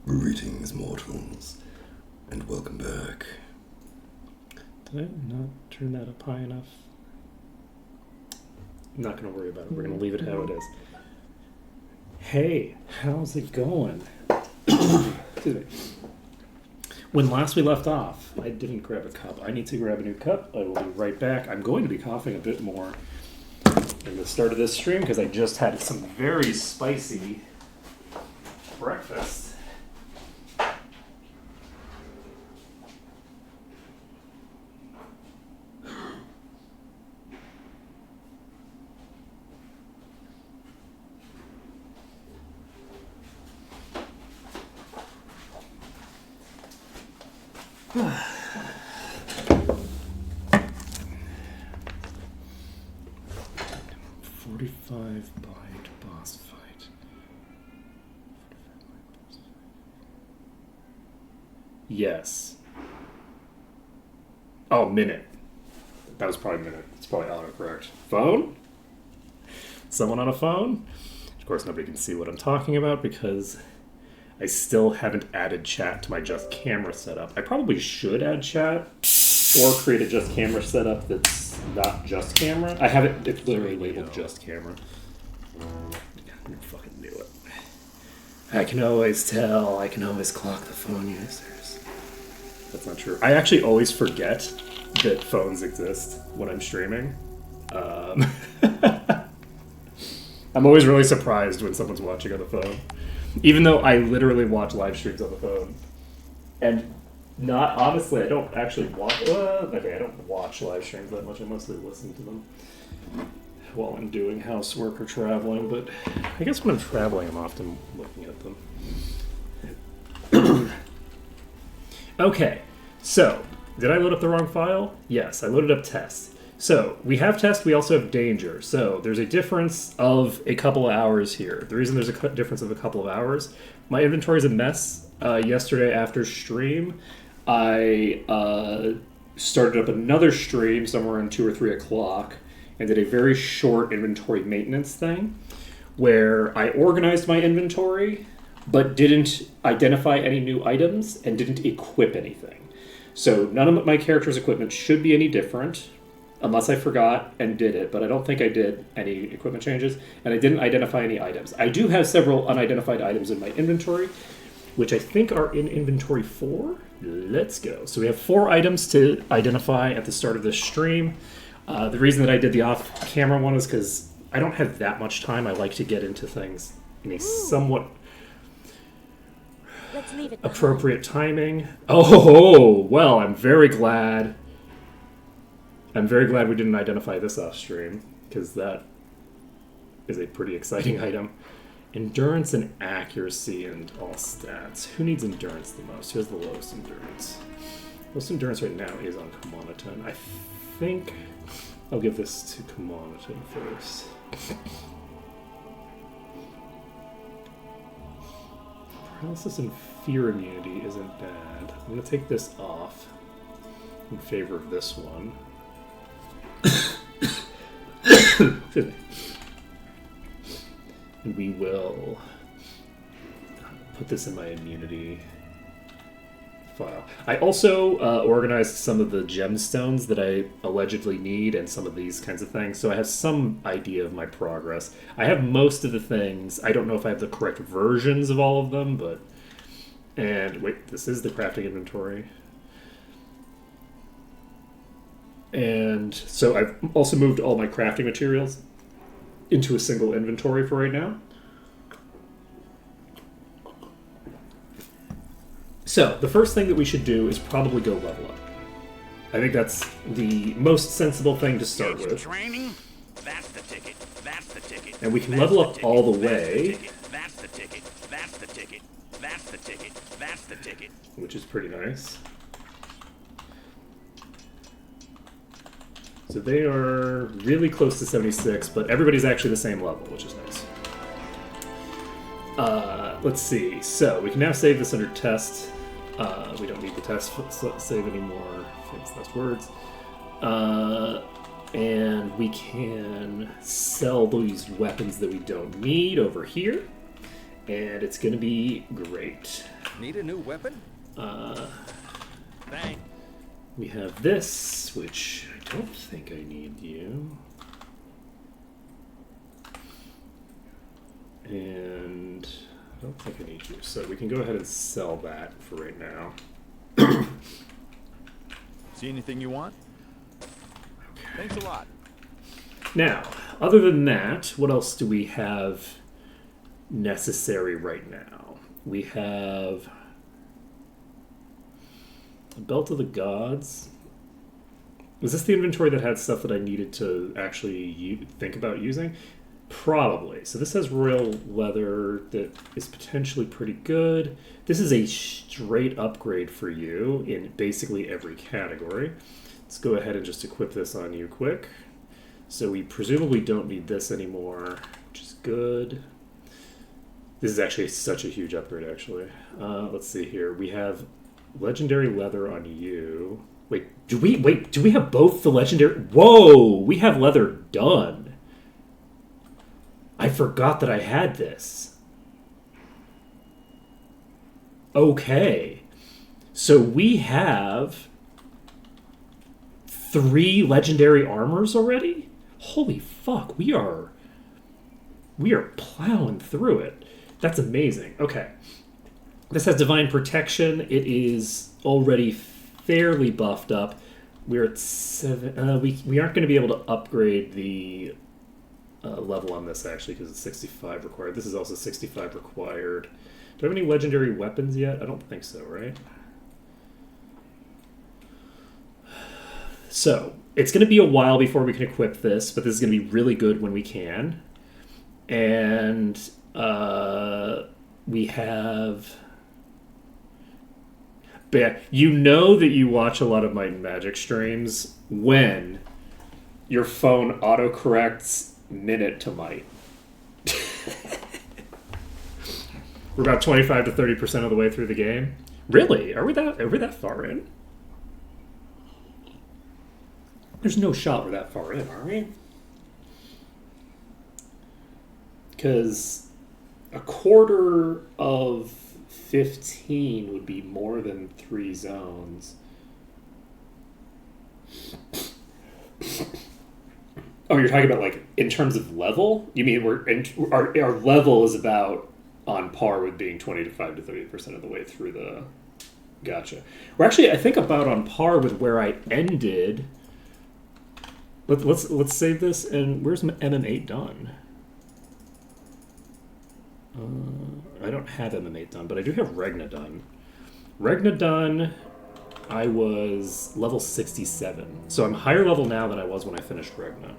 Greetings, mortals, and welcome back. Did I not turn that up high enough? I'm not going to worry about it. We're going to leave it how it is. Hey, how's it going? Excuse me. When last we left off, I didn't grab a cup. I need to grab a new cup. I will be right back. I'm going to be coughing a bit more in the start of this stream because I just had some very spicy breakfast. Boss fight. Yes. Oh, minute. That was probably minute. It's probably autocorrect. Phone? Someone on a phone? Of course, nobody can see what I'm talking about because I still haven't added chat to my Just Camera setup. I probably should add chat or create a Just Camera setup that's not Just Camera. I have it, it's literally labeled Just Camera. I fucking knew it. I can always tell. I can always clock the phone users. That's not true. I actually always forget that phones exist when I'm streaming. I'm always really surprised when someone's watching on the phone. Even though I literally watch live streams on the phone. And not, honestly, I don't actually watch, I don't watch live streams that much. I mostly listen to them while I'm doing housework or traveling, but I guess when I'm traveling, I'm often looking at them. Okay, so, did I load up the wrong file? Yes, I loaded up test. So, we have test, we also have danger. So, there's a difference of a couple of hours here. The reason there's a difference of a couple of hours, my inventory is a mess. Yesterday after stream, I started up another stream somewhere around 2 or 3 o'clock, and did a very short inventory maintenance thing where I organized my inventory but didn't identify any new items and didn't equip anything. So none of my character's equipment should be any different unless I forgot and did it, but I don't think I did any equipment changes, and I didn't identify any items. I do have several unidentified items in my inventory, which I think are in inventory 4. Let's go. So we have 4 items to identify at the start of this stream. The reason that I did the off-camera one is because I don't have that much time. I like to get into things in a somewhat appropriate timing. Oh, well, I'm very glad we didn't identify this off-stream, because that is a pretty exciting item. Endurance and accuracy and all stats. Who needs endurance the most? Who has the lowest endurance? Lowest endurance right now is on Kamanaton. I think I'll give this to Kamanaton first. Paralysis and fear immunity isn't bad. I'm going to take this off in favor of this one. Excuse me. And we will put this in my immunity file. I also organized some of the gemstones that I allegedly need and some of these kinds of things, so I have some idea of my progress. I have most of the things. I don't know if I have the correct versions of all of them, but... And wait, this is the crafting inventory. And so I've also moved all my crafting materials into a single inventory for right now. So, the first thing that we should do is probably go level up. I think that's the most sensible thing to start with. Training? That's the ticket. That's the ticket. And we can level up all the way. That's the ticket. That's the ticket. That's the ticket. That's the ticket. Which is pretty nice. So they are really close to 76, but everybody's actually the same level, which is nice. Let's see. So we can now save this under test. We don't need the test save anymore. Famous last words. And we can sell these weapons that we don't need over here. And it's going to be great. Need a new weapon? Thanks. We have this, which I don't think I need you. And I don't think I need you. So we can go ahead and sell that for right now. See anything you want? Thanks a lot. Now, other than that, what else do we have necessary right now? We have a Belt of the Gods. Was this the inventory that had stuff that I needed to actually think about using? Probably. So this has royal leather that is potentially pretty good. This is a straight upgrade for you in basically every category. Let's go ahead and just equip this on you quick. So we presumably don't need this anymore, which is good. This is actually such a huge upgrade, actually. Let's see here. We have legendary leather on you. Do we have both the legendary? Whoa! We have leather done. I forgot that I had this. Okay. So we have 3 legendary armors already? Holy fuck, we are plowing through it. That's amazing. Okay. This has divine protection. It is already fairly buffed up. We're at 7. We aren't going to be able to upgrade the level on this, actually, because it's 65 required. This is also 65 required. Do I have any legendary weapons yet? I don't think so, right? So, it's going to be a while before we can equip this, but this is going to be really good when we can. And we have... But yeah, you know that you watch a lot of my Magic streams when your phone autocorrects minute to might. We're about 25 to 30% of the way through the game. Really? Are we that far in? There's no shot we're that far in, are we? Because a quarter of 15 would be more than 3 zones. Oh, you're talking about, like, in terms of level? You mean our level is about on par with being 25 to 30% of the way through the... Gotcha. We're actually, I think, about on par with where I ended... Let's save this, and where's MM8 done? I don't have MM8 done, but I do have Regna done. Regna done, I was level 67. So I'm higher level now than I was when I finished Regna.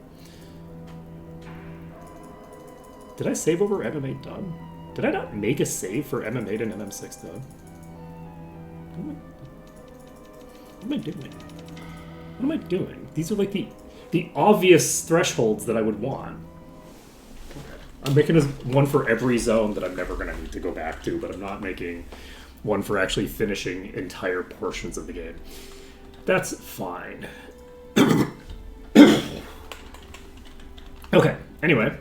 Did I save over MM8 done? Did I not make a save for MM8 and MM6 done? What am I doing? What am I doing? These are like the obvious thresholds that I would want. I'm making one for every zone that I'm never going to need to go back to, but I'm not making one for actually finishing entire portions of the game. That's fine. Okay, anyway.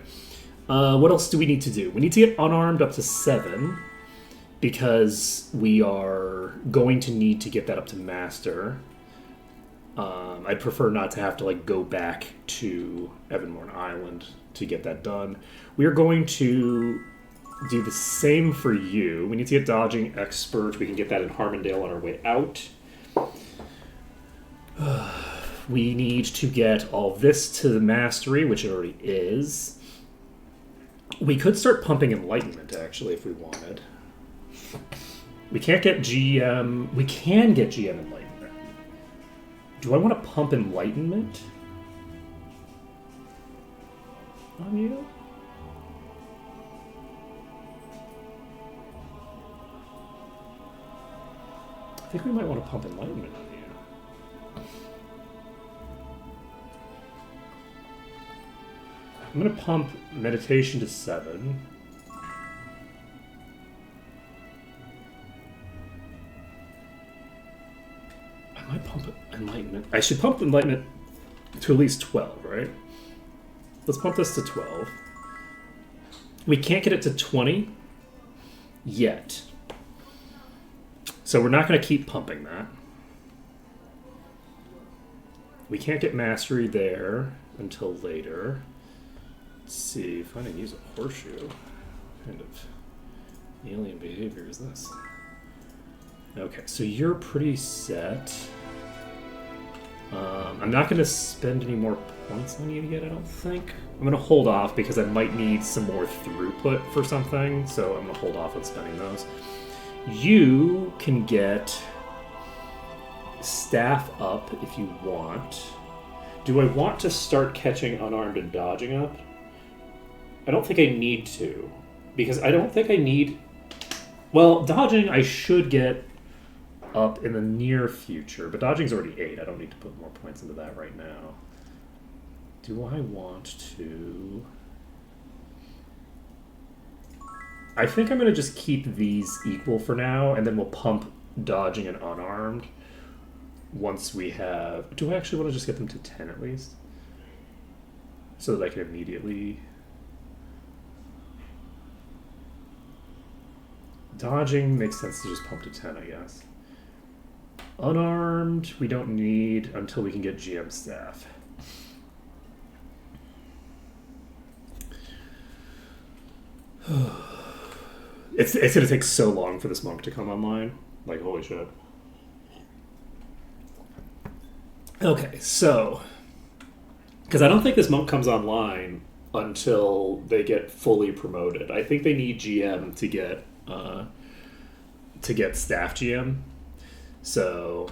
What else do we need to do? We need to get unarmed up to 7, because we are going to need to get that up to master. I'd prefer not to have to go back to Evanmorn Island to get that done. We are going to do the same for you. We need to get dodging expert. We can get that in Harmondale on our way out. We need to get all this to the mastery, which it already is. We could start pumping enlightenment, actually, if we wanted. We can't get GM. We can get GM enlightenment. Do I want to pump enlightenment on you? I think we might want to pump enlightenment on you. I'm going to pump meditation to 7. I might pump enlightenment. I should pump enlightenment to at least 12, right? Let's pump this to 12. We can't get it to 20 yet. So we're not going to keep pumping that. We can't get mastery there until later. Let's see if I can use a horseshoe. What kind of alien behavior is this? Okay, so you're pretty set. I'm not going to spend any more points on you yet, I don't think. I'm going to hold off because I might need some more throughput for something, so I'm going to hold off on spending those. You can get staff up if you want. Do I want to start catching unarmed and dodging up? I don't think I need to, because I don't think I need... Well, dodging I should get up in the near future, but dodging's already 8. I don't need to put more points into that right now. Do I want to... I think I'm going to just keep these equal for now, and then we'll pump dodging and unarmed once we have... Do I actually want to just get them to 10 at least? So that I can immediately... Dodging makes sense to just pump to 10, I guess. Unarmed, we don't need until we can get GM staff. It's going to take so long for this monk to come online. Like, holy shit. Okay, so... Because I don't think this monk comes online until they get fully promoted. I think they need GM to get staff GM. So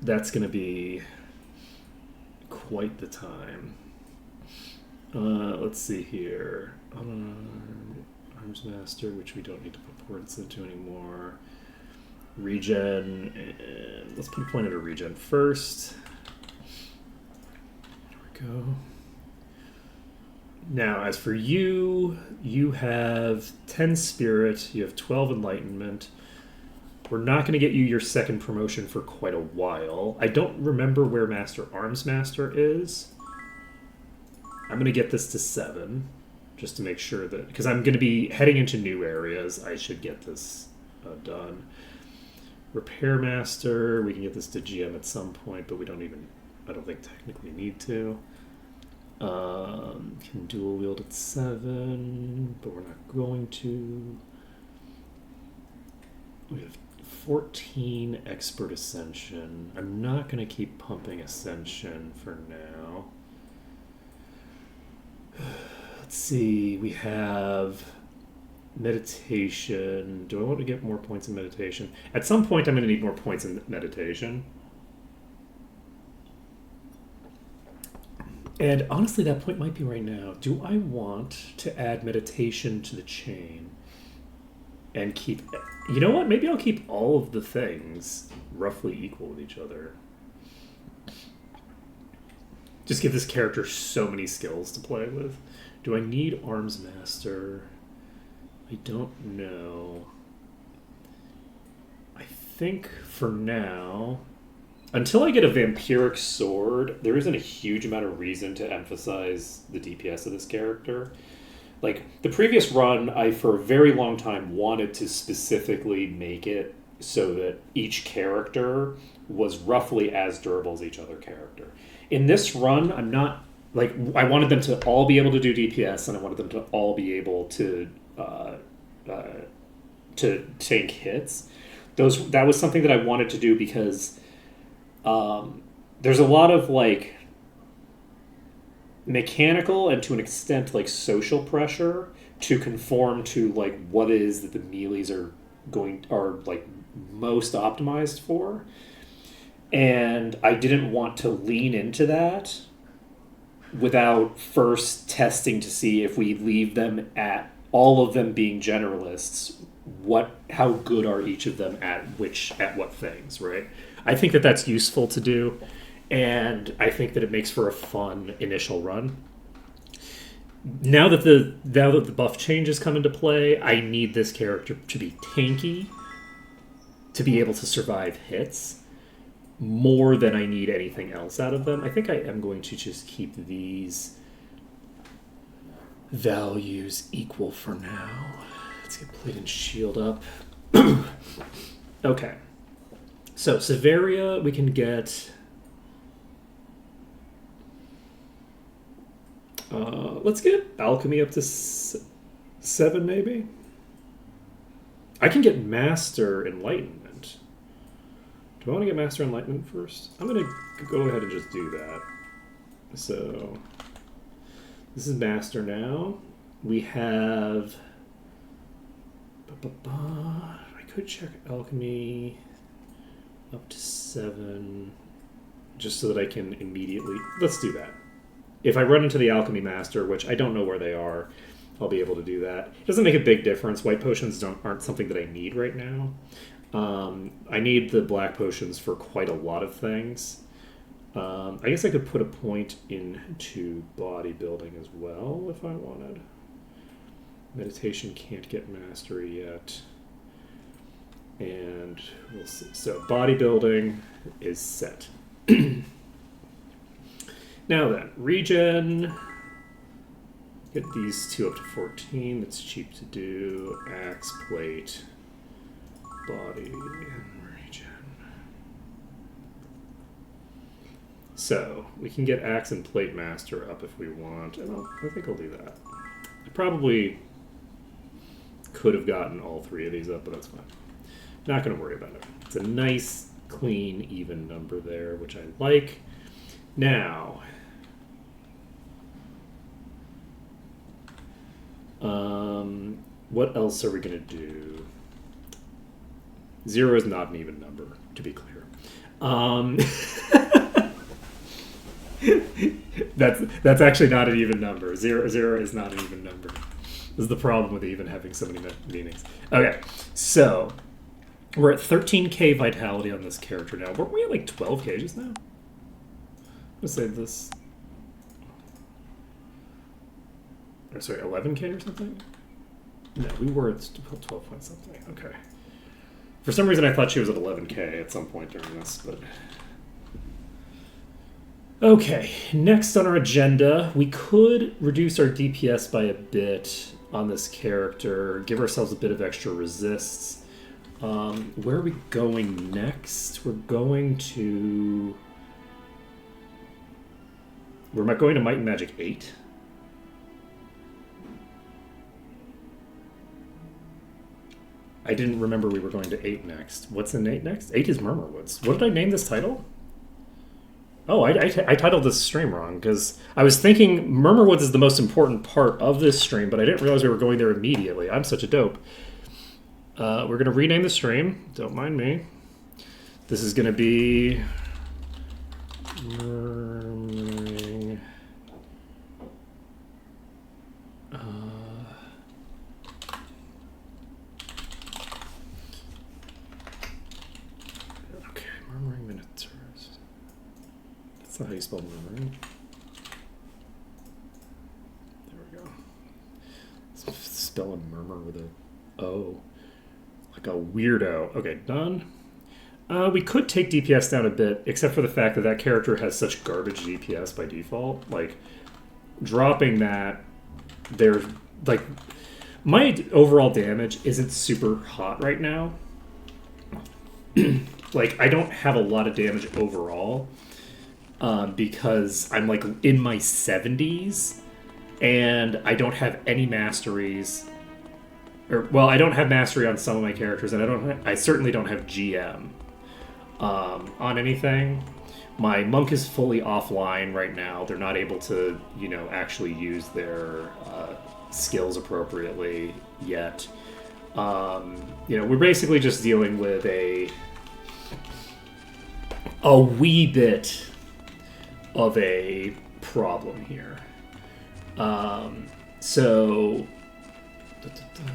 that's going to be quite the time. Let's see here. Arms Master, which we don't need to put points into anymore. Regen. And let's put a point into regen first. There we go. Now, as for you, you have 10 spirit, you have 12 enlightenment. We're not going to get you your second promotion for quite a while. I don't remember where Master Arms Master is. I'm going to get this to 7, just to make sure that... Because I'm going to be heading into new areas. I should get this done. Repair Master, we can get this to GM at some point, but we don't even... I don't think technically need to. Can dual wield at 7, but we're not going to. We have 14 expert ascension. I'm not going to keep pumping ascension for now. Let's see, we have meditation. Do I want to get more points in meditation? At some point I'm going to need more points in meditation. And honestly, that point might be right now. Do I want to add meditation to the chain and keep... You know what? Maybe I'll keep all of the things roughly equal with each other. Just give this character so many skills to play with. Do I need Arms Master? I don't know. I think for now... Until I get a vampiric sword, there isn't a huge amount of reason to emphasize the DPS of this character. Like, the previous run, I for a very long time wanted to specifically make it so that each character was roughly as durable as each other character. In this run, I'm not... Like, I wanted them to all be able to do DPS, and I wanted them to all be able to take hits. That was something that I wanted to do because... there's a lot of like mechanical and to an extent like social pressure to conform to like what is that the melees are like most optimized for, and I didn't want to lean into that without first testing to see if we leave them at all of them being generalists, how good are each of them at what things, right? I think that that's useful to do, and I think that it makes for a fun initial run. Now that the buff changes come into play, I need this character to be tanky, to be able to survive hits, more than I need anything else out of them. I think I am going to just keep these values equal for now. Let's get plate and shield up. Okay. So, Severia, we can get... let's get alchemy up to 7, maybe? I can get Master Enlightenment. Do I want to get Master Enlightenment first? I'm going to go ahead and just do that. So, this is Master now. We have... I could check alchemy up to 7, just so that I can immediately... Let's do that. If I run into the alchemy master, which I don't know where they are, I'll be able to do that. It doesn't make a big difference. White potions aren't something that I need right now. I need the black potions for quite a lot of things. I guess I could put a point into bodybuilding as well if I wanted. Meditation can't get mastery yet. And we'll see. So bodybuilding is set. Now then, regen. Get these 2 up to 14. That's cheap to do. Axe plate. Body and regen. So we can get axe and plate master up if we want. And I think I'll do that. I probably could have gotten all 3 of these up, but that's fine. Not going to worry about it. It's a nice, clean, even number there, which I like. Now, what else are we going to do? 0 is not an even number, to be clear. That's actually not an even number. 0 is not an even number. This is the problem with even having so many meanings. Okay, so we're at 13k vitality on this character now. Weren't we at like 12k just now? Let's say this. Or sorry, 11k or something? No, we were at 12 point something. Okay. For some reason I thought she was at 11k at some point during this, but... Okay, next on our agenda, we could reduce our DPS by a bit on this character, give ourselves a bit of extra resists. Where are we going next? We're going to Might and Magic 8. I didn't remember we were going to 8 next. What's in 8 next? 8 is Murmurwoods. What did I name this title? Oh, I titled this stream wrong, because I was thinking Murmurwoods is the most important part of this stream, but I didn't realize we were going there immediately. I'm such a dope. We're going to rename the stream. Don't mind me. This is going to be... Murmuring... Okay, Murmuring Minotaurs. That's not how you spell murmuring. There we go. Spelling murmur with a O. Like a weirdo. Okay, done. We could take DPS down a bit, except for the fact that that character has such garbage DPS by default. Like, dropping that, there's, like, my overall damage isn't super hot right now. Like, I don't have a lot of damage overall, because I'm, like, in my 70s, and I don't have any masteries. Well, I don't have mastery on some of my characters, and I certainly don't have GM on anything. My monk is fully offline right now. They're not able to, actually use their skills appropriately yet. We're basically just dealing with a wee bit of a problem here. So...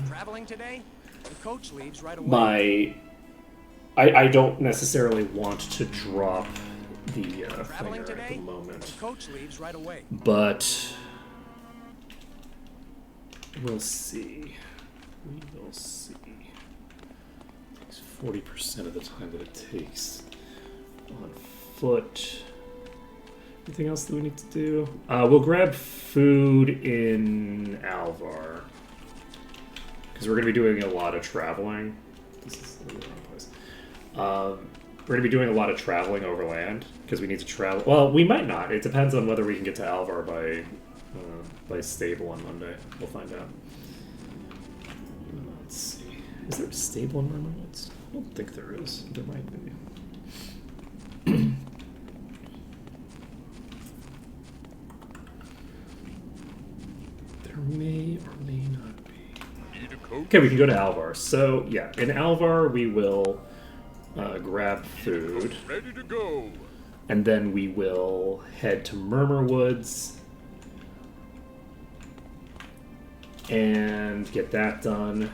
Traveling today? The coach leaves right away. I don't necessarily want to drop the Traveling finger at today? the moment. The coach leaves right away. But we'll see. We will see. It takes 40% of the time that it takes on foot. Anything else that we need to do? We'll grab food in Alvar, because we're going to be doing a lot of traveling. This is the wrong place. We're going to be doing a lot of traveling overland because we need to travel. Well, we might not. It depends on whether we can get to Alvar by stable on Monday. We'll find out. Let's see. Is there a stable in Murmuring? I don't think there is. There might be. There may or may not be. Okay, we can go to Alvar. So, yeah, in Alvar we will grab food. Ready to go. And then we will head to Murmur Woods and get that done.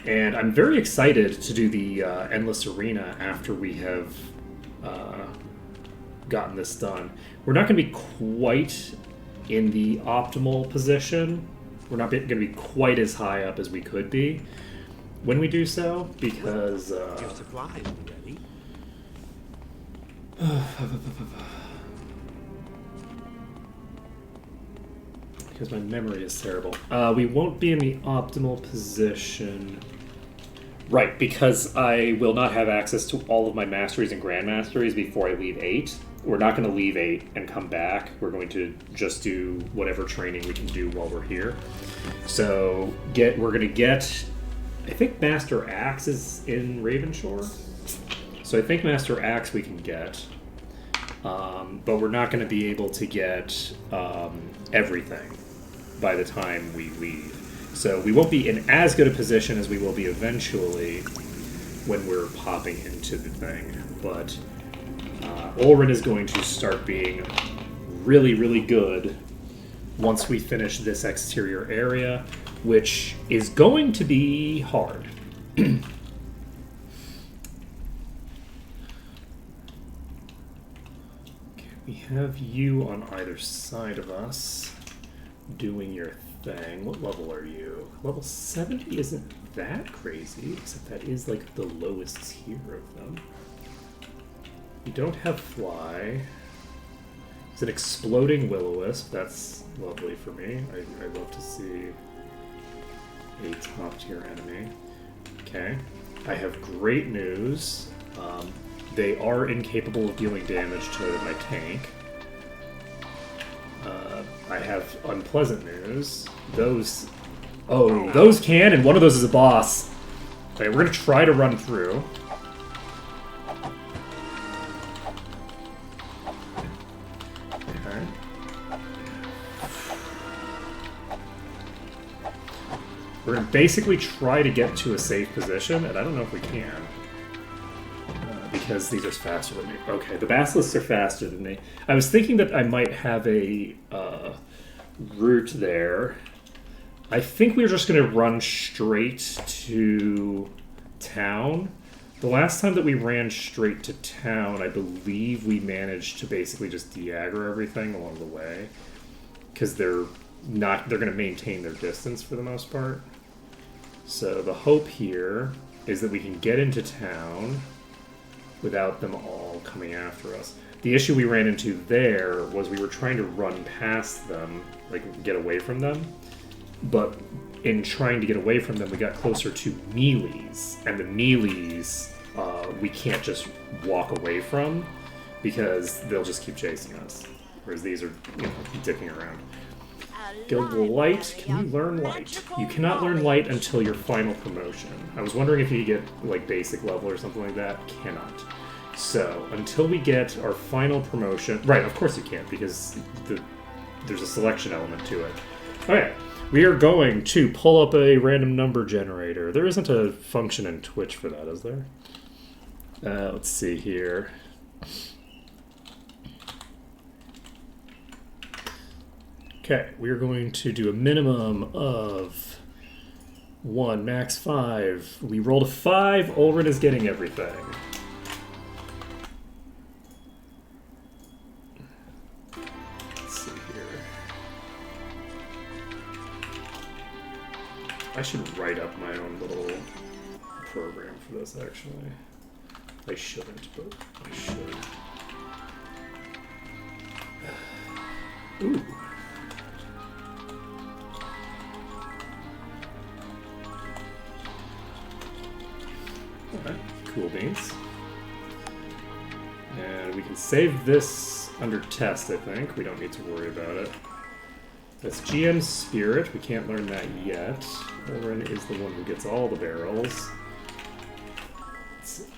And I'm very excited to do the Endless Arena after we have gotten this done. We're not going to be quite in the optimal position. We're not going to be quite as high up as we could be when we do so, because... Your supplies ready? because my memory is terrible. We won't be in the optimal position. Right, because I will not have access to all of my masteries and grand masteries before I leave 8. We're not going to leave 8 and come back. We're going to just do whatever training we can do while we're here. So we're going to get... I think Master Axe is in Ravenshore. So I think Master Axe we can get. But we're not going to be able to get everything by the time we leave. So we won't be in as good a position as we will be eventually when we're popping into the thing. But Ulrin is going to start being really, really good once we finish this exterior area, which is going to be hard. Okay, we have you on either side of us doing your thing. What level are you? Level 70 isn't that crazy, except that is like the lowest tier of them. You don't have fly. It's an exploding will-o-wisp. That's lovely for me. I love to see a top tier enemy. Okay. I have great news. They are incapable of dealing damage to my tank. I have unpleasant news. Those can, and one of those is a boss. Okay, we're gonna try to run through. Okay. We're gonna basically try to get to a safe position, and I don't know if we can. Because these are faster than me. Okay, the basilisks are faster than me. I was thinking that I might have a route there. I think we're just going to run straight to town. The last time that we ran straight to town, I believe we managed to basically just de-aggro everything along the way. Because they're going to maintain their distance for the most part. So the hope here is that we can get into town without them all coming after us. The issue we ran into there was we were trying to run past them, like get away from them, but in trying to get away from them, we got closer to melees, and the melees we can't just walk away from because they'll just keep chasing us, whereas these are, dicking around. Guild Light, can you learn Light? You cannot learn Light until your final promotion. I was wondering if you could get like basic level or something like that. Cannot. So, until we get our final promotion... Right, of course you can't, because there's a selection element to it. Okay, we are going to pull up a random number generator. There isn't a function in Twitch for that, is there? Let's see here. Okay, we're going to do a minimum of 1, max 5. We rolled a 5, Ulrin is getting everything. Let's see here. I should write up my own little program for this, actually. I shouldn't, but I should. Ooh. Okay, cool beans. And we can save this under test, I think. We don't need to worry about it. That's GM Spirit. We can't learn that yet. Oren is the one who gets all the barrels.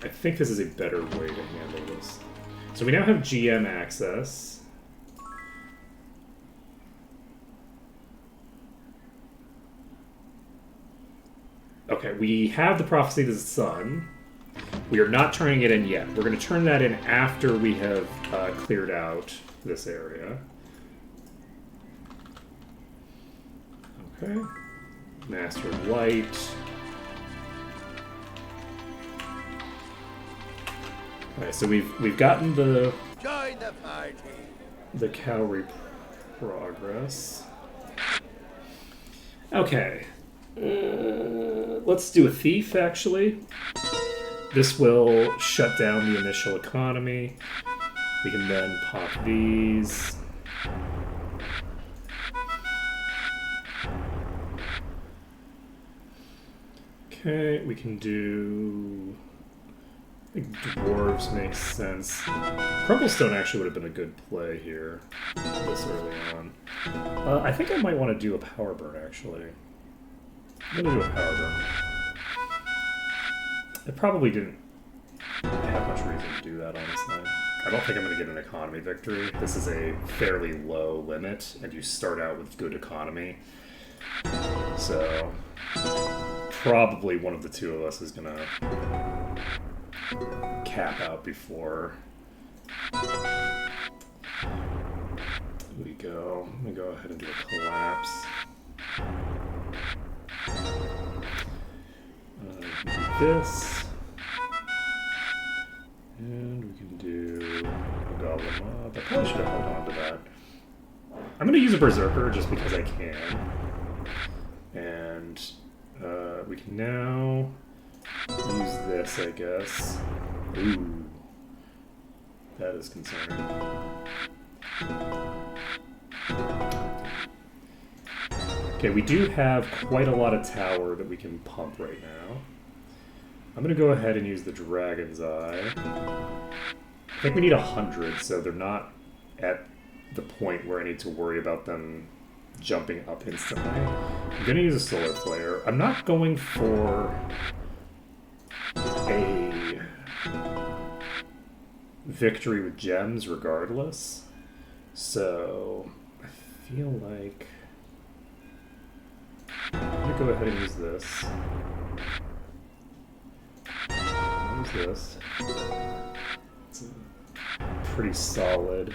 I think this is a better way to handle this. So we now have GM access. Okay, we have the Prophecy of the Sun. We are not turning it in yet. We're going to turn that in after we have cleared out this area. Okay. Master of Light. Alright, so we've gotten the Join the party. the Cowrie progress. Okay. Let's do a thief, actually. This will shut down the initial economy. We can then pop these. Okay, we can do... I think dwarves makes sense. Crumblestone actually would have been a good play here, this early on. I think I might want to do a power burn, actually. I'm going to do a power burn. I probably didn't have much reason to do that, honestly. I don't think I'm going to get an economy victory. This is a fairly low limit, and you start out with good economy. So, probably one of the two of us is going to cap out before we go. I'm going to go ahead and do a collapse. We can do this. And we can do a Goblin Mob. I probably should have held on to that. I'm going to use a Berserker just because I can. And we can now use this, I guess. Ooh. That is concerning. Okay, we do have quite a lot of tower that we can pump right now. I'm going to go ahead and use the Dragon's Eye. I think we need 100, so they're not at the point where I need to worry about them jumping up instantly. I'm going to use a Solar Flare. I'm not going for a victory with gems regardless, so I feel like I'm going to go ahead and use this. Use this. It's a pretty solid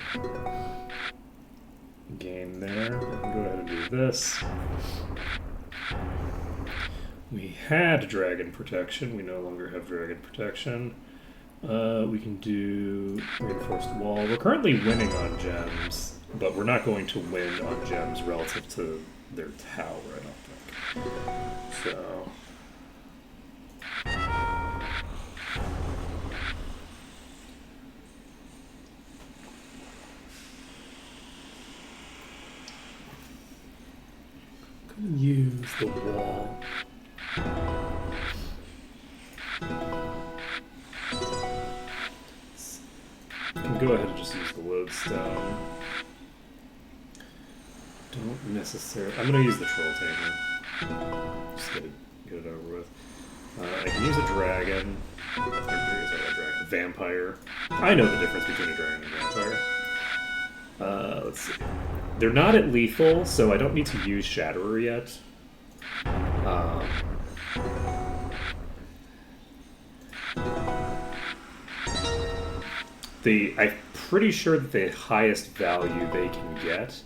game there. We can go ahead and do this. We had Dragon Protection. We no longer have Dragon Protection. We can do Reinforced Wall. We're currently winning on gems, but we're not going to win on gems relative to their tower, I don't think. So... use the wall. You can go ahead and just use the lodestone. Don't necessarily... I'm going to use the Troll Tamer. Just get it over with. I can use a dragon. Vampire. I know the difference between a dragon and a vampire. Let's see. They're not at lethal, so I don't need to use Shatterer yet. I'm pretty sure that the highest value they can get...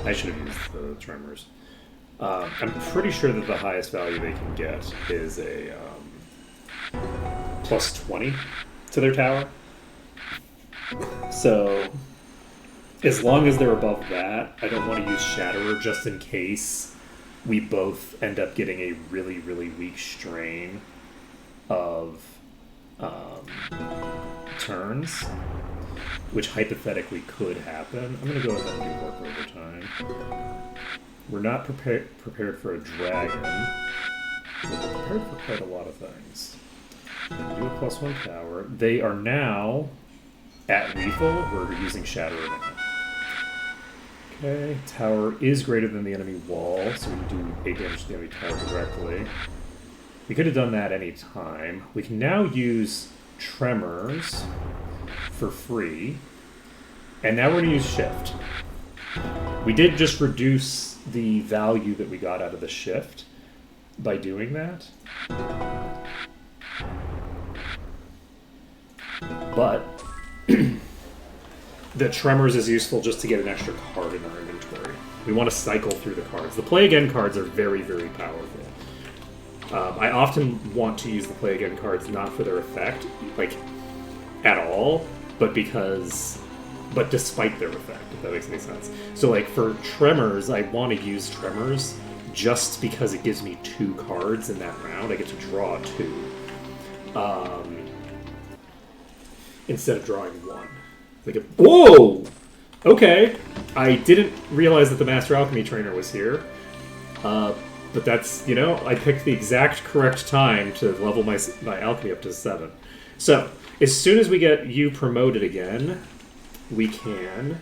I should have used the Tremors. I'm pretty sure that the highest value they can get is a plus 20 to their tower. So... as long as they're above that, I don't want to use Shatterer just in case we both end up getting a really, really weak strain of turns, which hypothetically could happen. I'm going to go ahead and do work overtime. We're not prepared for a dragon, but we're prepared for quite a lot of things. We can do a +1 power. They are now at lethal. We're using Shatter Event. Okay, tower is greater than the enemy wall, so we do 8 damage to the enemy tower directly. We could have done that any time. We can now use Tremors for free. And now we're going to use Shift. We did just reduce the value that we got out of the Shift by doing that. But the Tremors is useful just to get an extra card in our inventory. We want to cycle through the cards. The Play Again cards are very, very powerful. I often want to use the Play Again cards not for their effect, like, at all, but despite their effect, if that makes any sense. So, like, for Tremors, I want to use Tremors just because it gives me 2 cards in that round. I get to draw 2. Instead of drawing 1. Like, whoa! Okay. I didn't realize that the Master Alchemy Trainer was here. But that's, I picked the exact correct time to level my alchemy up to 7. So, as soon as we get you promoted again, we can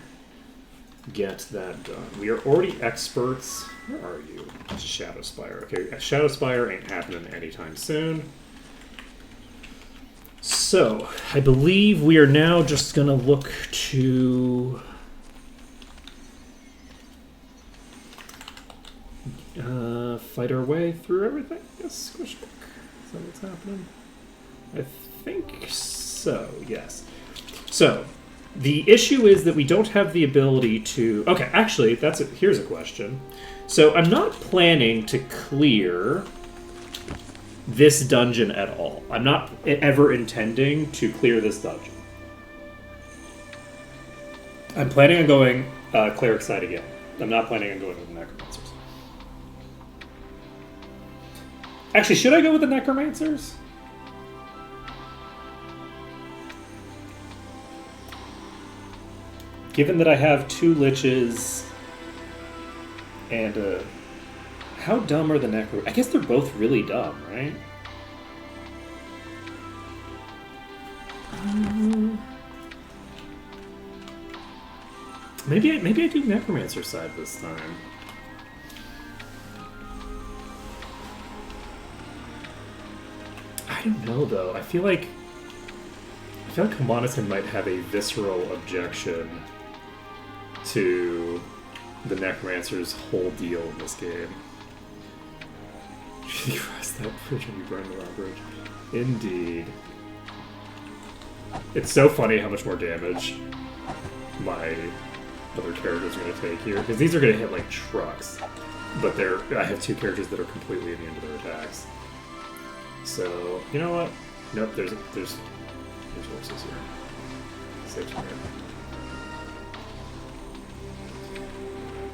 get that done. We are already experts. Where are you? Shadow Spire. Okay, Shadow Spire ain't happening anytime soon. So, I believe we are now just going to look to... fight our way through everything? Yes, question mark. Is that what's happening? I think so, yes. So, the issue is that we don't have the ability to... Okay, actually, here's a question. So, I'm not planning to clear this dungeon at all. I'm not ever intending to clear this dungeon. I'm planning on going Cleric side again. I'm not planning on going with the Necromancers. Actually, should I go with the Necromancers? Given that I have 2 Liches and how dumb are the Necro... I guess they're both really dumb, right? Maybe I do Necromancer side this time. I don't know, though. I feel like Kamanaton might have a visceral objection to the Necromancer's whole deal in this game. You cross that bridge and you burn the wrong bridge. Indeed. It's so funny how much more damage my other characters are going to take here. Because these are going to hit like trucks. But I have 2 characters that are completely immune to their attacks. So, you know what? Nope, there's horses here. Saves here.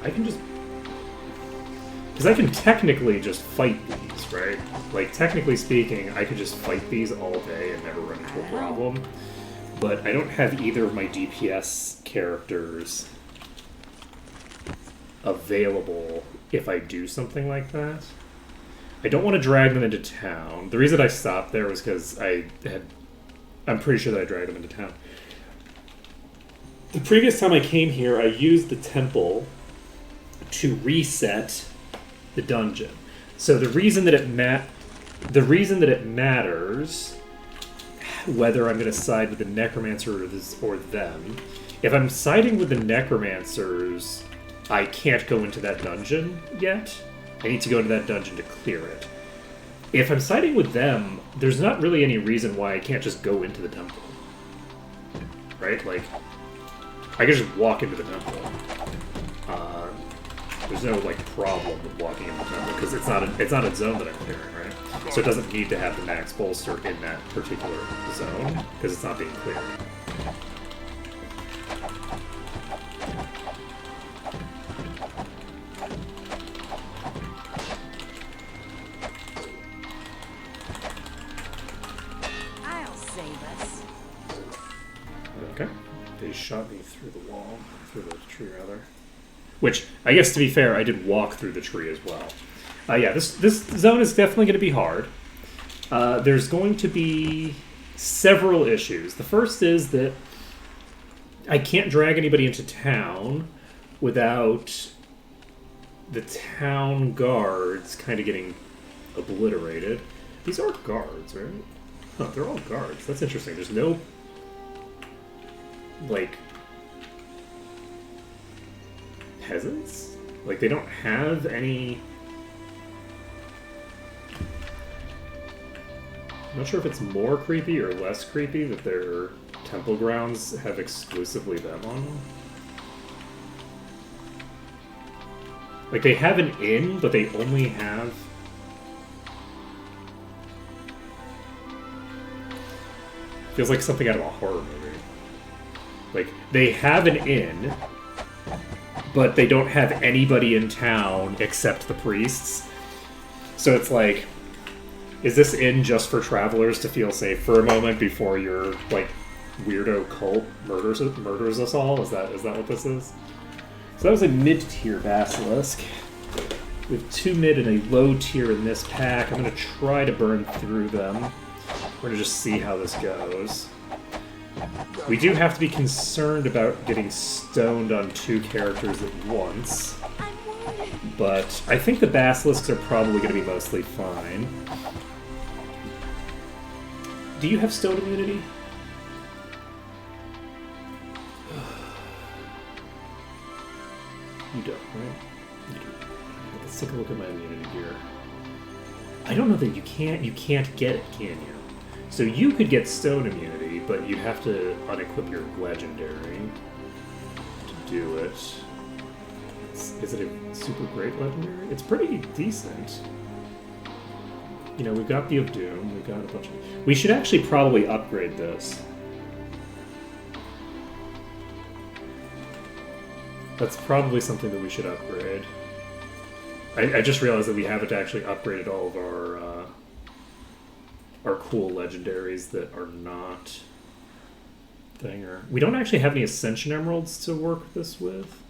I can just... Because I can technically just fight these, right? Like, technically speaking, I could just fight these all day and never run into a problem. But I don't have either of my DPS characters available if I do something like that. I don't want to drag them into town. The reason I stopped there was because I'm pretty sure that I dragged them into town. The previous time I came here, I used the temple to reset the dungeon. So the reason that it matters whether I'm going to side with the Necromancer or them. If I'm siding with the Necromancers, I can't go into that dungeon yet. I need to go into that dungeon to clear it. If I'm siding with them, there's not really any reason why I can't just go into the temple. Right? Like, I can just walk into the temple. There's no, like, problem with walking into the temple, because it's not a zone that I'm clearing, right? So it doesn't need to have the max bolster in that particular zone, because it's not being cleared. Okay. They shot me through the wall. Through the tree, rather. Which, I guess to be fair, I did walk through the tree as well. Yeah, this zone is definitely going to be hard. There's going to be... several issues. The first is that I can't drag anybody into town without the town guards kind of getting obliterated. These are guards, right? Huh, they're all guards. That's interesting. There's no, like, peasants? Like, they don't have any... I'm not sure if it's more creepy or less creepy that their temple grounds have exclusively them on them. Like, they have an inn, but they only have... Feels like something out of a horror movie. Like, they have an inn, but they don't have anybody in town except the priests. So it's like, is this inn just for travelers to feel safe for a moment before your, like, weirdo cult murders us all? Is that what this is? So that was a mid-tier basilisk. We have 2 mid and a low tier in this pack. I'm going to try to burn through them. We're going to just see how this goes. We do have to be concerned about getting stoned on 2 characters at once. But I think the basilisks are probably going to be mostly fine. Do you have stone immunity? You don't, right? You do. Let's take a look at my immunity here. I don't know that you can't get it, can you? So you could get stone immunity, but you'd have to unequip your legendary to do it. Is it a super great legendary? It's pretty decent. You know, we've got the of Doom, we've got a bunch of... We should actually probably upgrade this. That's probably something that we should upgrade. I just realized that we haven't actually upgraded all of our cool legendaries that are not thinger. We don't actually have any Ascension Emeralds to work this with.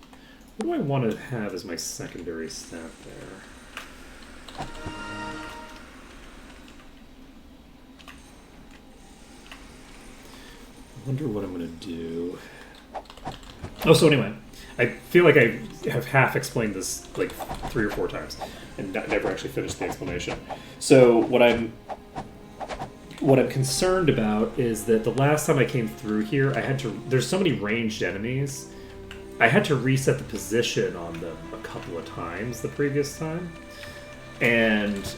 What do I want to have as my secondary stat there? I wonder what I'm going to do. Oh, so anyway, I feel like I have half explained this like 3 or 4 times and never actually finished the explanation. So what I'm concerned about is that the last time I came through here, there's so many ranged enemies, I had to reset the position on them a couple of times the previous time. And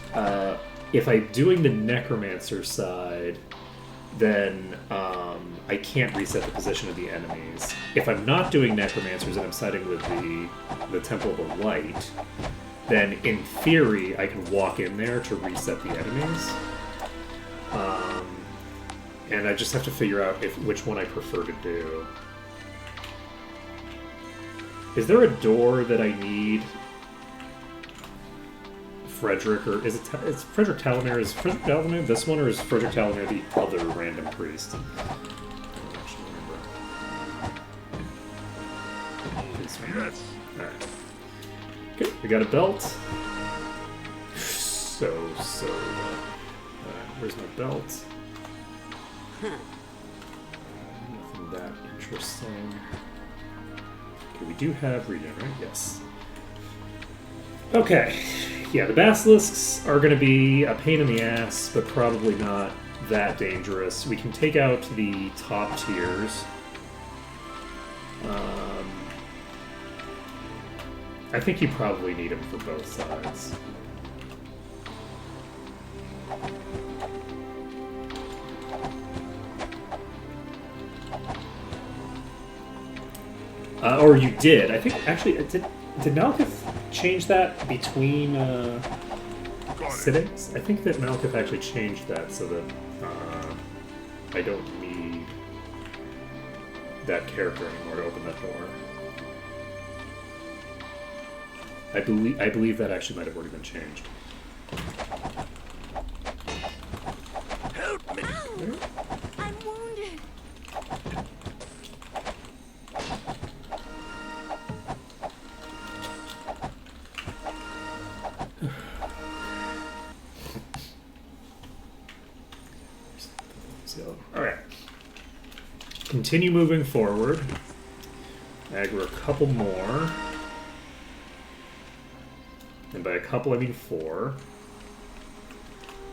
if I'm doing the Necromancer side, then I can't reset the position of the enemies. If I'm not doing Necromancers and I'm siding with the Temple of the Light, then in theory I can walk in there to reset the enemies. And I just have to figure out which one I prefer to do. Is there a door that I need Frederick, or is Frederick Talamir? Is Frederick Talamir this one, or is Frederick Talamir the other random priest? I don't actually remember. This one. Yes. Alright. Okay, we got a belt. So. Where's my belt? Nothing that interesting. Okay, we do have regen, right? Yes. Okay. Yeah, the basilisks are going to be a pain in the ass, but probably not that dangerous. We can take out the top tiers. I think you probably need them for both sides. Or you did. I think, actually, did Malkuth change that between sittings? I think that Malkuth actually changed that so that I don't need that character anymore to open that door. I believe that actually might have already been changed. Help me! I'm wounded. See how alright. Continue moving forward. Aggro a couple more. And by a couple, I mean 4.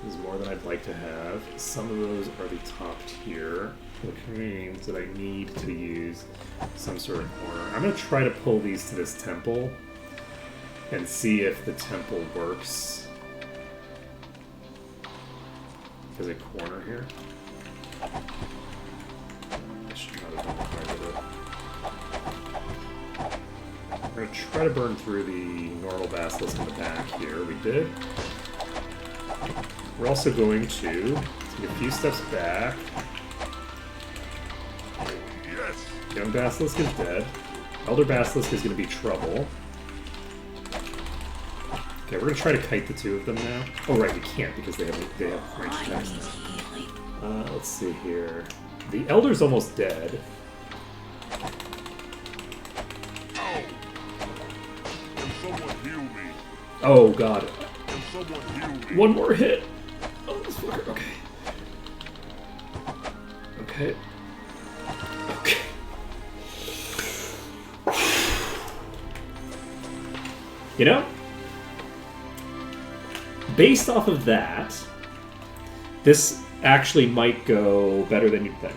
This is more than I'd like to have. Some of those are the top tier, which means that I need to use some sort of corner. I'm going to try to pull these to this temple and see if the temple works as a corner here. I should not have done quite with it. We're going to try to burn through the normal basilisk in the back here. We did. We're also going to take a few steps back. Yes. Young basilisk is dead. Elder basilisk is going to be trouble. Okay, we're going to try to kite the 2 of them now. Oh, right, we can't because they have ranged attacks now. Let's see here. The elder's almost dead. Oh god. One more hit. Oh, this fucker. Okay. Okay. Okay. You know, based off of that, this actually might go better than you'd think.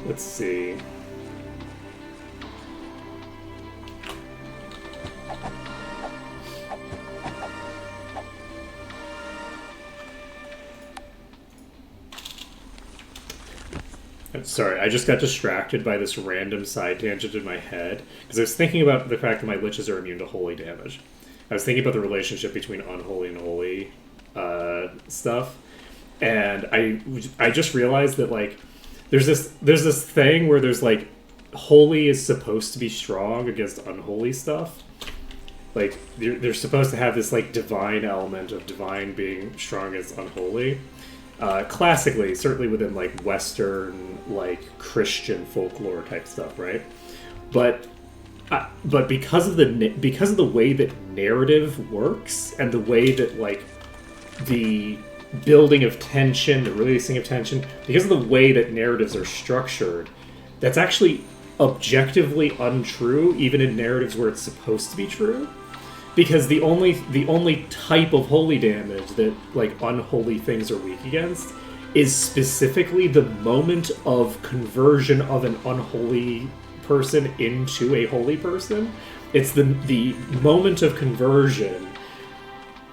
Let's see. I'm sorry, I just got distracted by this random side tangent in my head because I was thinking about the fact that my liches are immune to holy damage. I was thinking about the relationship between unholy and holy stuff, and I just realized that like there's this thing where there's like holy is supposed to be strong against unholy stuff. Like they're supposed to have this like divine element of divine being strong against unholy. Classically, certainly within like Western like Christian folklore type stuff, right? But because of the way that narrative works and the way that like the building of tension, the releasing of tension, because of the way that narratives are structured, that's actually objectively untrue, even in narratives where it's supposed to be true. Because the only type of holy damage that like unholy things are weak against is specifically the moment of conversion of an unholy person into a holy person. It's the moment of conversion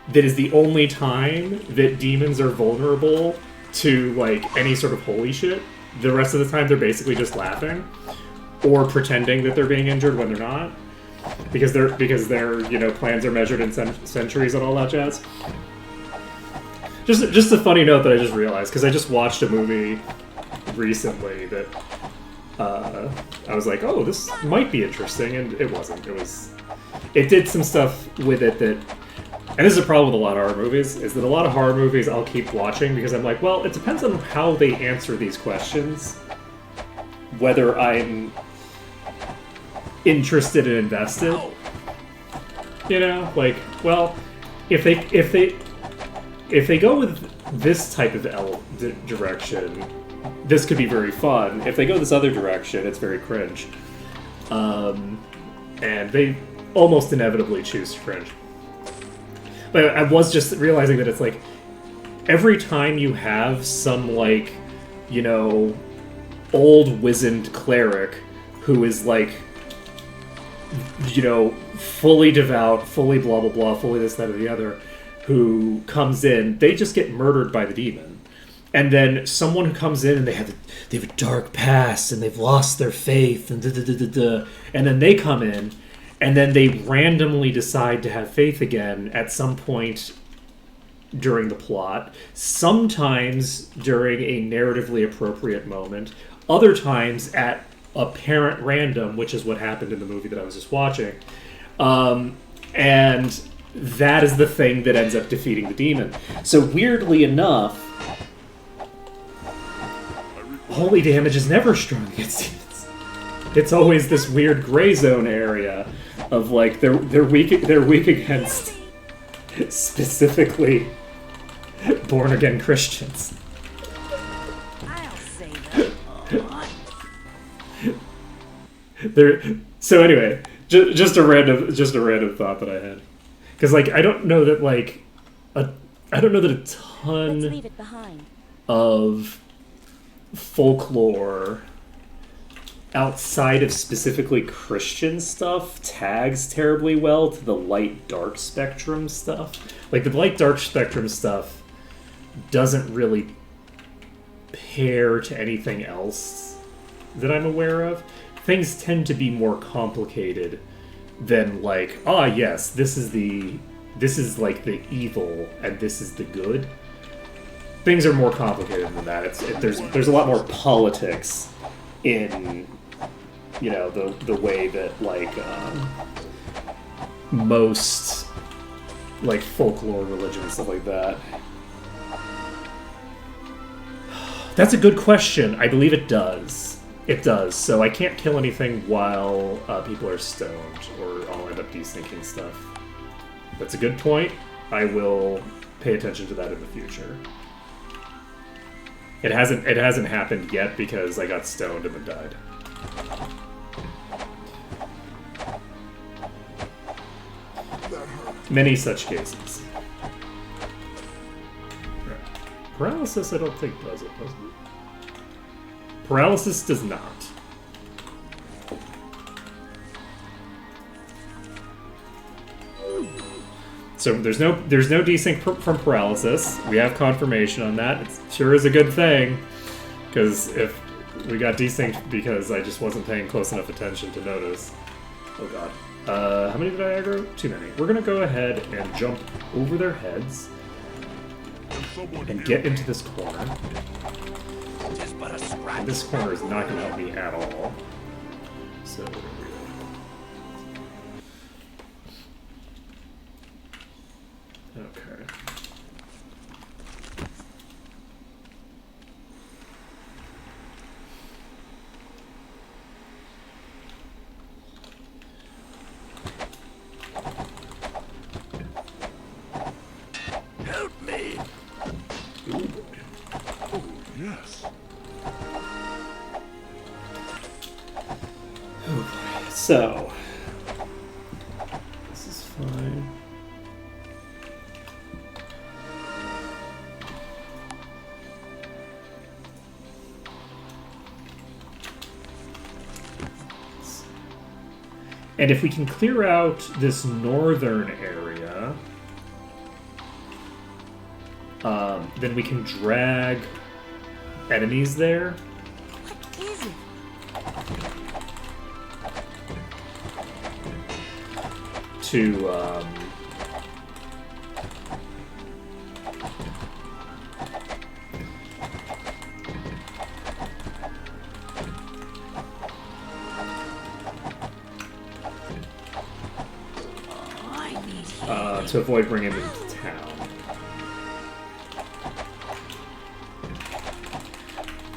that is the only time that demons are vulnerable to like any sort of holy shit. The rest of the time they're basically just laughing or pretending that they're being injured when they're not. Because their plans are measured in centuries and all that jazz. Just a funny note that I just realized because I just watched a movie recently that I was like, oh, this might be interesting, and it wasn't. It did some stuff with it that, and this is a problem with a lot of horror movies, is that a lot of horror movies I'll keep watching because I'm like, well, it depends on how they answer these questions, whether I'm interested and invested. Like, well, if they go with this type of direction, this could be very fun. If they go this other direction, it's very cringe. And they almost inevitably choose to cringe. But I was just realizing that it's like, every time you have some, like, old wizened cleric who is, like, fully devout, fully blah, blah, blah, fully this, that, or the other, who comes in, they just get murdered by the demon. And then someone who comes in and they have a dark past and they've lost their faith and and then they come in and then they randomly decide to have faith again at some point during the plot, sometimes during a narratively appropriate moment, other times at apparent random, which is what happened in the movie that I was just watching. And that is the thing that ends up defeating the demon. So weirdly enough, holy damage is never strong against demons. It's always this weird gray zone area of like they're weak against specifically born again Christians. I'll say that. So anyway, just a random thought that I had, because like I don't know that a Let's ton leave it behind. of folklore outside of specifically Christian stuff tags terribly well to the light dark spectrum stuff. Like the light dark spectrum stuff doesn't really pair to anything else that I'm aware of. Things tend to be more complicated than like, yes, this is like the evil and this is the good. Things are more complicated than that. There's a lot more politics in, you know, the way that like most like folklore religion and stuff like that. That's a good question. I believe it does. It does. So I can't kill anything while people are stoned, or I'll end up desyncing stuff. That's a good point. I will pay attention to that in the future. It hasn't happened yet because I got stoned and then died. Many such cases. Paralysis, I don't think does it, does it? Paralysis does not. So there's no desync from paralysis. We have confirmation on that. It sure is a good thing, because if we got desynced because I just wasn't paying close enough attention to notice. Oh god. How many did I aggro? Too many. We're gonna go ahead and jump over their heads and get into this corner. And this corner is not gonna help me at all. So there we go. Okay. Help me! Ooh. Oh, yes. Oh boy. So this is fine. And if we can clear out this northern area, then we can drag enemies there. What is it? To I need to avoid bringing them into town.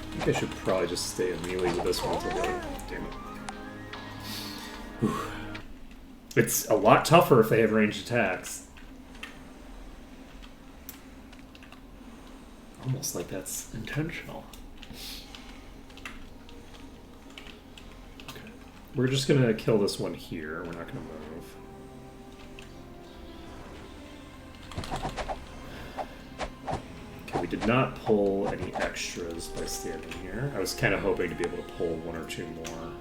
I think I should probably just stay in melee with this one until later. Damn it. Whew. It's a lot tougher if they have ranged attacks. Almost like that's intentional. Okay. We're just gonna kill this one here. We're not gonna move. Okay, we did not pull any extras by standing here. I was kind of hoping to be able to pull one or two more.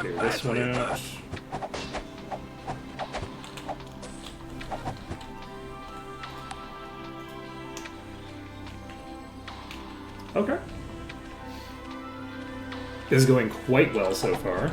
Clear this one out. Okay. This is going quite well so far.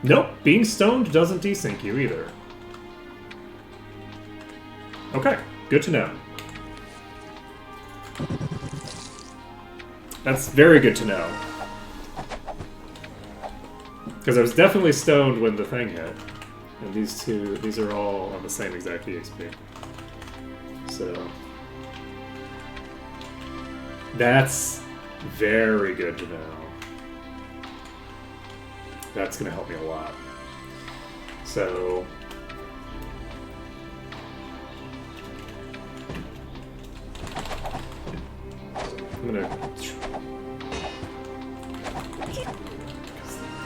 Nope, being stoned doesn't desync you either. Okay, good to know. That's very good to know. Because I was definitely stoned when the thing hit. And these are all on the same exact EXP. So... that's very good to know. That's going to help me a lot. So... I'm going to...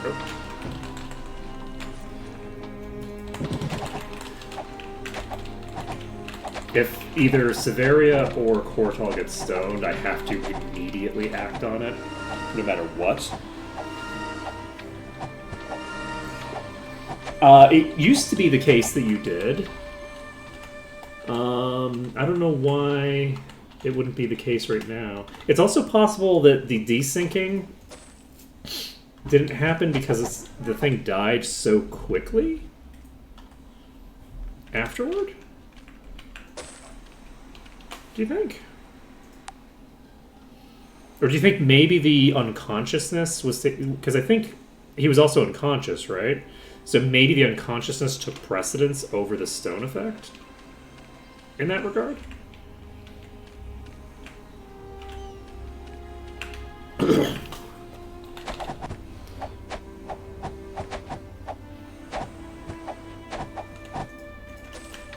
Oh. If either Severia or Cortal gets stoned, I have to immediately act on it, no matter what. It used to be the case that you did. I don't know why it wouldn't be the case right now. It's also possible that the desyncing didn't happen because the thing died so quickly afterward? Do you think? Or do you think maybe the unconsciousness was... because I think he was also unconscious, right? So maybe the unconsciousness took precedence over the stone effect? In that regard?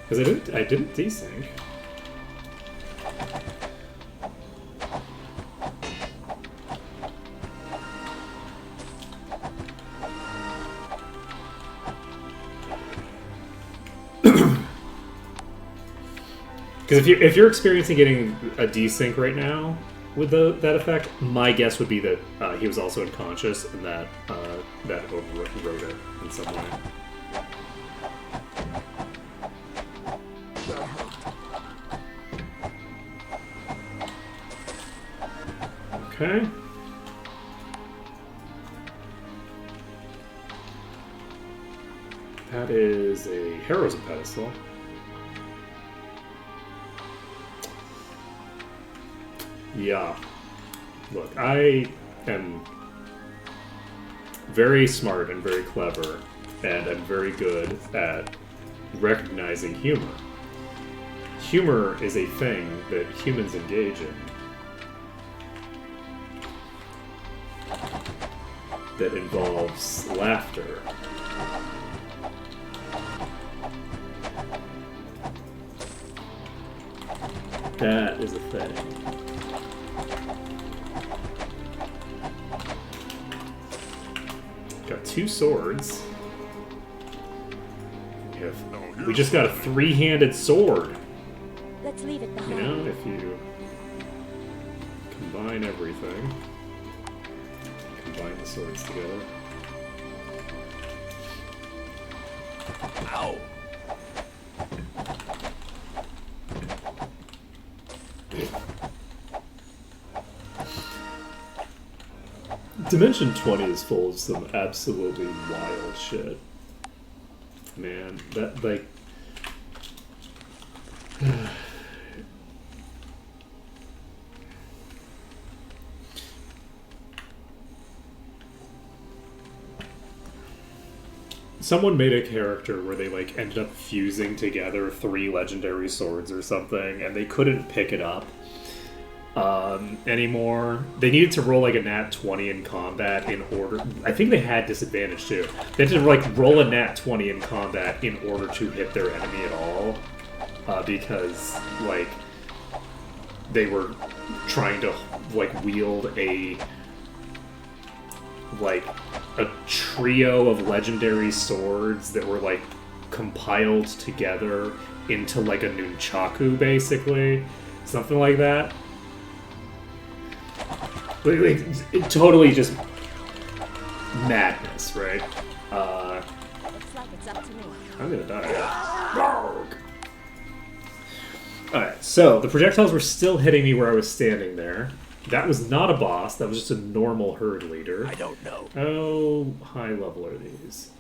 Because I didn't desync. Because if you're experiencing getting a desync right now with that effect, my guess would be that he was also unconscious and that overrode it in some way. Okay. That is a heroism pedestal. Yeah. Look, I am very smart and very clever, and I'm very good at recognizing humor. Humor is a thing that humans engage in that involves laughter. That is a thing. Got 2 swords. We just got a 3-handed sword. Let's leave it behind. You know, if you combine everything, combine the swords together. Ow. Dimension 20 is full of some absolutely wild shit. Man, that, like... Someone made a character where they, like, ended up fusing together 3 legendary swords or something, and they couldn't pick it up anymore. They needed to roll like a nat 20 in combat in order... I think they had disadvantage too. They had to like roll a nat 20 in combat in order to hit their enemy at all. Because like they were trying to like wield a trio of legendary swords that were like compiled together into like a nunchaku, basically. Something like that. Like, it totally just madness, right? Looks like it's up to me. I'm gonna die. Alright, so the projectiles were still hitting me where I was standing there. That was not a boss, that was just a normal herd leader. I don't know. How high level are these?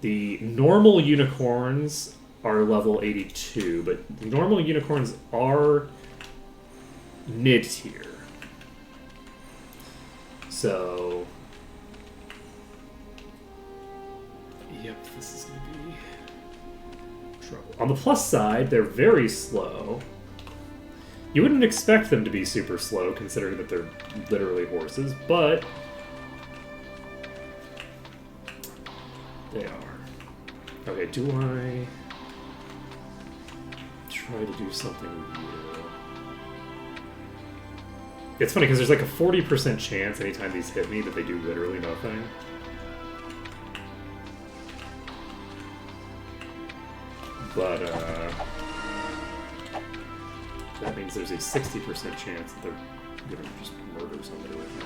The normal unicorns are level 82, but the normal unicorns are mid-tier. So... Yep, this is going to be trouble. On the plus side, they're very slow. You wouldn't expect them to be super slow, considering that they're literally horses, but... they are. Okay, do I try to do something with you? It's funny because there's like a 40% chance anytime these hit me that they do literally nothing. But that means there's a 60% chance that they're gonna just murder somebody with me.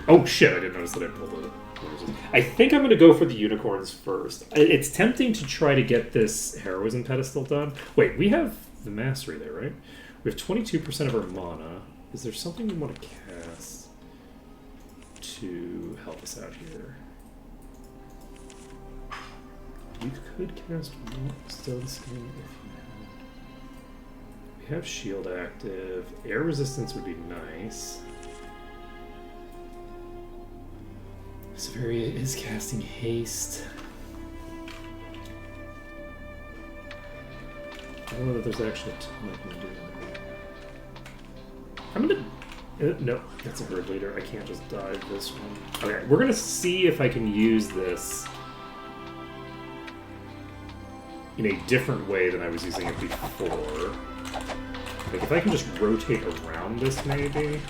Oh shit, I didn't notice that I pulled it. I think I'm going to go for the unicorns first. It's tempting to try to get this heroism pedestal done. Wait, we have the mastery there, right? We have 22% of our mana. Is there something we want to cast to help us out here? You could cast Stone Skin if you had. We have shield active. Air resistance would be nice. Severia is casting haste. I don't know that there's actually a ton I can do. I'm gonna... no, that's a herd leader. I can't just dive this one. Okay, we're gonna see if I can use this in a different way than I was using it before. Like, if I can just rotate around this, maybe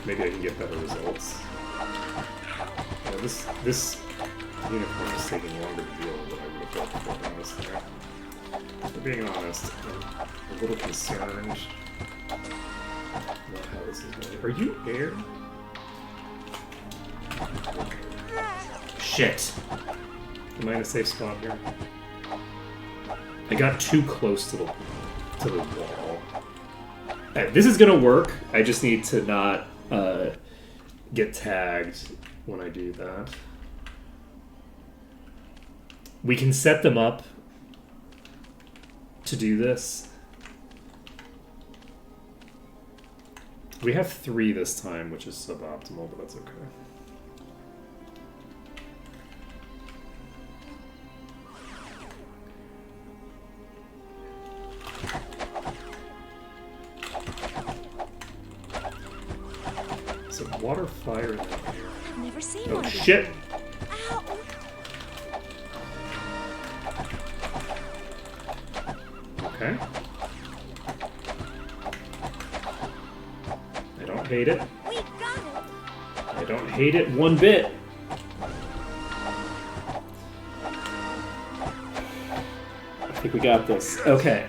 I can get better results. This unicorn is taking longer to deal with than I would have thought before, honestly. For being honest, I'm a little concerned about how this is going. Are you air? Shit! Am I in a safe spot here? I got too close to the wall. This is gonna work. I just need to not get tagged when I do that. We can set them up to do this. We have 3 this time, which is suboptimal, but that's okay. So water, fire, and then air. Never seen Oh one of shit! them. Ow. Okay. I don't hate it. We got it. I don't hate it one bit. I think we got this. Okay.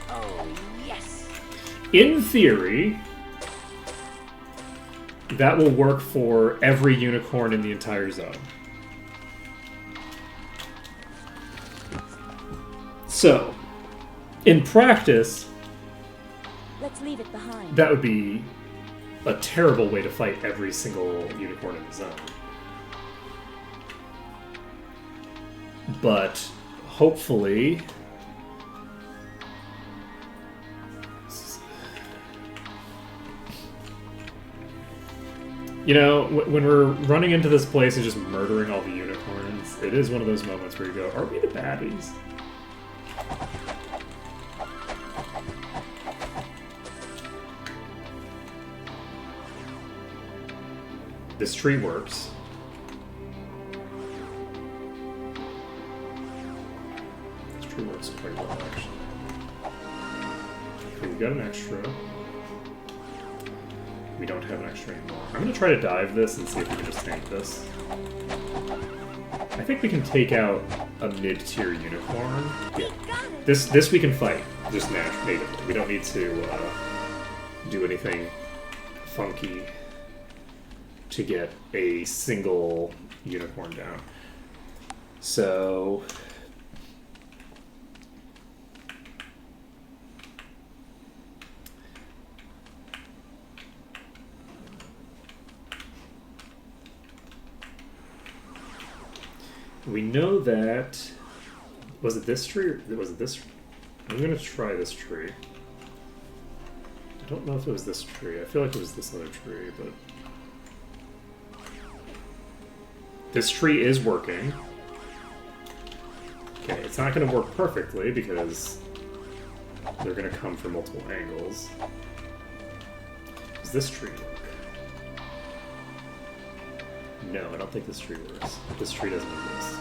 Oh, yes. In theory, that will work for every unicorn in the entire zone. So, in practice, Let's leave it behind. that would be a terrible way to fight every single unicorn in the zone. But hopefully... You know, when we're running into this place and just murdering all the unicorns, it is one of those moments where you go, are we the baddies? This tree works. This tree works quite well, actually. Okay, we got an extra. We don't have an extra anymore. I'm going to try to dive this and see if we can just tank this. I think we can take out a mid-tier unicorn. Yeah. This we can fight, just natively. We don't need to do anything funky to get a single unicorn down. So... we know that... Was it this tree or was it this tree? I'm gonna try this tree. I don't know if it was this tree. I feel like it was this other tree, but... This tree is working. Okay, it's not gonna work perfectly because they're gonna come from multiple angles. Does this tree work? No, I don't think this tree works. This tree doesn't exist.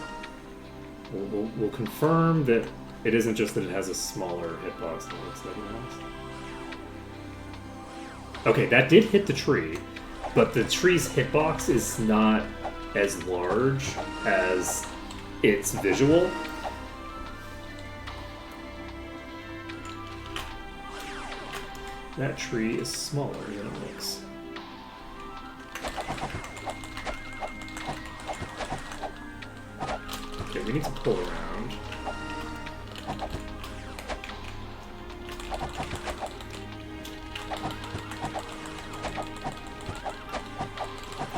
We'll confirm that it isn't just that it has a smaller hitbox than it looks like it has. Okay, that did hit the tree, but the tree's hitbox is not as large as its visual. That tree is smaller than it looks. Okay, we need to pull around.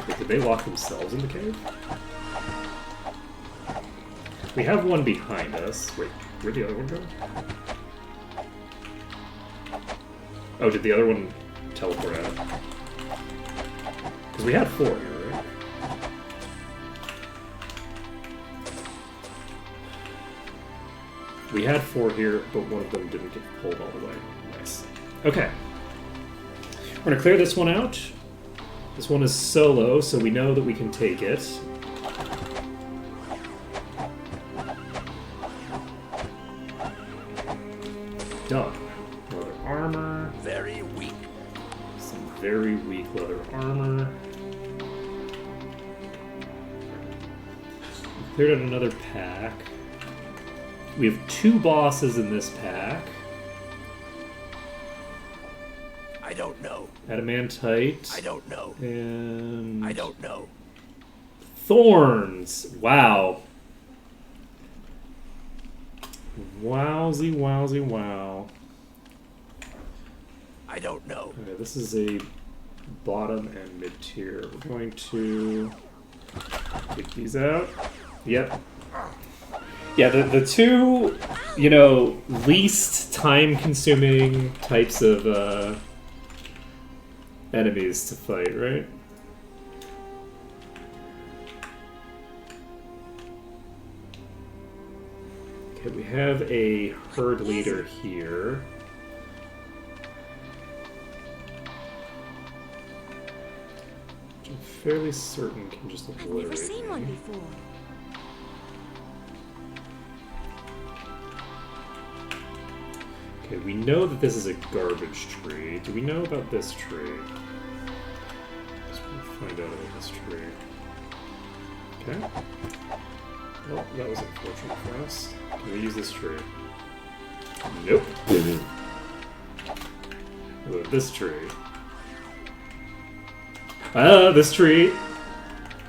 Wait, did they lock themselves in the cave? We have one behind us. Wait, where'd the other one go? Oh, did the other one teleport out? Because we had 4 here, right? We had 4 here, but one of them didn't get pulled all the way. Nice. Okay. We're going to clear this one out. This one is solo, so we know that we can take it. Done. Leather armor. Very weak. Some very weak leather armor. Cleared out another pack. We have 2 bosses in this pack. I don't know. Adamantite. I don't know. And... I don't know. Thorns! Wow. Wowsy, wowsy, wow. I don't know. Okay, this is a bottom and mid tier. We're going to take these out. Yep. Yeah, the 2, you know, least time-consuming types of enemies to fight, right? Okay, we have a herd leader here. Which I'm fairly certain can just I've obliterate never seen one me. before. Okay, we know that this is a garbage tree. Do we know about this tree? Let's find out about this tree. Okay. Well, that was unfortunate for us. Can we use this tree? Nope. What about this tree? Ah, this tree!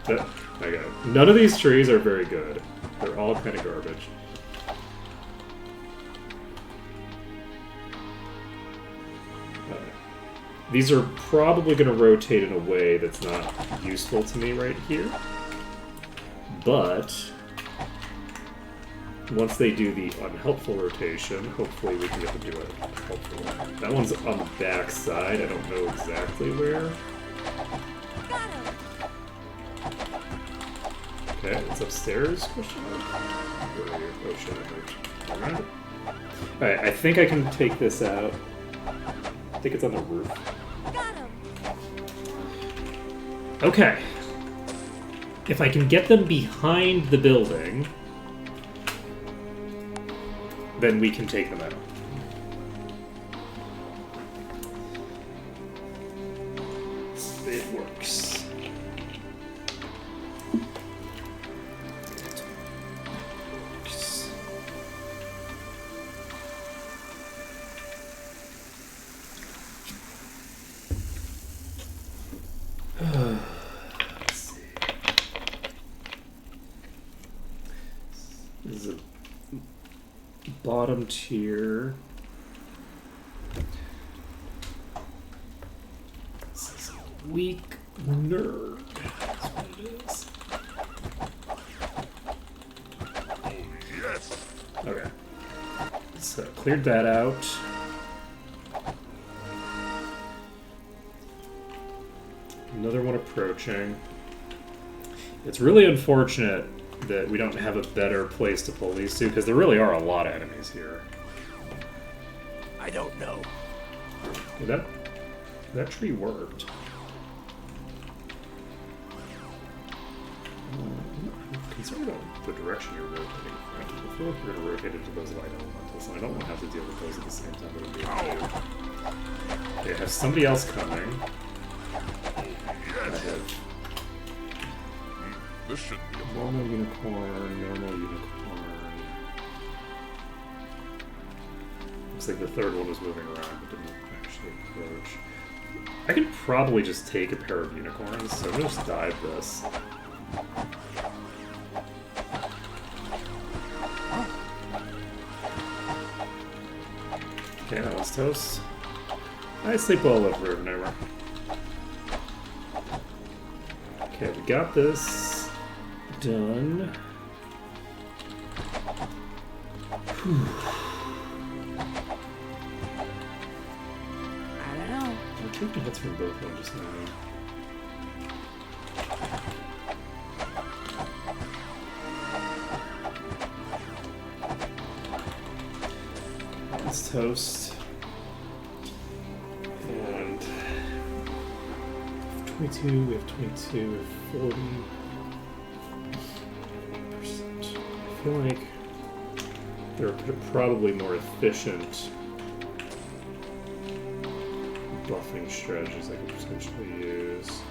Okay. None of these trees are very good. They're all kind of garbage. These are probably going to rotate in a way that's not useful to me right here. But once they do the unhelpful rotation, hopefully we can get them to do it helpful. That one's on the back side. I don't know exactly where. Got him. Okay, it's upstairs? Question mark? Where are you? Oh shit, I moved. Alright. Alright, I think I can take this out. I think it's on the roof. Got him. Okay. If I can get them behind the building, then we can take them out. It works. Let's see. This is a bottom tier. This is a weak nerd. That's what it is. cleared that out. Another one approaching. It's really unfortunate that we don't have a better place to pull these two, because there really are a lot of enemies here. I don't know. That tree worked. I'm concerned about the direction you're rotating. I feel like you're going to rotate into those light elementals, and I don't want to have to deal with those at the same time that I'm doing it. Okay, I have somebody else coming. I have This should be a normal unicorn, normal unicorn. Looks like the third one was moving around but didn't actually approach. I could probably just take a pair of unicorns, so I'm gonna just dive this. Okay, that one's toast. I sleep well over never. Okay, we got this done. Whew. I don't know. I'm taking hits from both of them just now. That's toast. And 22, we have 22, we have 40%. I feel like there are probably more efficient buffing strategies I could potentially use.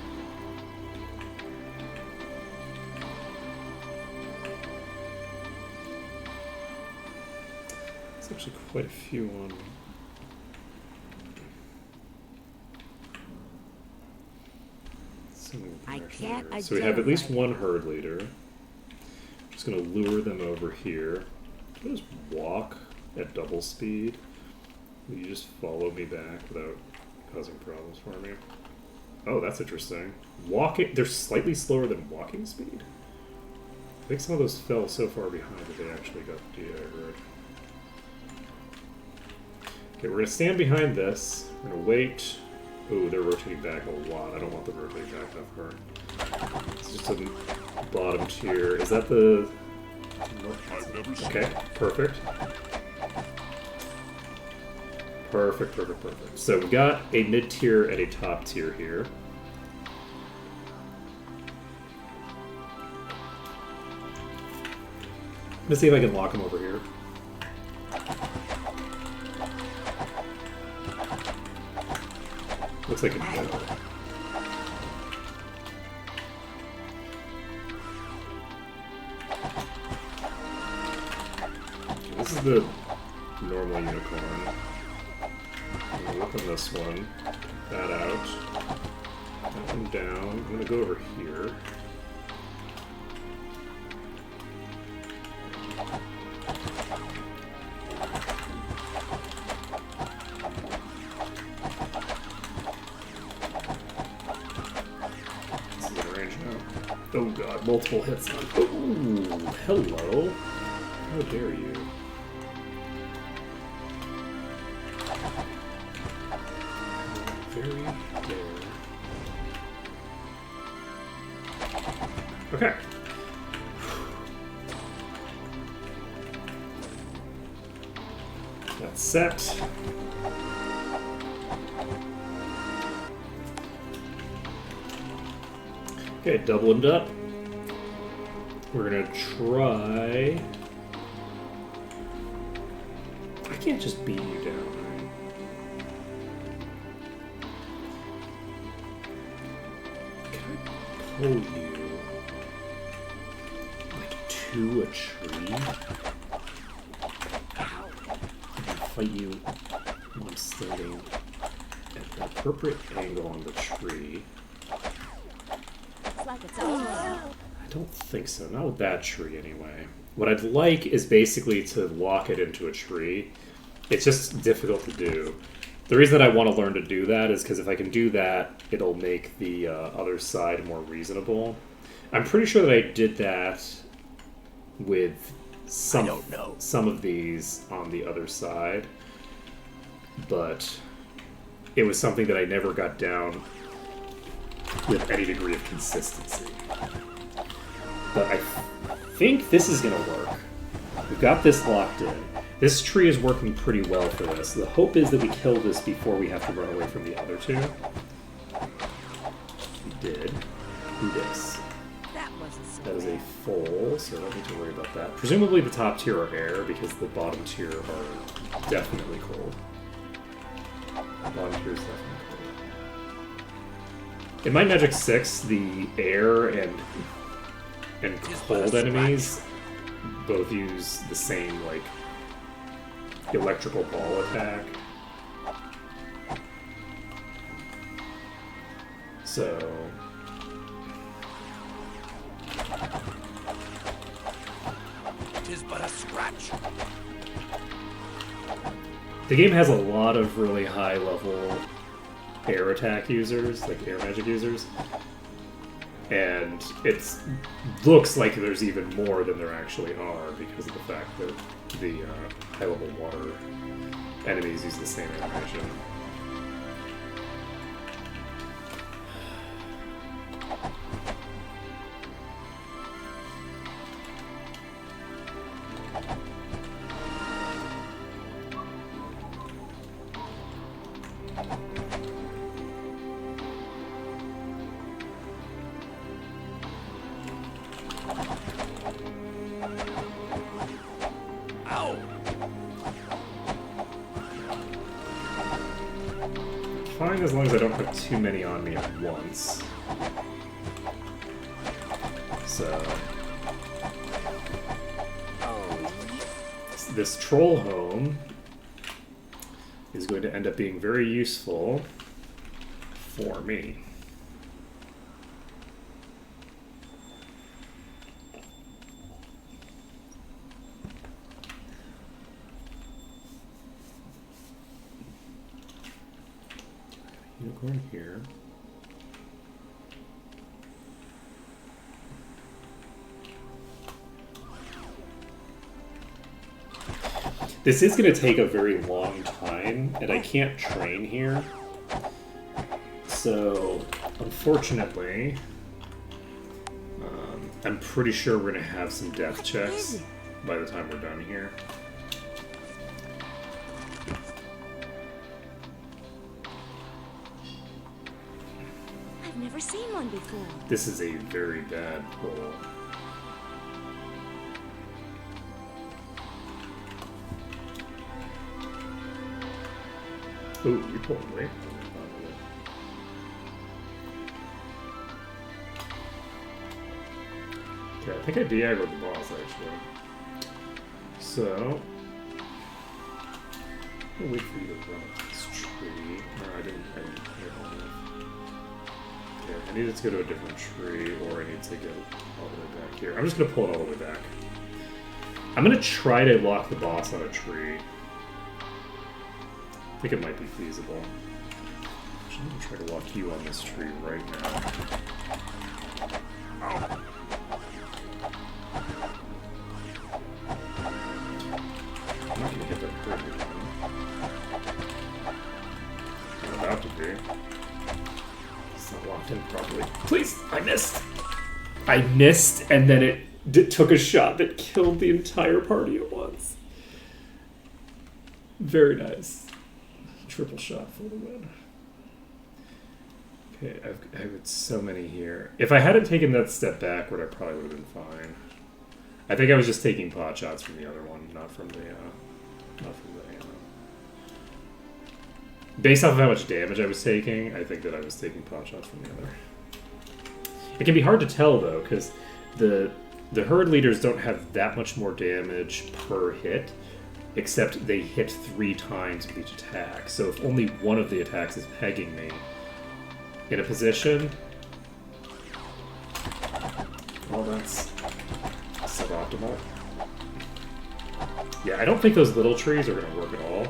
There's actually quite a few on. I can't So we have at least identify. one herd leader. Just gonna lure them over here. Can I just walk at double speed? Will you just follow me back without causing problems for me? Oh, that's interesting. Walking, they're slightly slower than walking speed? I think some of those fell so far behind that they actually got de-aggroed. Okay, we're gonna stand behind this. We're gonna wait. Ooh, they're rotating back a lot. I don't want them rotating back that far. It's just a bottom tier. Is that the... I've never seen Okay, perfect. Perfect, perfect, perfect. So we got a mid-tier and a top tier here. Let's see if I can lock him over here. Looks like a no. This is the normal unicorn. I'm gonna look on this one. That out. That one down. I'm gonna go over here. This is in range now. Oh god, multiple hits on. Ooh, hello. How dare you? Very dare. Okay. That's set. Okay, doubling up. We're gonna try. I can't just beat you down, right? Can I pull you like to a tree? And fight you when I'm standing at an appropriate angle on the tree. It's like it's all I don't think so. Not with that tree, anyway. What I'd like is basically to lock it into a tree. It's just difficult to do. The reason that I want to learn to do that is because if I can do that, it'll make the other side more reasonable. I'm pretty sure that I did that with some of these on the other side, but it was something that I never got down with any degree of consistency. But I think this is going to work. We've got this locked in. This tree is working pretty well for this. The hope is that we kill this before we have to run away from the other two. We did. Do this. That wasn't so That is a bad. full, so I don't need to worry about that. Presumably the top tier are air, because the bottom tier are definitely cold. The bottom tier is definitely cold. In my Magic 6, the air and cold enemies both use the same, like, electrical ball attack. So... Tis but a scratch. The game has a lot of really high-level air attack users, like air magic users, and it looks like there's even more than there actually are because of the fact that the high-level water enemies use the same animation. Ow! Fine as long as I don't put too many on me at once. So... this troll home is going to end up being very useful for me. Unicorn here. This is going to take a very long time, and I can't train here. So, unfortunately, I'm pretty sure we're going to have some death checks by the time we're done here. I've never seen one before. This is a very bad pull. Ooh, you pulled way. Okay, I think I de-aggroed the boss actually. So, I'll wait for you to run up this tree. Or I didn't hit all enough. Okay, I needed to go to a different tree, or I need to go all the way back here. I'm just gonna pull it all the way back. I'm gonna try to lock the boss on a tree. I think it might be feasible. Actually, I'm gonna try to lock you on this tree right now. I'm not gonna hit that perfect one. I'm about to be. It's not locked in properly. Please! I missed! I missed, and then it took a shot that killed the entire party at once. Very nice. Triple shot for the win. Okay, I've got so many here. If I hadn't taken that step backward, I probably would have been fine. I think I was just taking pot shots from the other one, not from the based off of how much damage I was taking, I think that I was taking pot shots from the other. It can be hard to tell though, because the herd leaders don't have that much more damage per hit, except they hit 3 times with each attack. So if only one of the attacks is pegging me in a position, well, that's suboptimal. Yeah, I don't think those little trees are going to work at all.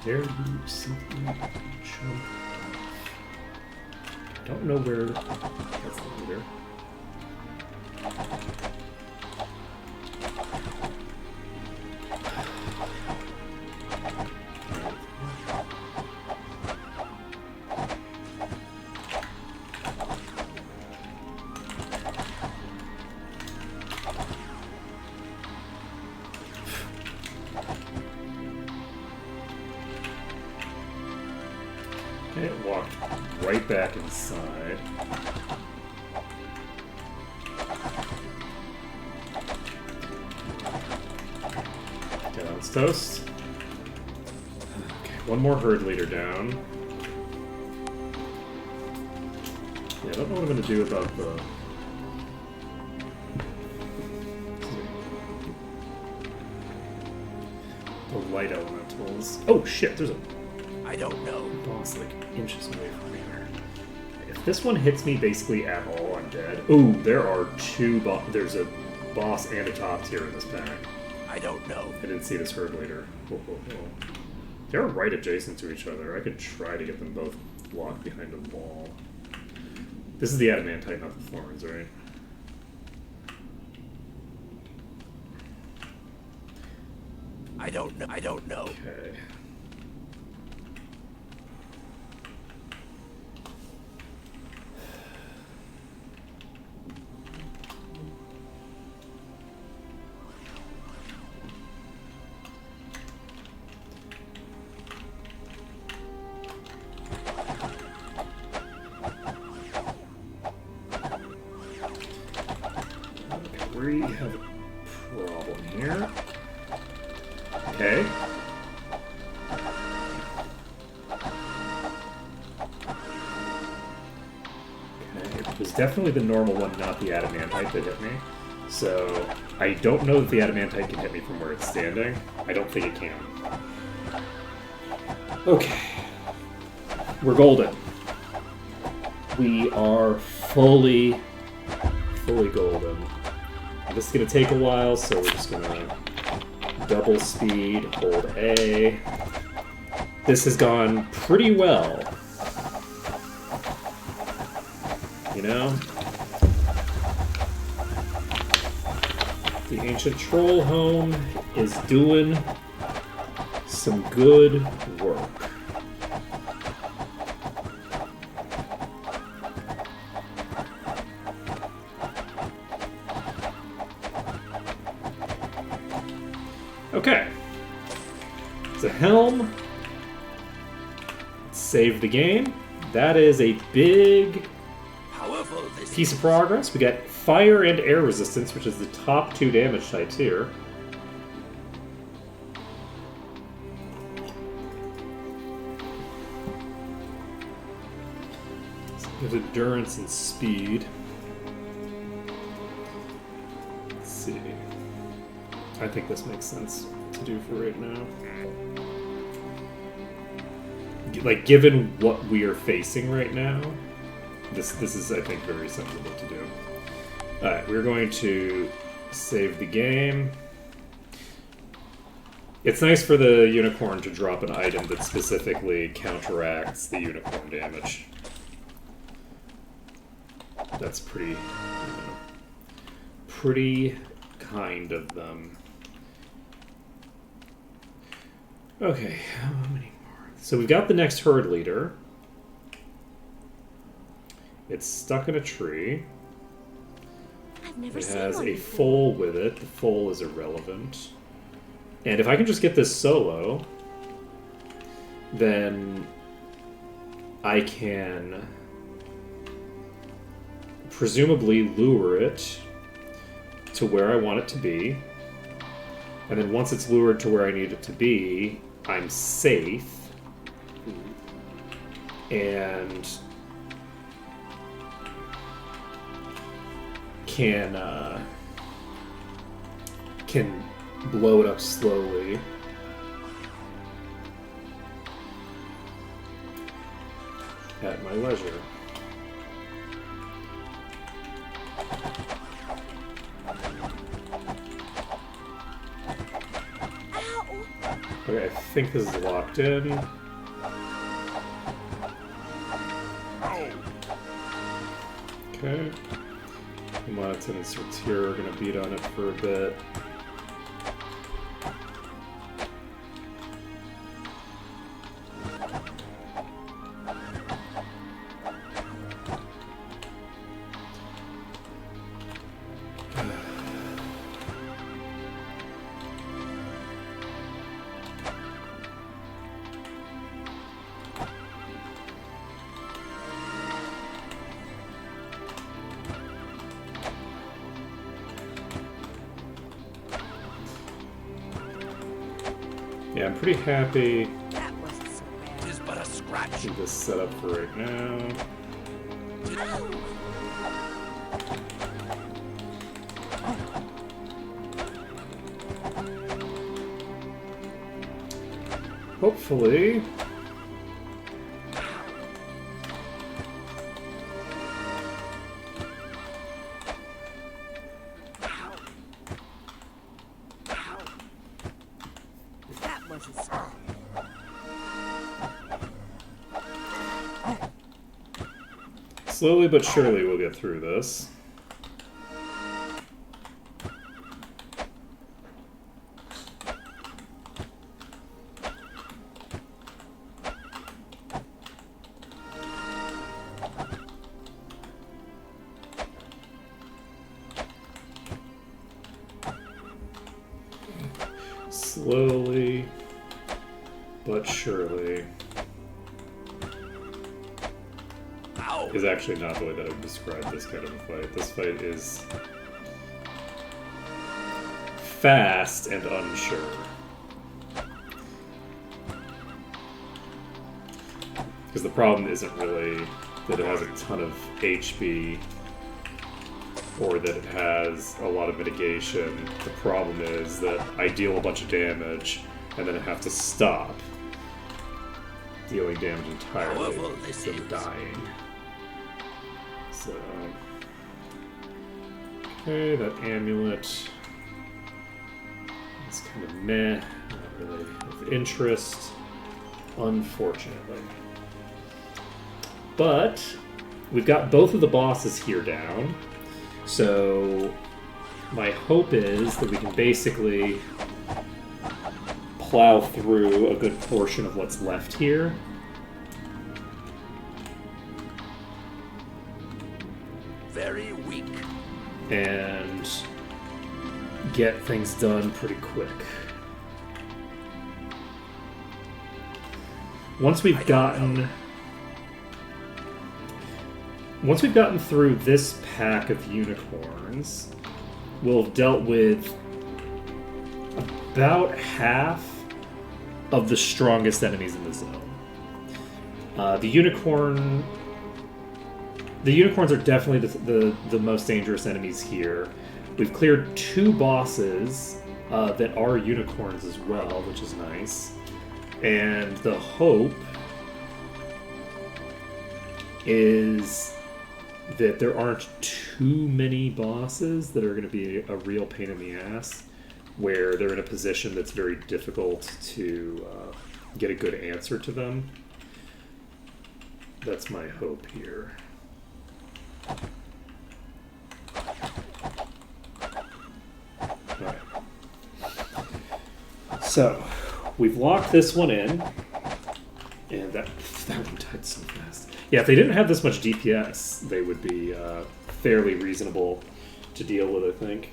dare you simply jump off. I don't know where... That's the leader. It walked right back inside. Down's toast. Okay, one more herd leader down. Yeah, I don't know what I'm going to do about the light elementals. Oh shit, there's a I don't know. boss like inches away from me here. If this one hits me basically at all, I'm dead. Ooh, there are two there's a boss and a top tier in this pack. I don't know. I didn't see this herd leader. Whoa, whoa, whoa. They're right adjacent to each other. I could try to get them both locked behind a wall. This is the adamantite, not the thorns, right? I don't know. I don't know. Okay. We have a problem here. Okay. Okay, it was definitely the normal one, not the adamantite that hit me. So, I don't know that the adamantite can hit me from where it's standing. I don't think it can. Okay. We're golden. We are fully golden. This is going to take a while, so we're just going to double speed, hold A. This has gone pretty well. You know? The Ancient Troll Home is doing some good work. Okay. It's a helm. Let's save the game. That is a big Powerful this piece of progress. We got fire and air resistance, which is the top 2 damage types here. So we have endurance and speed. Let's see. I think this makes sense to do for right now. Like, given what we are facing right now, this is, I think, very sensible to do. Alright, we're going to save the game. It's nice for the unicorn to drop an item that specifically counteracts the unicorn damage. That's pretty, pretty kind of them. Okay, how many more? So we've got the next herd leader. It's stuck in a tree. I've never It seen has one a before. foal with it. The foal is irrelevant. And if I can just get this solo, then I can presumably lure it to where I want it to be. And then once it's lured to where I need it to be, I'm safe. And can blow it up slowly. At my leisure. Ow! Okay. Okay, I think this is locked in. Okay. Moniton and Sortier are going to beat on it for a bit. Yeah, I'm pretty happy That wasn't so bad. Tis but a scratch. with this setup for right now. Hopefully. That wasn't so bad. Slowly but surely we'll get through this. Slowly but surely Ow. is actually not the way that I would describe this kind of a fight. This fight is fast and unsure. Because the problem isn't really that it has a ton of HP or that it has a lot of mitigation. The problem is that I deal a bunch of damage and then I have to stop dealing damage entirely However, this instead of is- dying. So, okay, that amulet is kind of meh, not really of interest, unfortunately. But we've got both of the bosses here down, so my hope is that we can basically plow through a good portion of what's left here. Very weak. And get things done pretty quick. Once we've gotten through this pack of unicorns, we'll have dealt with about half of the strongest enemies in the zone. The unicorns are definitely the most dangerous enemies here. We've cleared 2 bosses that are unicorns as well, which is nice. And the hope is that there aren't too many bosses that are going to be a real pain in the ass, where they're in a position that's very difficult to get a good answer to them. That's my hope here. Alright. So, we've locked this one in. And that one died so fast. Yeah, if they didn't have this much DPS, they would be fairly reasonable to deal with, I think.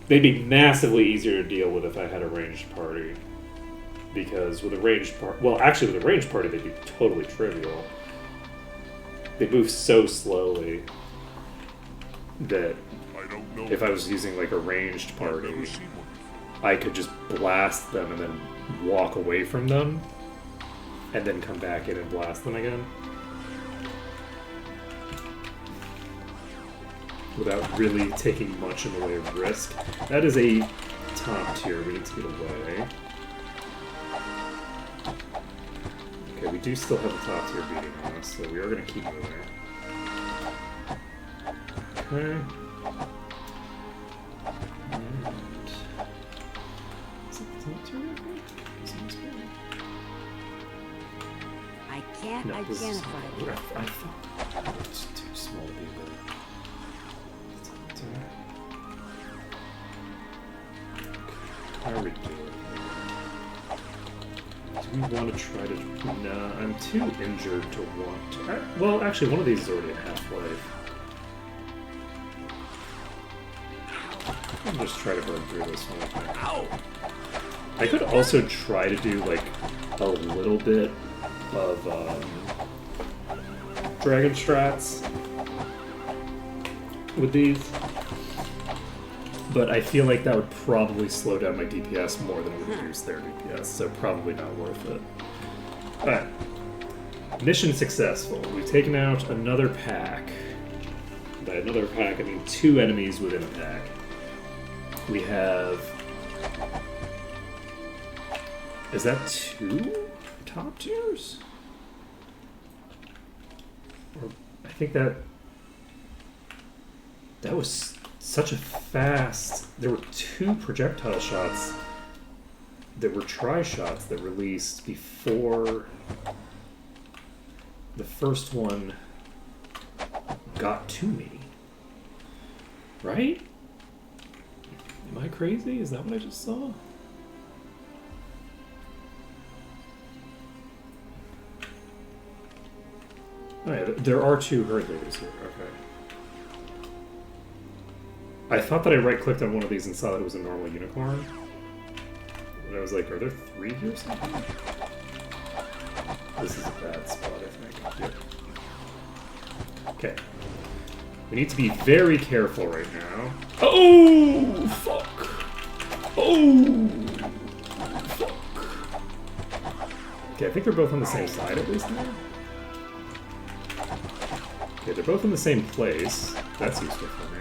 They'd be massively easier to deal with if I had a ranged party. Because with a ranged party... Well, actually, with a ranged party, they'd be totally trivial. They move so slowly that I don't know. if I was using like a ranged I've party, never seen one before. I could just blast them and then walk away from them and then come back in and blast them again without really taking much in the way of risk. That is a top tier. We need to get away. Okay, we do still have a top tier beating on us, so we are going to keep moving. Okay. Can't No, this is. identify them. I thought it's too small to be big. How are we doing? Do we want to try to... Nah, I'm too injured to want to... Well, actually, one of these is already at half-life. I'll just try to burn through this one. Ow! I could also try to do, like, a little bit of, Dragon Strats with these. But I feel like that would probably slow down my DPS more than it would reduce their DPS, so probably not worth it. Alright. Mission successful. We've taken out another pack. By another pack, I mean 2 enemies within a pack. We have... Is that 2 top tiers? Or I think that... That was such a fast... There were 2 projectile shots that were tri-shots that released before the first one got to me. Right? Am I crazy? Is that what I just saw? Alright, there are 2 herd leaders here. Okay. I thought that I right-clicked on one of these and saw that it was a normal unicorn. And I was like, are there 3 here something? This is a bad spot, I think. Yep. Okay. We need to be very careful right now. Oh, fuck. Oh, fuck. Okay, I think they're both on the same side at least now. Okay, they're both in the same place. That's useful for me.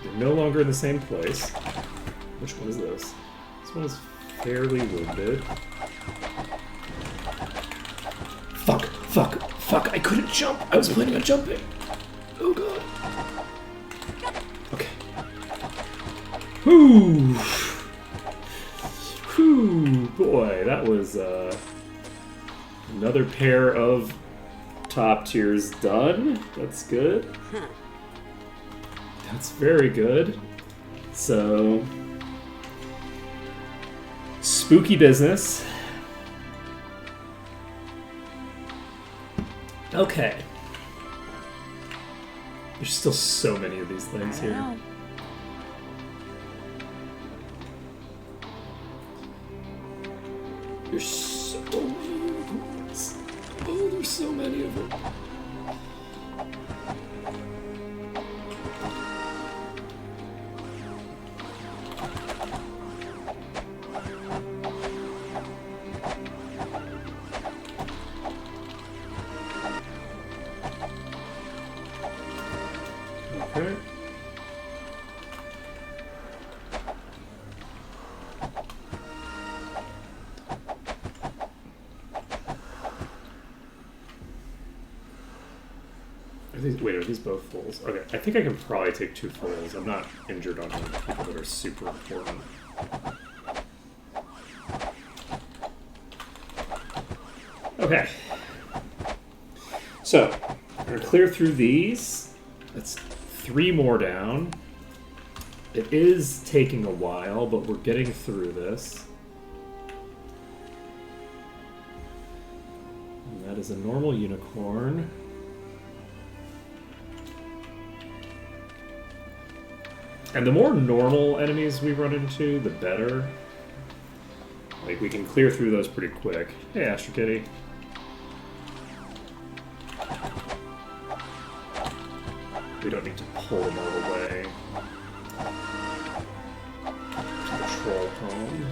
They're no longer in the same place. Which one is this? This one is fairly wounded. Fuck! Fuck! Fuck! I couldn't jump! I was planning on jumping! Oh god. Okay. Whew! Whew! Boy, that was, another pair of top tiers done. That's good. That's very good. So... Spooky business. Okay. There's still so many of these things here. Know. There's so many unicorns. Oh, there's so many of them. Okay. Wait, are these both fulls? Okay, I think I can probably take 2 fulls. I'm not injured on the people that are super important. Okay. So, I'm going to clear through these. That's 3 more down. It is taking a while, but we're getting through this. And that is a normal unicorn. And the more normal enemies we run into, the better. Like, we can clear through those pretty quick. Hey, Astro Kitty. We don't need to pull them all the way to the troll home.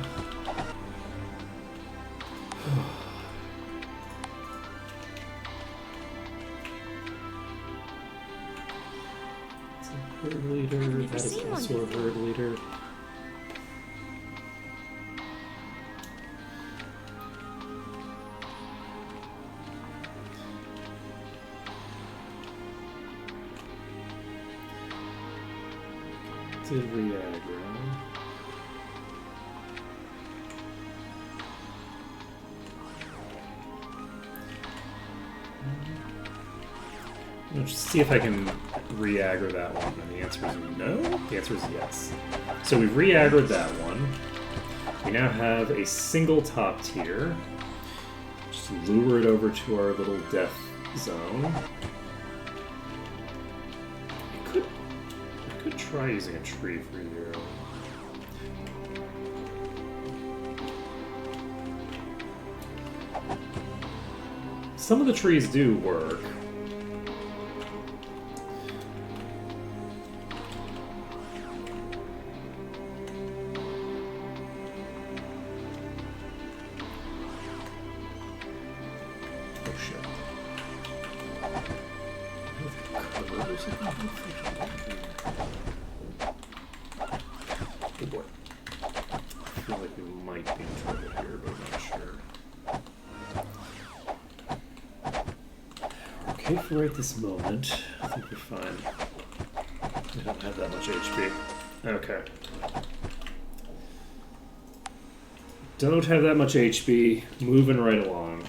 It's a herd leader. That is seen one also a herd leader. Viagra. Let's just see if I can re-aggro that one. And the answer is no. The answer is yes. So we've re-aggroed that one. We now have a single top tier. Just lure it over to our little death zone. I could try using a tree for you. Some of the trees do work. Oh shit. Oh boy. I feel like we might be in trouble here, but I'm not sure. Okay, for right this moment, I think we're fine. I don't have that much HP. Okay. Don't have that much HP. Moving right along.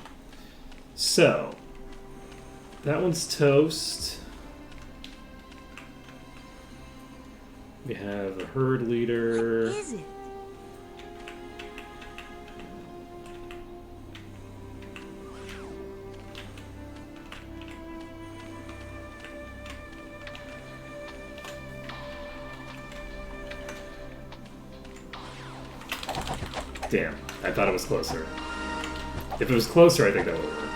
So, that one's toast. We have a herd leader. What is it? Damn, I thought it was closer. If it was closer, I think that would have worked.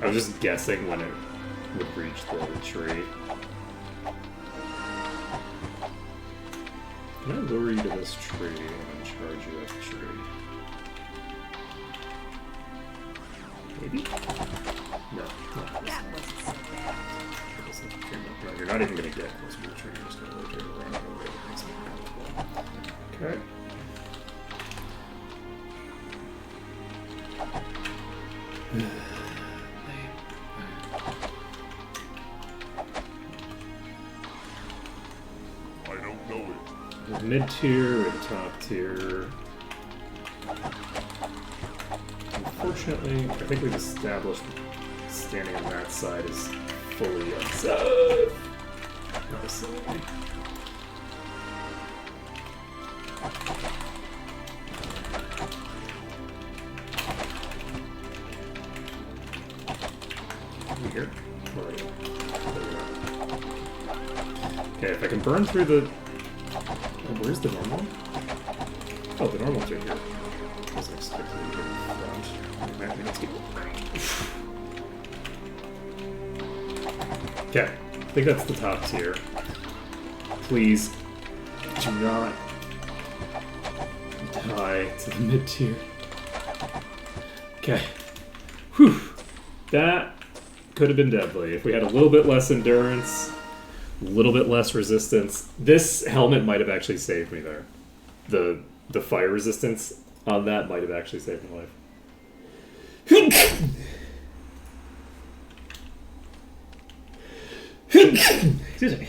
I was just guessing when it would reach the tree. Can I lure you to this tree and then charge you at the tree? Maybe? No, not this. That wasn't so bad. No, you're not even going to get close to the tree. You're just going to rotate around and away. It makes me uncomfortable. Okay. I don't know it. We have mid-tier, we have top tier. Unfortunately, I think we've established standing on that side is fully unsafe. Not silly. Here. Where are you? There we go. Okay, if I can burn through the... Oh, where's the normal? Oh, the normal's right here. I wasn't expecting to get in front. Okay, let's keep Okay, I think that's the top tier. Please, do not die to the mid tier. Okay. Whew. That could have been deadly. If we had a little bit less endurance, a little bit less resistance. This helmet might have actually saved me there. The fire resistance on that might have actually saved my life. Excuse me.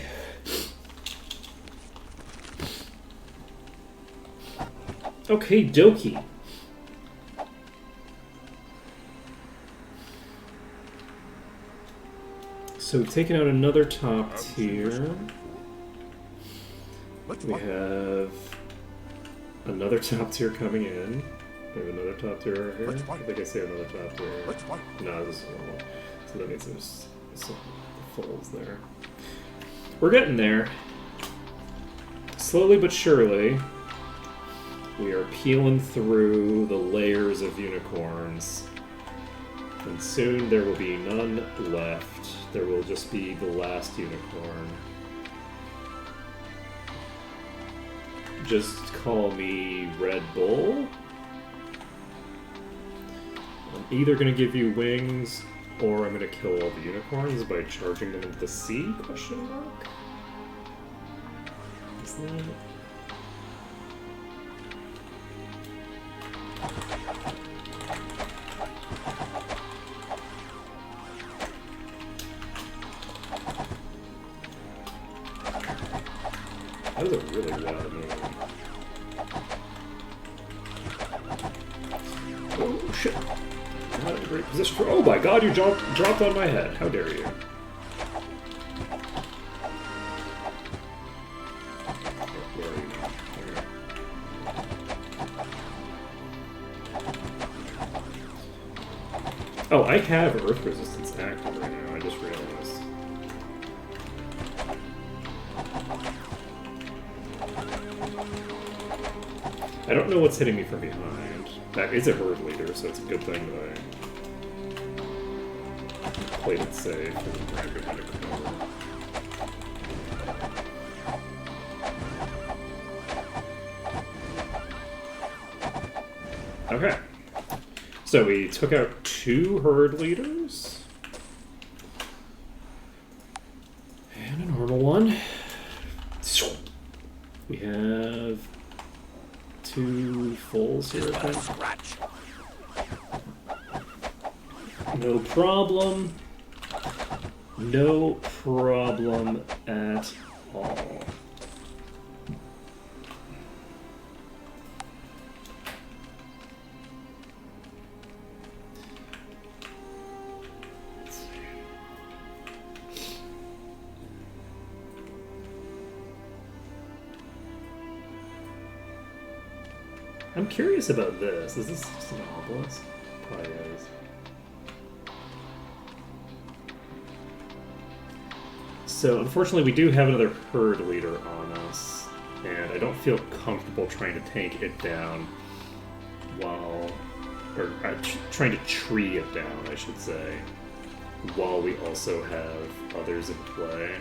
Okay, dokie. So we've taken out another top tier. We have another top tier coming in. We have another top tier right here. I think I say another top tier. No, this is normal. So that means there's some folds there. We're getting there. Slowly but surely, we are peeling through the layers of unicorns. And soon there will be none left. There will just be the last unicorn. Just call me Red Bull. I'm either going to give you wings, or I'm going to kill all the unicorns by charging them into the sea? Question mark? Is that... That was a really loud move. Oh shit. not in a great position for. Oh my god, you dropped on my head. How dare you? Where are you now? There. Oh, I have Earth Resistance active right now. I just realized. I don't know what's hitting me from behind. That is a herd leader, so it's a good thing that I played it safe and ran behind a corner. Okay. So we took out 2 herd leaders. And a normal one. We have 2 fulls here, I think. Scratch. No problem. No problem at all. I'm curious about this. Is this just an obelisk? Probably is. So, unfortunately, we do have another herd leader on us, and I don't feel comfortable trying to tank it down while... or trying to tree it down, I should say, while we also have others in play.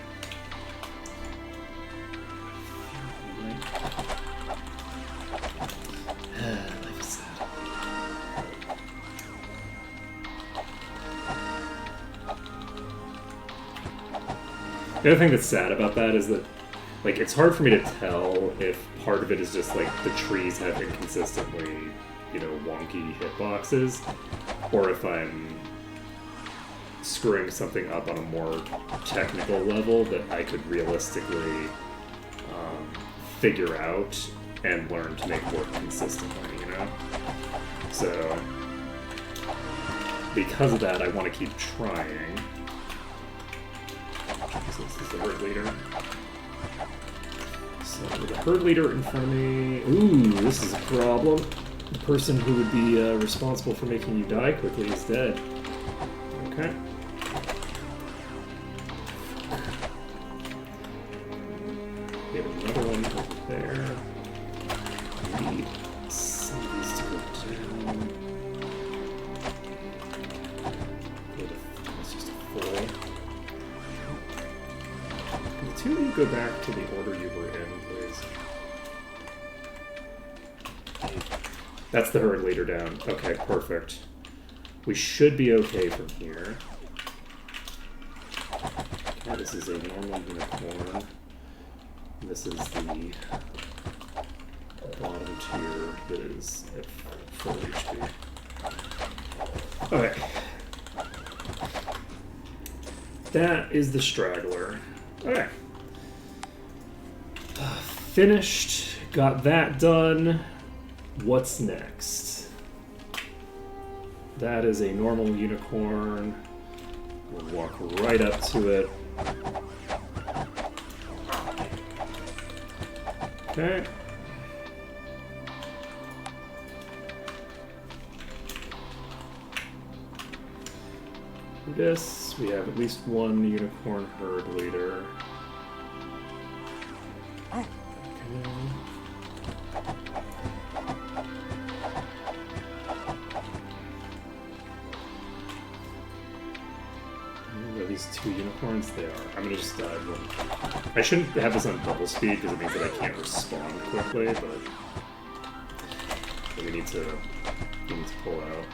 Life is sad. The other thing that's sad about that is that, like, it's hard for me to tell if part of it is just, like, the trees have inconsistently, you know, wonky hitboxes, or if I'm screwing something up on a more technical level that I could realistically figure out and learn to make work consistently, you know? So, because of that, I want to keep trying. So this is the herd leader. So, with the herd leader in front of me... Ooh, this is a problem. The person who would be responsible for making you die quickly is dead. Okay. We have another one over there. Need some of these to go down. It's just a 4. Can the 2 of you go back to the order you were in, please? That's the herd leader down. Okay, perfect. We should be okay from here. Okay, this is a normal unicorn. This is the bottom tier that is at full HP. Okay. That is the straggler. Okay. Finished. Got that done. What's next? That is a normal unicorn. We'll walk right up to it. Okay. This, we have at least one unicorn herd leader. Okay. Are these 2 unicorns? They are. I'm gonna just dive one. I shouldn't have this on double speed because it means that I can't respond quickly, but we need to pull out.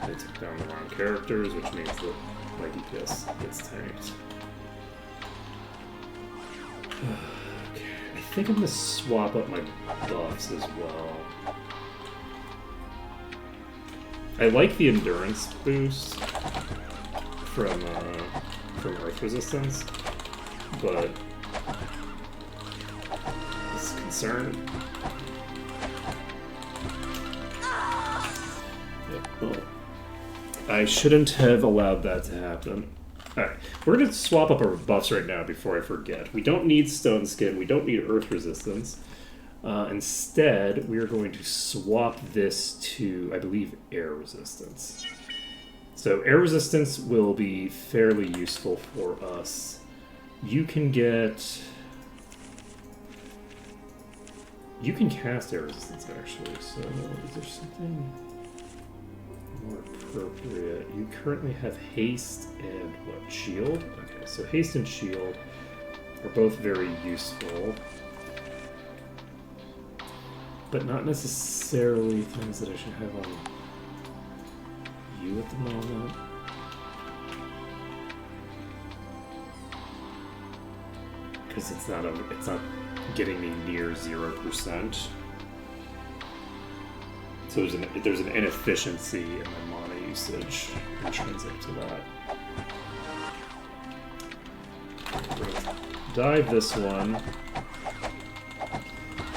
I took down the wrong characters, which means that my DPS gets tanked. Okay, I think I'm gonna swap up my buffs as well. I like the endurance boost from Earth Resistance, but this is concern. Yep. Oh. I shouldn't have allowed that to happen. Alright, we're going to swap up our buffs right now before I forget. We don't need Stone Skin, we don't need Earth Resistance. Instead, we are going to swap this to, I believe, Air Resistance. So Air Resistance will be fairly useful for us. You can get... You can cast Air Resistance, actually, so is there something more appropriate? You currently have Haste and, what, Shield? Okay, so Haste and Shield are both very useful, but not necessarily things that I should have on you at the moment. Because it's not getting me near 0%. So there's an inefficiency in my mana usage intrinsic to that. We're gonna dive this one.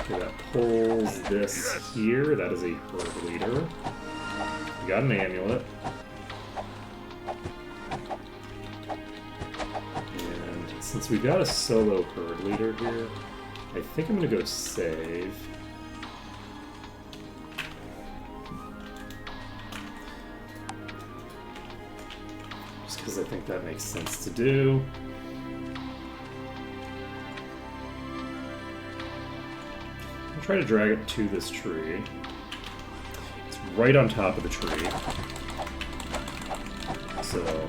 Okay, that pulls this here. That is a Herd Leader. We got an Amulet. And since we've got a solo Herd Leader here, I think I'm gonna go save. Just because I think that makes sense to do. I'll try to drag it to this tree. It's right on top of the tree. So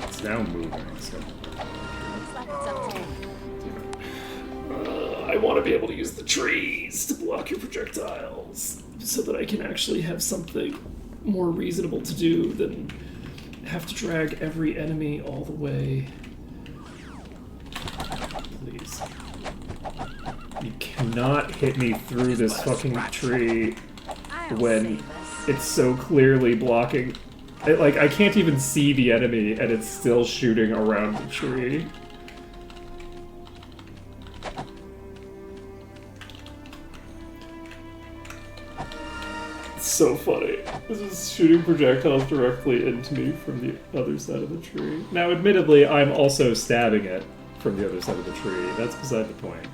it's now moving. So I want to be able to use the trees to block your projectiles so that I can actually have something more reasonable to do than have to drag every enemy all the way. Please. You cannot hit me through this fucking tree when it's so clearly blocking. I can't even see the enemy and it's still shooting around the tree. So funny. This is shooting projectiles directly into me from the other side of the tree. Now, admittedly, I'm also stabbing it from the other side of the tree. That's beside the point.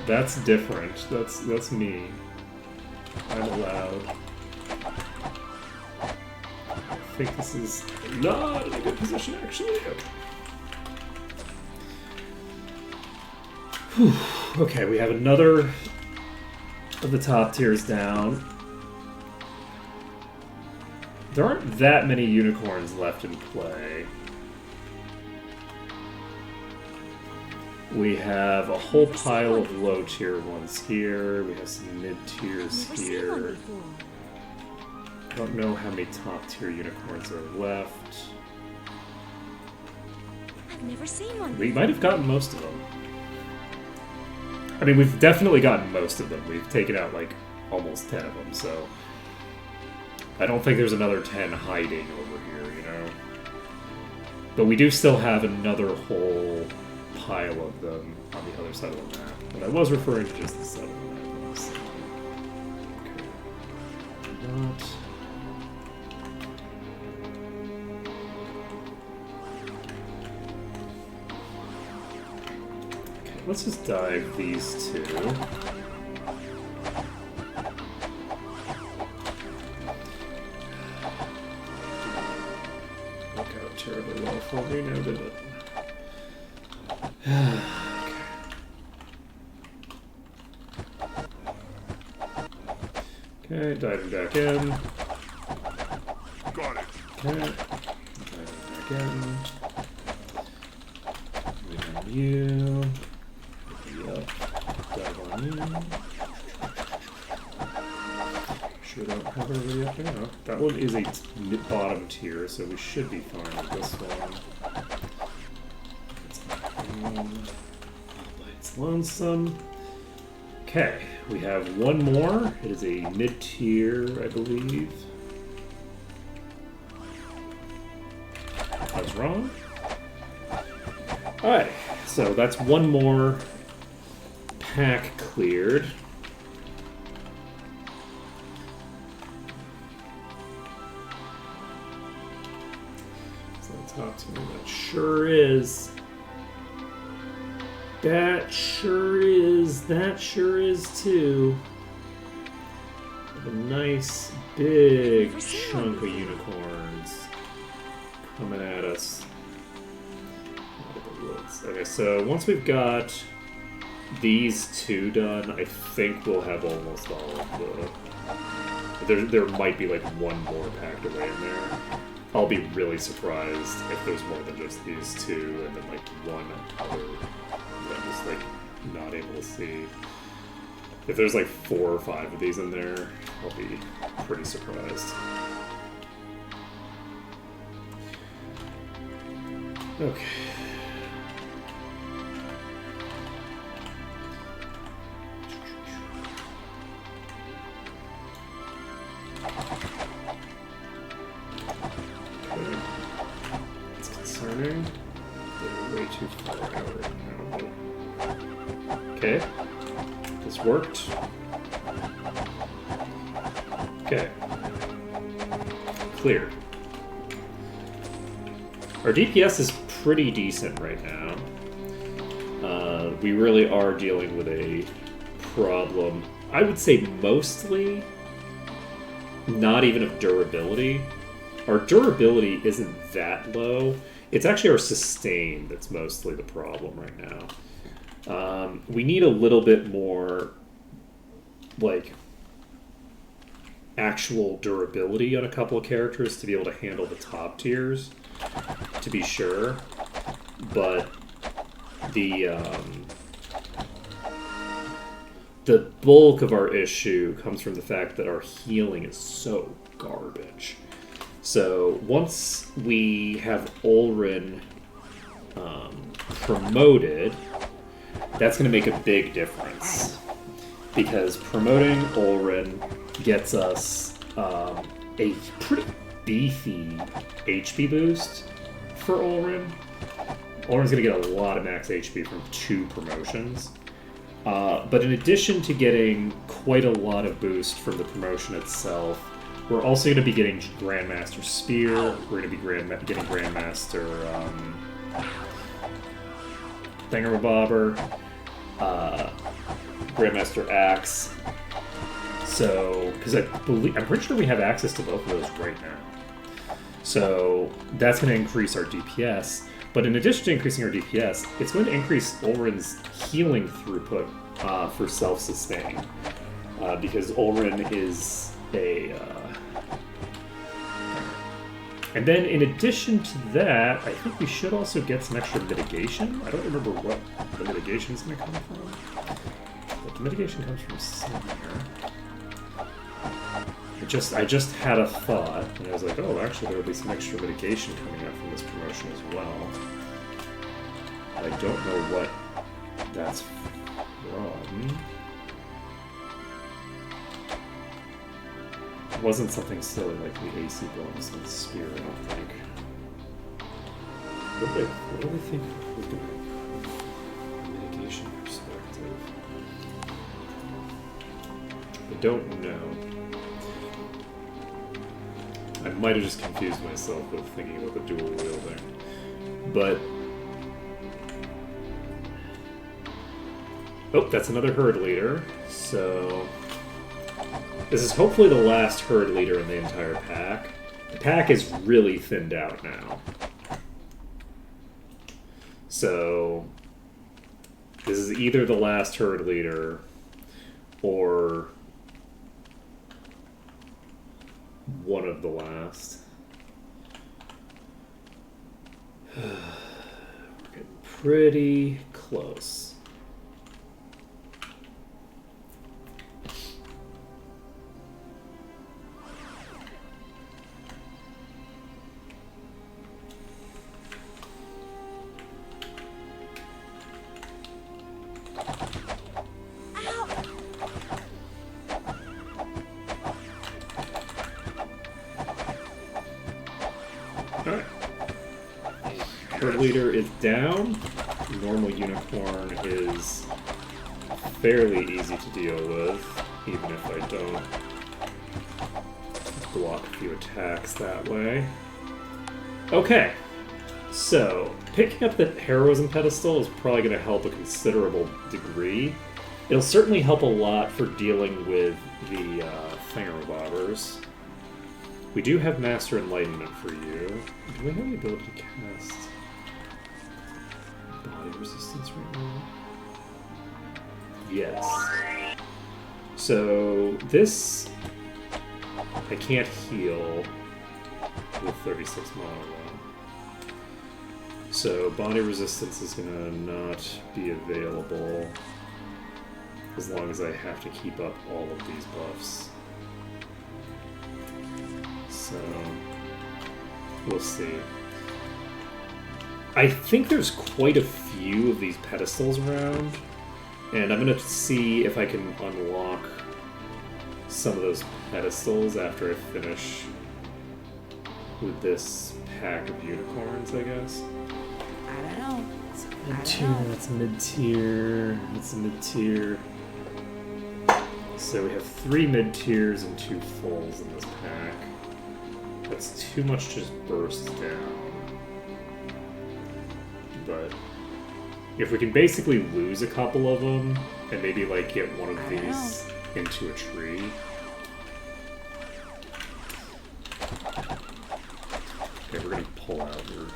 That's different. That's me. I'm allowed. I think this is not in a good position, actually. Okay. Okay, we have another of the top tiers down. There aren't that many unicorns left in play. We have a whole pile of low tier ones here. We have some mid tiers here. I don't know how many top tier unicorns are left. I've never seen one. We might have gotten most of them. I mean, we've definitely gotten most of them. We've taken out, like, almost 10 of them, so... I don't think there's another 10 hiding over here, you know? But we do still have another whole pile of them on the other side of the map. And I was referring to just the side of the map. So. Okay. Not... Let's just dive these two. Work out terribly well for me now, did it? Okay, diving back in. Got it. Okay, diving back in. Wait on you. Yep. Dive on you. Sure don't have a re-up there. No. That one is a bottom tier, so we should be fine with this one. It's lonesome. Okay, we have one more. It is a mid-tier, I believe. I was wrong. Alright, So that's one more pack cleared. So talk to me. That sure is. That sure is. That sure is too. A nice big chunk of unicorns coming at us. Okay, so once we've got these two done, I think we'll have almost all of the... There might be like one more packed away in there. I'll be really surprised if there's more than just these two and then like one other that I'm just like not able to see. If there's like 4 or 5 of these in there, I'll be pretty surprised. Okay. It's concerning. They're way too far out right now. Okay. This worked. Okay. Clear. Our DPS is pretty decent right now. We really are dealing with a problem. I would say mostly not even of durability. Our durability isn't that low. It's actually our sustain that's mostly the problem right now. We need a little bit more, like, actual durability on a couple of characters to be able to handle the top tiers, to be sure. But the bulk of our issue comes from the fact that our healing is so garbage. So once we have Ulrin promoted, that's going to make a big difference. Because promoting Ulrin gets us a pretty beefy HP boost for Ulrin. Ulrin's going to get a lot of max HP from 2 promotions. But in addition to getting quite a lot of boost from the promotion itself, we're also going to be getting Grandmaster Spear. We're going to be getting Grandmaster Thingamabobber, Grandmaster Axe. So, because I'm pretty sure we have access to both of those right now. So that's going to increase our DPS. But in addition to increasing our DPS, it's going to increase Ulrin's healing throughput for self-sustain. Because Ulrin is a... And then in addition to that, I think we should also get some extra mitigation. I don't remember what the mitigation is going to come from. But the mitigation comes from somewhere. I just had a thought, and I was like, oh, actually there will be some extra mitigation coming out from this promotion as well. I don't know what that's from. It wasn't something silly like the AC bonus and Spear, I don't think. What do they think we're doing from a mitigation perspective? I don't know. I might have just confused myself with thinking about the dual wielding. But... oh, that's another herd leader. So... this is hopefully the last herd leader in the entire pack. The pack is really thinned out now. So... this is either the last herd leader, or... one of the last. We're getting pretty close. Herd leader is down. normal unicorn is fairly easy to deal with, even if I don't block a few attacks that way. Okay, so picking up the heroism pedestal is probably going to help a considerable degree. It'll certainly help a lot for dealing with the thingamabobbers. We do have Master Enlightenment for you. Do we have the ability to cast body resistance right now? Yes. So this I can't heal with 36 mana though. So body resistance is gonna not be available as long as I have to keep up all of these buffs. So we'll see. I think there's quite a few of these pedestals around, and I'm gonna see if I can unlock some of those pedestals after I finish with this pack of unicorns, I guess. I don't know. Mid-tier, that's mid-tier, that's a mid-tier. So we have 3 mid-tiers and 2 fulls in this pack. That's too much to just burst down. But if we can basically lose a couple of them and maybe like get one of these into a tree. Okay, we're gonna pull out. We're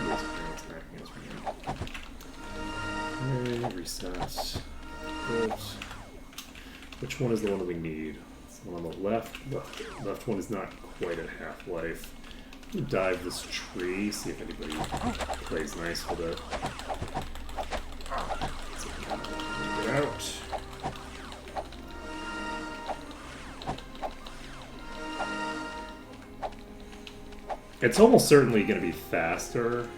just attacking us right now. Okay, reset. Good. Which one is the one that we need? It's the one on the left. The left one is not quite at half-life. Dive this tree, see if anybody plays nice with it. So we can move it out. It's almost certainly going to be faster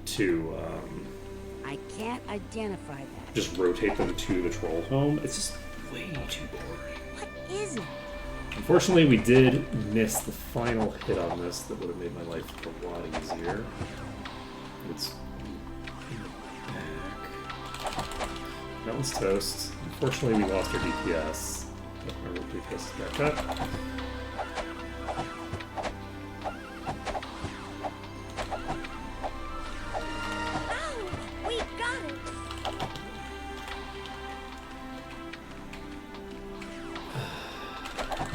to I can't identify that. just rotate them to the troll home. It's just way too boring. What is it? Unfortunately, we did miss the final hit on this that would have made my life a lot easier. It's in the back. That one's toast. Unfortunately, we lost our DPS. But our DPS is back up. Oh, we got it.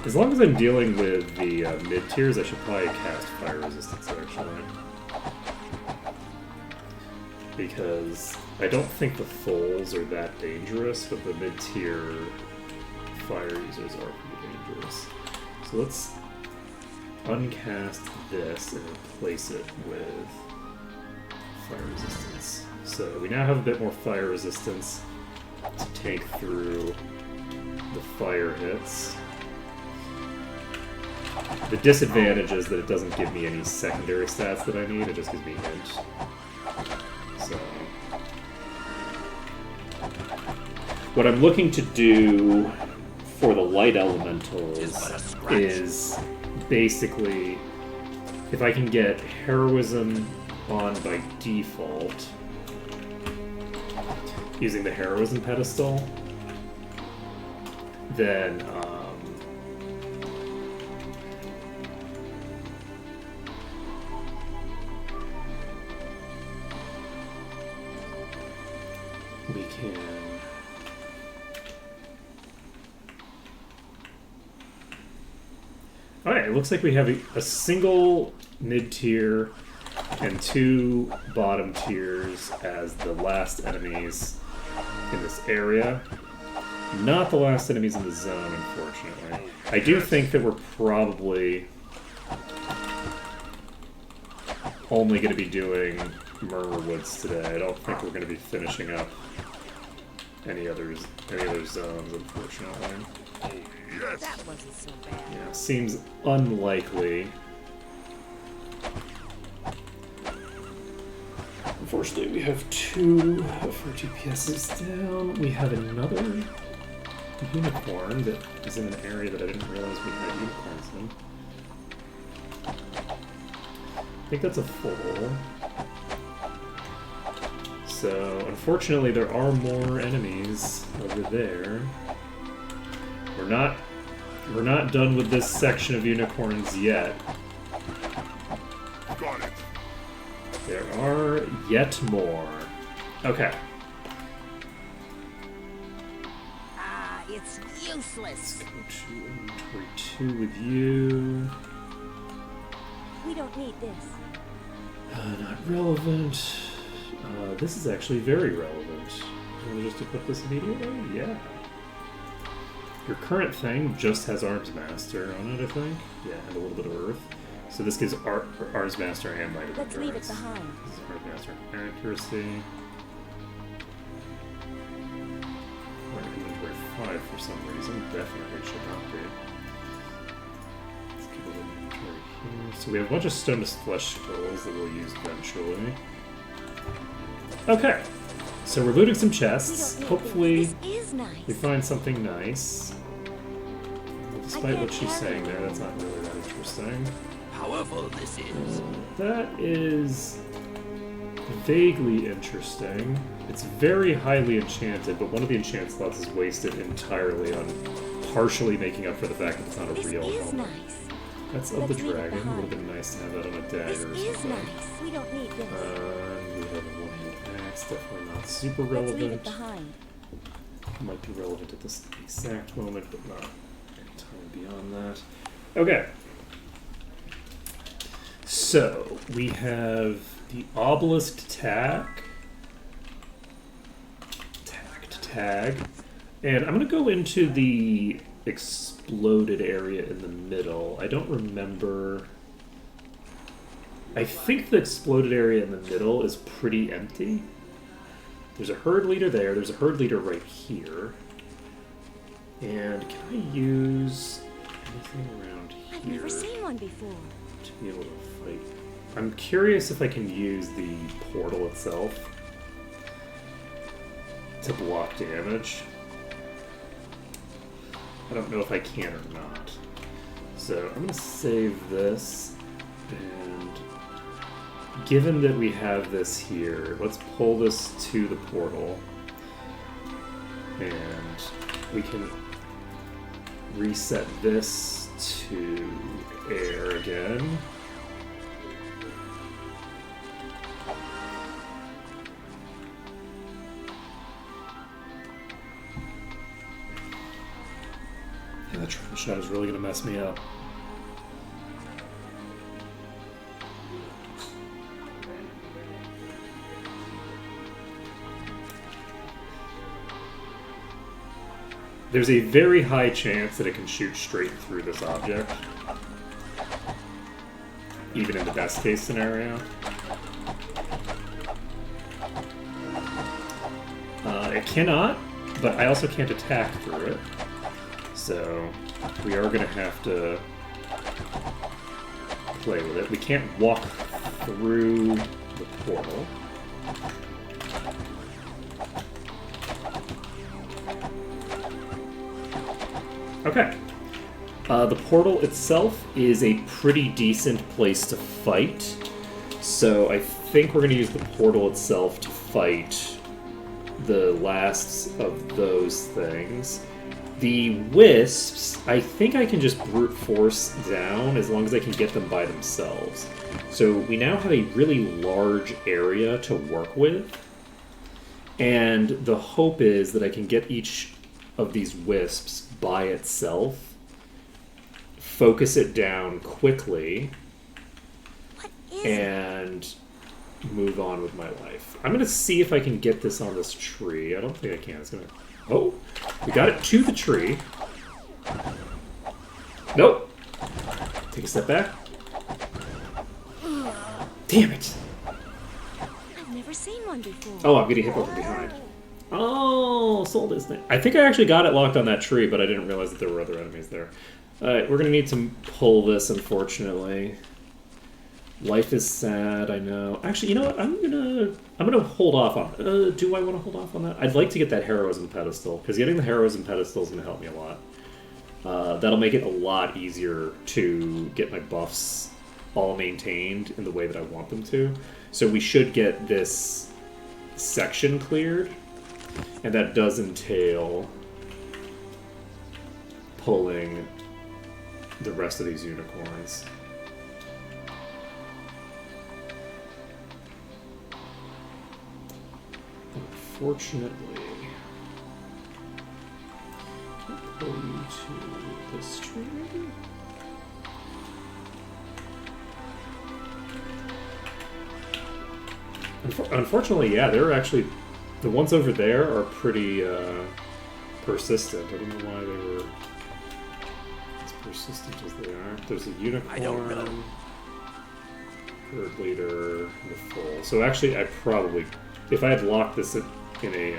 As long as I'm dealing with the mid-tiers, I should probably cast Fire Resistance, actually. Because I don't think the fulls are that dangerous, but the mid-tier fire users are pretty dangerous. So let's uncast this and replace it with Fire Resistance. So we now have a bit more Fire Resistance to take through the fire hits. The disadvantage is that it doesn't give me any secondary stats that I need, it just gives me int. So what I'm looking to do for the light elementals is basically if I can get heroism on by default using the heroism pedestal, then we can alright, it looks like we have a single mid-tier and 2 bottom tiers as the last enemies in this area. Not the last enemies in the zone, unfortunately. I do think that we're probably only going to be doing Murmur Woods today. I don't think we're going to be finishing up any other zones, unfortunately. That wasn't so bad. Yeah, seems unlikely. Unfortunately, we have 2 of our DPSs down. We have another unicorn that is in an area that I didn't realize we had unicorns in. I think that's a full. So, unfortunately, there are more enemies over there. We're not done with this section of unicorns yet. Got it. There are yet more. Okay. Ah, it's useless. Go to inventory 2 with you. We don't need this. Not relevant. This is actually very relevant. You want to just equip this immediately? Yeah. Your current thing just has Arms Master on it, I think. Yeah, and a little bit of Earth. So this gives Arms Master and Might of Let's leave it Endurance. behind. This is Arms Master Accuracy. Or inventory 5 for some reason. Definitely should not be. Let's give it an inventory here. So we have a bunch of Stone to Flesh Skulls that we'll use eventually. Okay. So we're looting some chests. Hopefully This is nice. we find something nice. Despite what she's saying there, that's not really that interesting. Powerful this is. That is vaguely interesting. It's very highly enchanted, but one of the enchant slots is wasted entirely on partially making up for the fact that it's not a This real is helmet. nice. That's of Let's the leave it dragon. behind. Would have been nice to have that on a dagger This or is something. nice. We don't need this. We have a one-hand axe. Definitely not super Let's leave it relevant. behind. Might be relevant at this exact moment, but not any time beyond that. Okay. So, we have the obelisk tag. Tag. And I'm going to go into the exploded area in the middle. I don't remember. I think the exploded area in the middle is pretty empty. There's a herd leader there. There's a herd leader right here. And can I use anything around here? I've never seen one before. To be able to fight. I'm curious if I can use the portal itself to block damage. I don't know if I can or not. So I'm going to save this, and given that we have this here, let's pull this to the portal, and we can reset this to air again. Yeah, that triple shot is really going to mess me up. There's a very high chance that it can shoot straight through this object, even in the best case scenario. It cannot, but I also can't attack through it. So we are going to have to play with it. We can't walk through the portal. Okay. The portal itself is a pretty decent place to fight. So I think we're going to use the portal itself to fight the last of those things. The wisps, I think I can just brute force down as long as I can get them by themselves. So we now have a really large area to work with. And the hope is that I can get each of these wisps by itself, focus it down quickly, What is it? and move on with my life. I'm going to see if I can get this on this tree. I don't think I can. It's going to... Oh! We got it to the tree. Nope! Take a step back. Damn it! I've never seen one before. Oh, I'm getting hit from behind. Oh, sold his thing. I think I actually got it locked on that tree, but I didn't realize that there were other enemies there. Alright, we're going to need to pull this, unfortunately. Life is sad, I know. Actually, you know what? I'm gonna hold off on. Do I want to hold off on that? I'd like to get that heroism pedestal, because getting the heroism pedestal is gonna help me a lot. That'll make it a lot easier to get my buffs all maintained in the way that I want them to. So we should get this section cleared, and that does entail pulling the rest of these unicorns. Unfortunately, can I pull you to this tree maybe? Unfortunately, yeah, they're actually the ones over there are pretty persistent. I don't know why they were as persistent as they are. There's a unicorn. I don't know. Herd leader, and the full. So actually, I probably, if I had locked this in a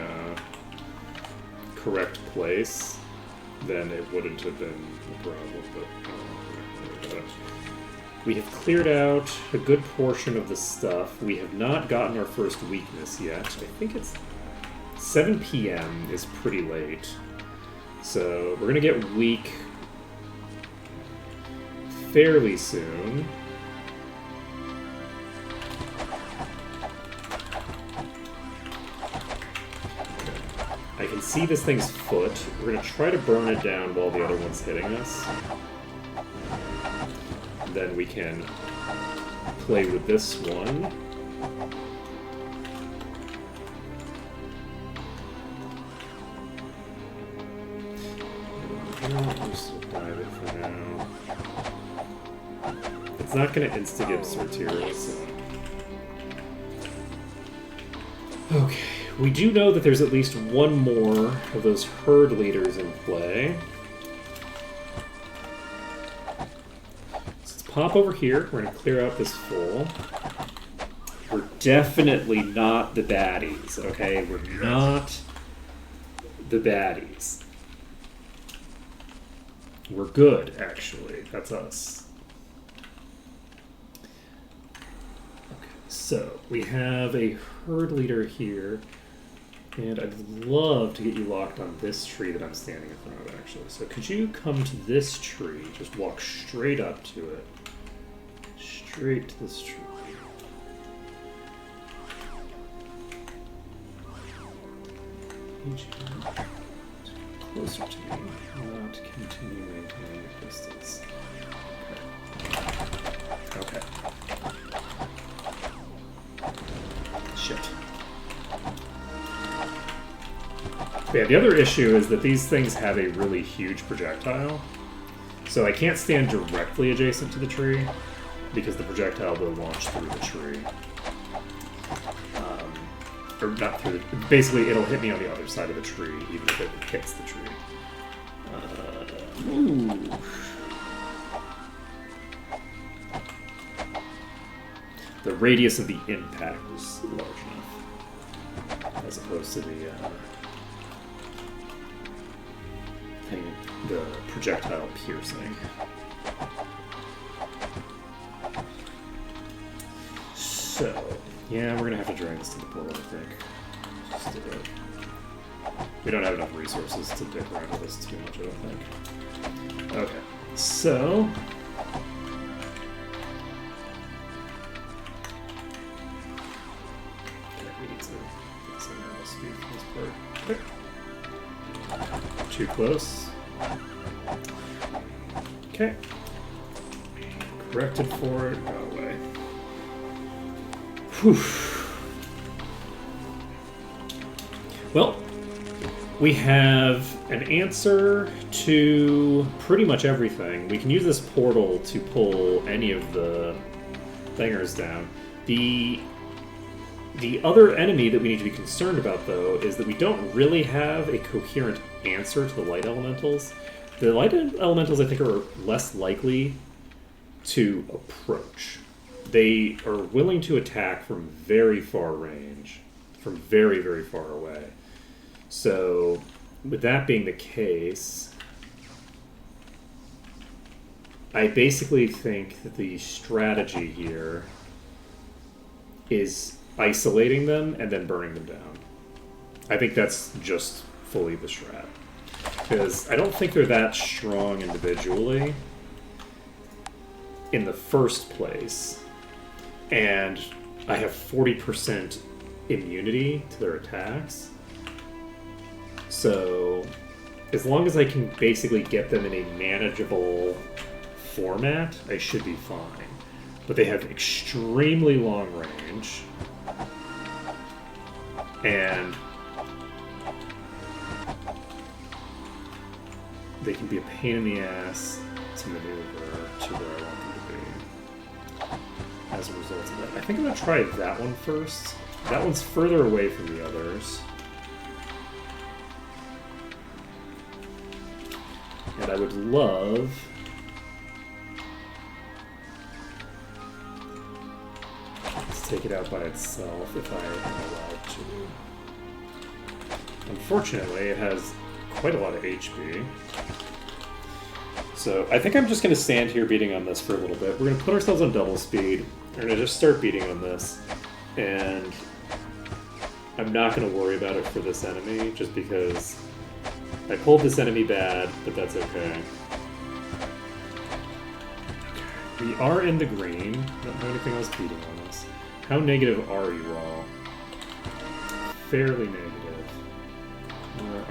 correct place, then it wouldn't have been a problem. But we have cleared out a good portion of the stuff. We have not gotten our first weakness yet. I think it's 7 p.m. is pretty late. So we're going to get weak fairly soon. I can see this thing's foot. We're going to try to burn it down while the other one's hitting us. Then we can play with this one. I'll just dive it for now. It's not going to insta-give Sortira, so... Okay, we do know that there's at least one more of those herd leaders in play. Pop over here. We're going to clear out this full. We're definitely not the baddies, okay? We're not the baddies. We're good, actually. That's us. Okay, so we have a herd leader here. And I'd love to get you locked on this tree that I'm standing in front of, actually. So could you come to this tree? Just walk straight up to it. Straight to this tree. Closer to me, not continue maintaining your distance. Okay. Shit. Yeah, the other issue is that these things have a really huge projectile. So I can't stand directly adjacent to the tree, because the projectile will launch through the tree. Or not through the... Basically, it'll hit me on the other side of the tree, even if it hits the tree. Ooh. The radius of the impact was large enough, as opposed to the thing, the projectile piercing. So, yeah, we're gonna have to drag this to the portal, I think. Just do it. We don't have enough resources to dick around with this too much, I don't think. Okay, so... Okay, we need to get some normal speed for this part. Okay. Too close. Okay. Corrected for it. Go away. Whew. Well, we have an answer to pretty much everything. We can use this portal to pull any of the thingers down. The other enemy that we need to be concerned about, though, is that we don't really have a coherent answer to the light elementals. The light elementals, I think, are less likely to approach. They are willing to attack from very far range, from very, very far away. So, with that being the case, I basically think that the strategy here is isolating them and then burning them down. I think that's just fully the strat. Because I don't think they're that strong individually in the first place. And I have 40% immunity to their attacks. So, as long as I can basically get them in a manageable format, I should be fine. But they have extremely long range. And they can be a pain in the ass to maneuver to where I want them to be as a result of that. I think I'm going to try that one first. That one's further away from the others. And I would love... Let's take it out by itself if I am allowed to. Unfortunately, it has quite a lot of HP. So I think I'm just going to stand here beating on this for a little bit. We're going to put ourselves on double speed. We're going to just start beating on this. And I'm not going to worry about it for this enemy, just because I pulled this enemy bad, but that's okay. We are in the green. Don't have anything else beating on us. How negative are you all? Fairly negative.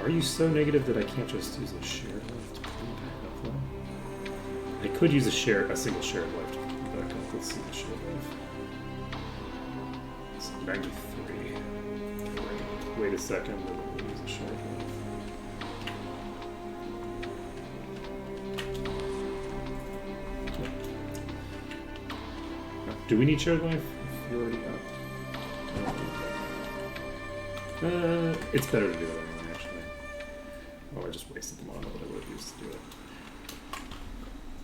Are you so negative that I can't just use a shared life to pull you back up, though? I could use a single shared life to pull you back up. Let's see the shared life. It's 93. Great. Wait a second, then we'll use a shared life. Do we need shared life? You're already up. It's better to do it anyway, actually. Oh, I just wasted the mana that I would have used to do it.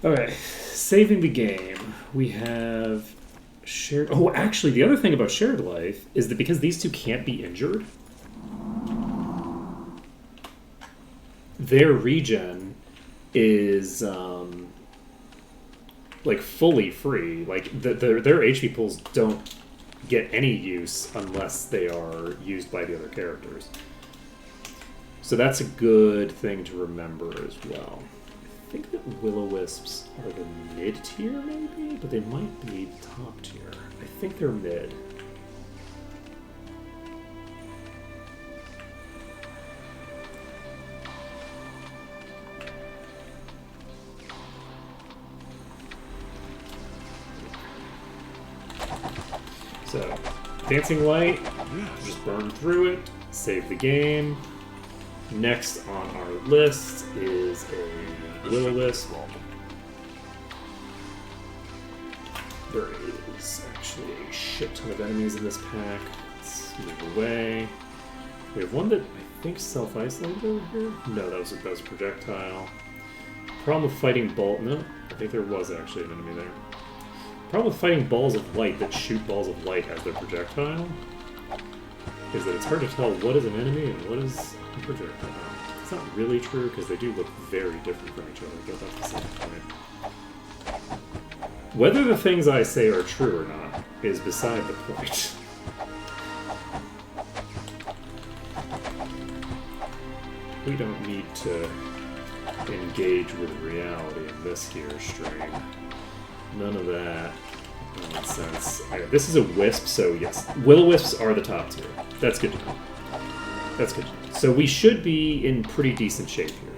Okay, saving the game. We have shared... Oh, actually, the other thing about shared life is that because these two can't be injured, their regen is... like fully free. Like their HP pools don't get any use unless they are used by the other characters. So that's a good thing to remember as well. I think that Will-O-Wisps are the mid tier maybe, but they might be the top tier. I think they're mid. So, Dancing Light, just burn through it, save the game. Next on our list is a Will-O-Wisp. There is actually a shit ton of enemies in this pack. Let's move away. We have one that I think self-isolated over here. No, that was a projectile. Problem with fighting no, I think there was actually an enemy there. Problem with fighting balls of light that shoot balls of light as their projectile is that it's hard to tell what is an enemy and what is a projectile. It's not really true because they do look very different from each other, but that's the same point. Whether the things I say are true or not is beside the point. We don't need to engage with reality in this here stream. None of that nonsense. Okay, this is a wisp, so yes. Will-O-Wisps are the top tier. That's good to know. That's good to know. So we should be in pretty decent shape here.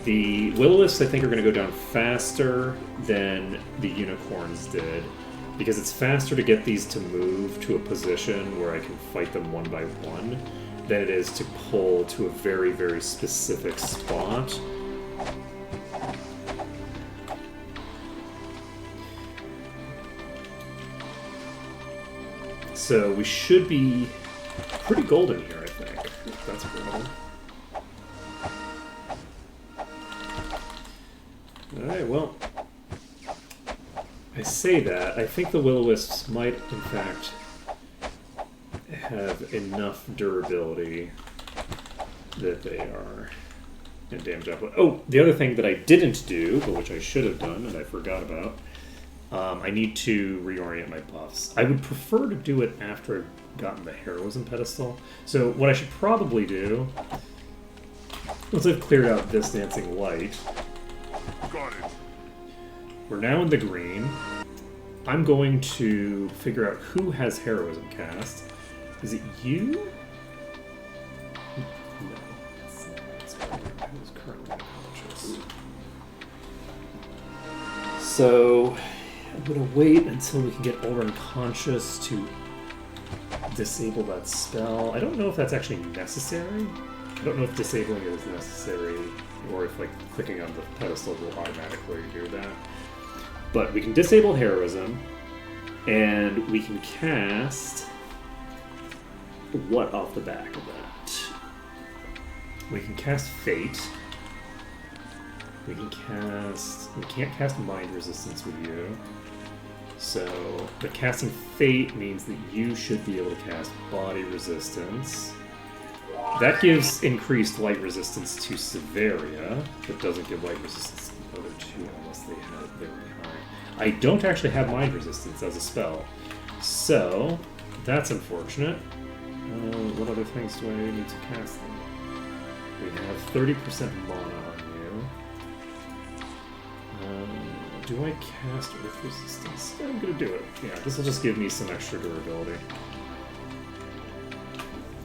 The Will-O-Wisps, I think, are going to go down faster than the Unicorns did, because it's faster to get these to move to a position where I can fight them one by one than it is to pull to a very, very specific spot. So we should be pretty golden here, I think. If that's a problem. Alright, well, I say that. I think the Will-O-Wisps might, in fact, have enough durability that they are in damage output. Oh, the other thing that I didn't do, but which I should have done and I forgot about, I need to reorient my buffs. I would prefer to do it after I've gotten the Heroism pedestal. So what I should probably do, once I've cleared out this Dancing Light, Got it. we're now in the green. I'm going to figure out who has Heroism cast. Is it you? No. It's currently unconscious. So, I'm gonna wait until we can get Ulra unconscious to disable that spell. I don't know if that's actually necessary. I don't know if disabling it is necessary, or if like clicking on the pedestal will automatically do that. But we can disable heroism, and we can cast what off the back of that? We can cast Fate. We can't cast Mind Resistance with you. So, but casting Fate means that you should be able to cast Body Resistance. That gives increased light resistance to Severia, but doesn't give light resistance to the other two unless they were behind. I don't actually have Mind Resistance as a spell, so that's unfortunate. What other things do I need to cast them? We have 30% mana on you. Do I cast Earth Resistance? Yeah, I'm gonna do it. Yeah, this will just give me some extra durability.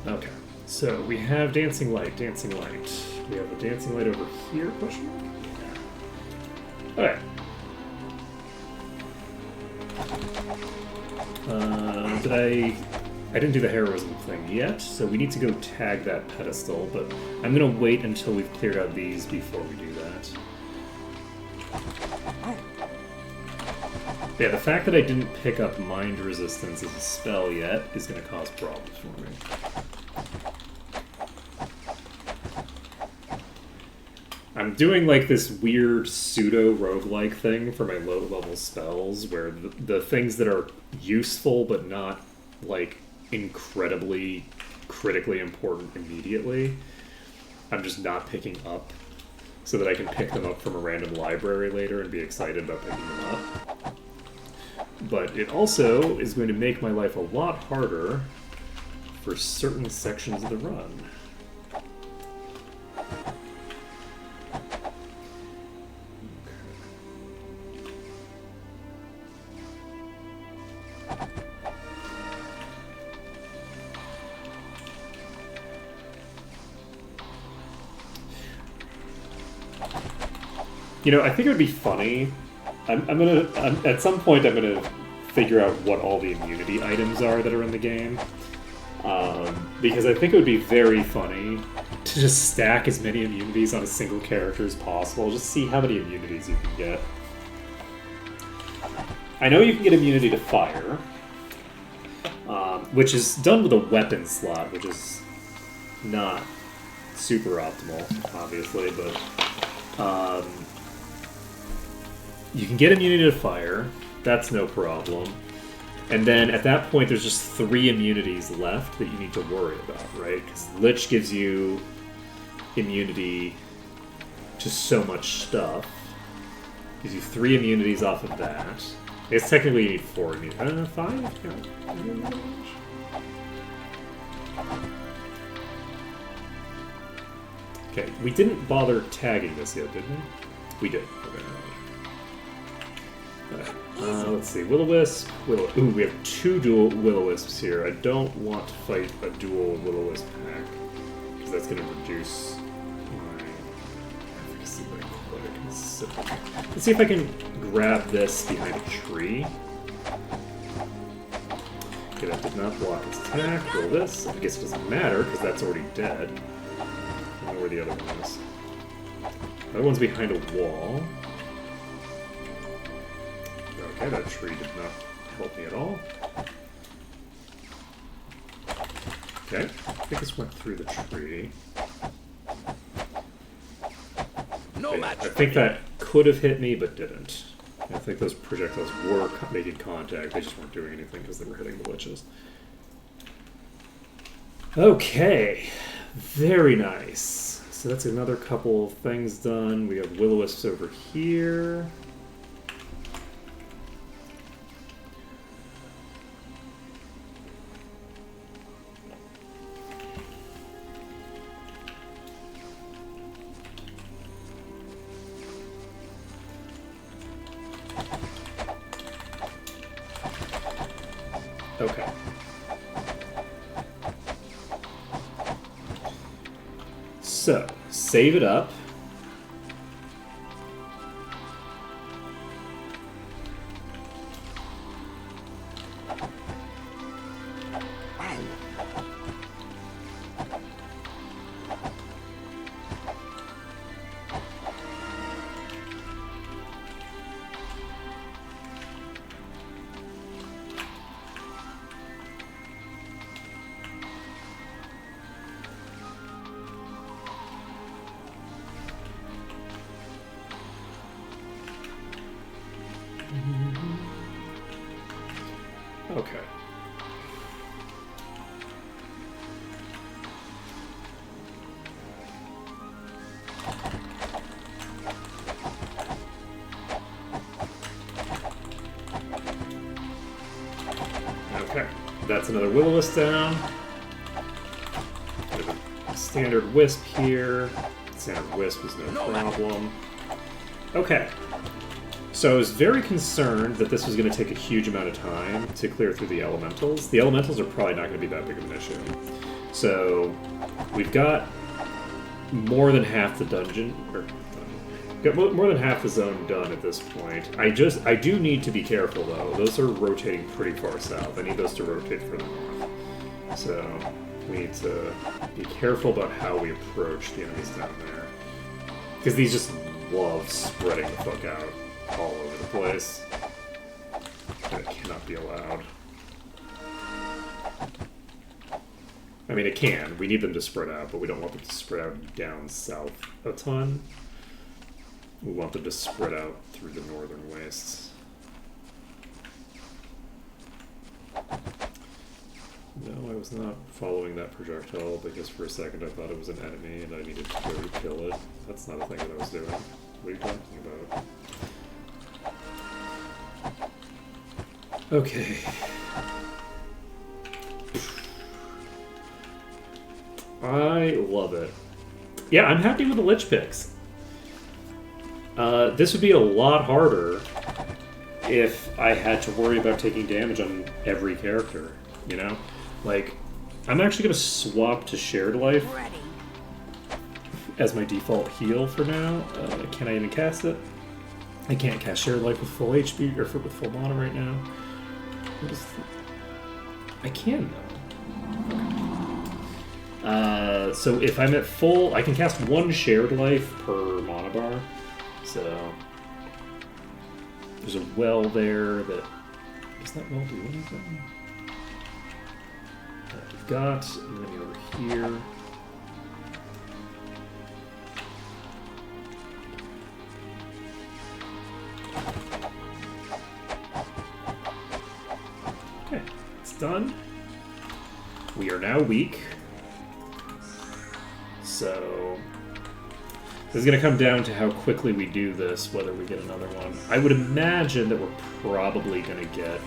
Okay, so we have Dancing Light, Dancing Light. We have a Dancing Light over here, question mark? Yeah. Okay. I didn't do the heroism thing yet, so we need to go tag that pedestal, but I'm gonna wait until we've cleared out these before we do that. Yeah, the fact that I didn't pick up Mind Resistance as a spell yet is gonna cause problems for me. I'm doing like this weird pseudo-roguelike thing for my low-level spells, where the things that are useful but not like incredibly critically important immediately, I'm just not picking up, so that I can pick them up from a random library later and be excited about picking them up. But it also is going to make my life a lot harder for certain sections of the run. You know, I think it would be funny. At some point, I'm gonna figure out what all the immunity items are that are in the game, because I think it would be very funny to just stack as many immunities on a single character as possible. Just see how many immunities you can get. I know you can get immunity to fire, which is done with a weapon slot, which is not super optimal, obviously, but. You can get immunity to fire, that's no problem. And then at that point, there's just 3 immunities left that you need to worry about, right? Because Lich gives you immunity to so much stuff. Gives you 3 immunities off of that. It's technically you need 4 immunities. 5? Yeah. Okay, we didn't bother tagging this yet, did we? We did. Okay. Let's see. Will-O-Wisp. Ooh, we have 2 dual Will-O-Wisps here. I don't want to fight a dual Will-O-Wisp pack, because that's going to reduce my efficacy by quite a considerable. Let's see if I can grab this behind a tree. Okay, that did not block its attack. Roll this. I guess it doesn't matter, because that's already dead. I don't know where the other one is. The other one's behind a wall. Okay, that tree did not help me at all. Okay, I think this went through the tree. No match. I think that could have hit me, but didn't. I think those projectiles were making contact. They just weren't doing anything because they were hitting the liches. Okay, very nice. So that's another couple of things done. We have Will-O-Wisps over here. Okay. So, save it up. Okay. Okay, that's another Will-O-Wisp down. Standard Wisp here. Standard Wisp is no problem. Okay. So I was very concerned that this was going to take a huge amount of time to clear through the elementals. The elementals are probably not going to be that big of an issue. So we've got more than half the dungeon, or got more than half the zone done at this point. I do need to be careful though. Those are rotating pretty far south. I need those to rotate further north. So we need to be careful about how we approach the enemies down there. Because these just love spreading the fuck out all over the place. That cannot be allowed. I mean, it can. We need them to spread out, but we don't want them to spread out down south a ton. We want them to spread out through the northern wastes. No, I was not following that projectile because for a second I thought it was an enemy and I needed to go to kill it. That's not a thing that I was doing. What are you talking about? Okay. I love it. Yeah, I'm happy with the Lich picks. This would be a lot harder if I had to worry about taking damage on every character, you know? Like, I'm actually going to swap to Shared Life as my default heal for now. Can I even cast it? I can't cast Shared Life with full HP, or with full mana right now. I can, though. So if I'm at full, I can cast one Shared Life per mana bar. So there's a well there that... Does that well do anything? We've got, and then over here. Okay, it's done. We are now weak. So this is going to come down to how quickly we do this, whether we get another one. I would imagine that we're probably going to get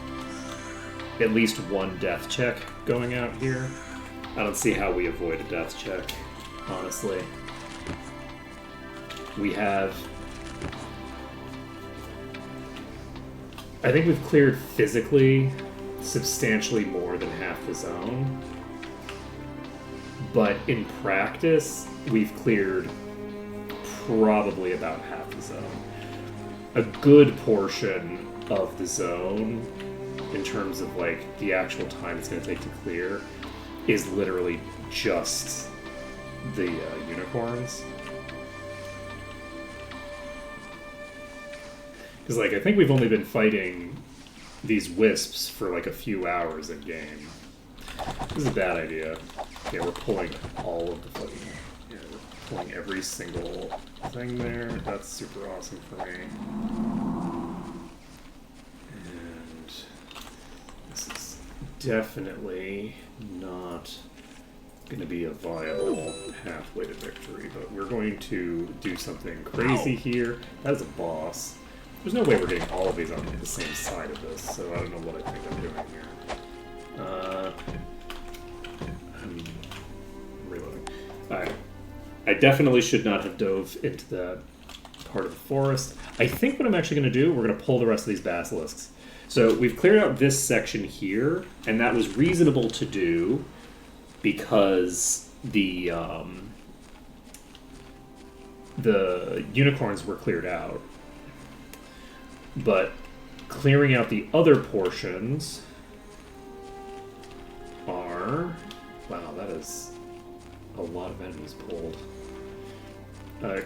at least one death check going out here. I don't see how we avoid a death check, honestly. We have... I think we've cleared physically substantially more than half the zone. But in practice, we've cleared probably about half the zone. A good portion of the zone, in terms of like the actual time it's going to take to clear, is literally just the unicorns. Because like I think we've only been fighting these wisps for like a few hours in game. This is a bad idea. Okay, we're pulling all of the fucking... Yeah, we're pulling every single thing there. That's super awesome for me. And this is definitely not going to be a viable pathway to victory, but we're going to do something crazy here. That is a boss. There's no way we're getting all of these on the same side of this, so I don't know what I think I'm doing here. I'm reloading. Alright. I definitely should not have dove into that part of the forest. I think what I'm actually going to do, we're going to pull the rest of these basilisks. So we've cleared out this section here, and that was reasonable to do because the the unicorns were cleared out. But clearing out the other portions are... Wow, that is a lot of enemies pulled.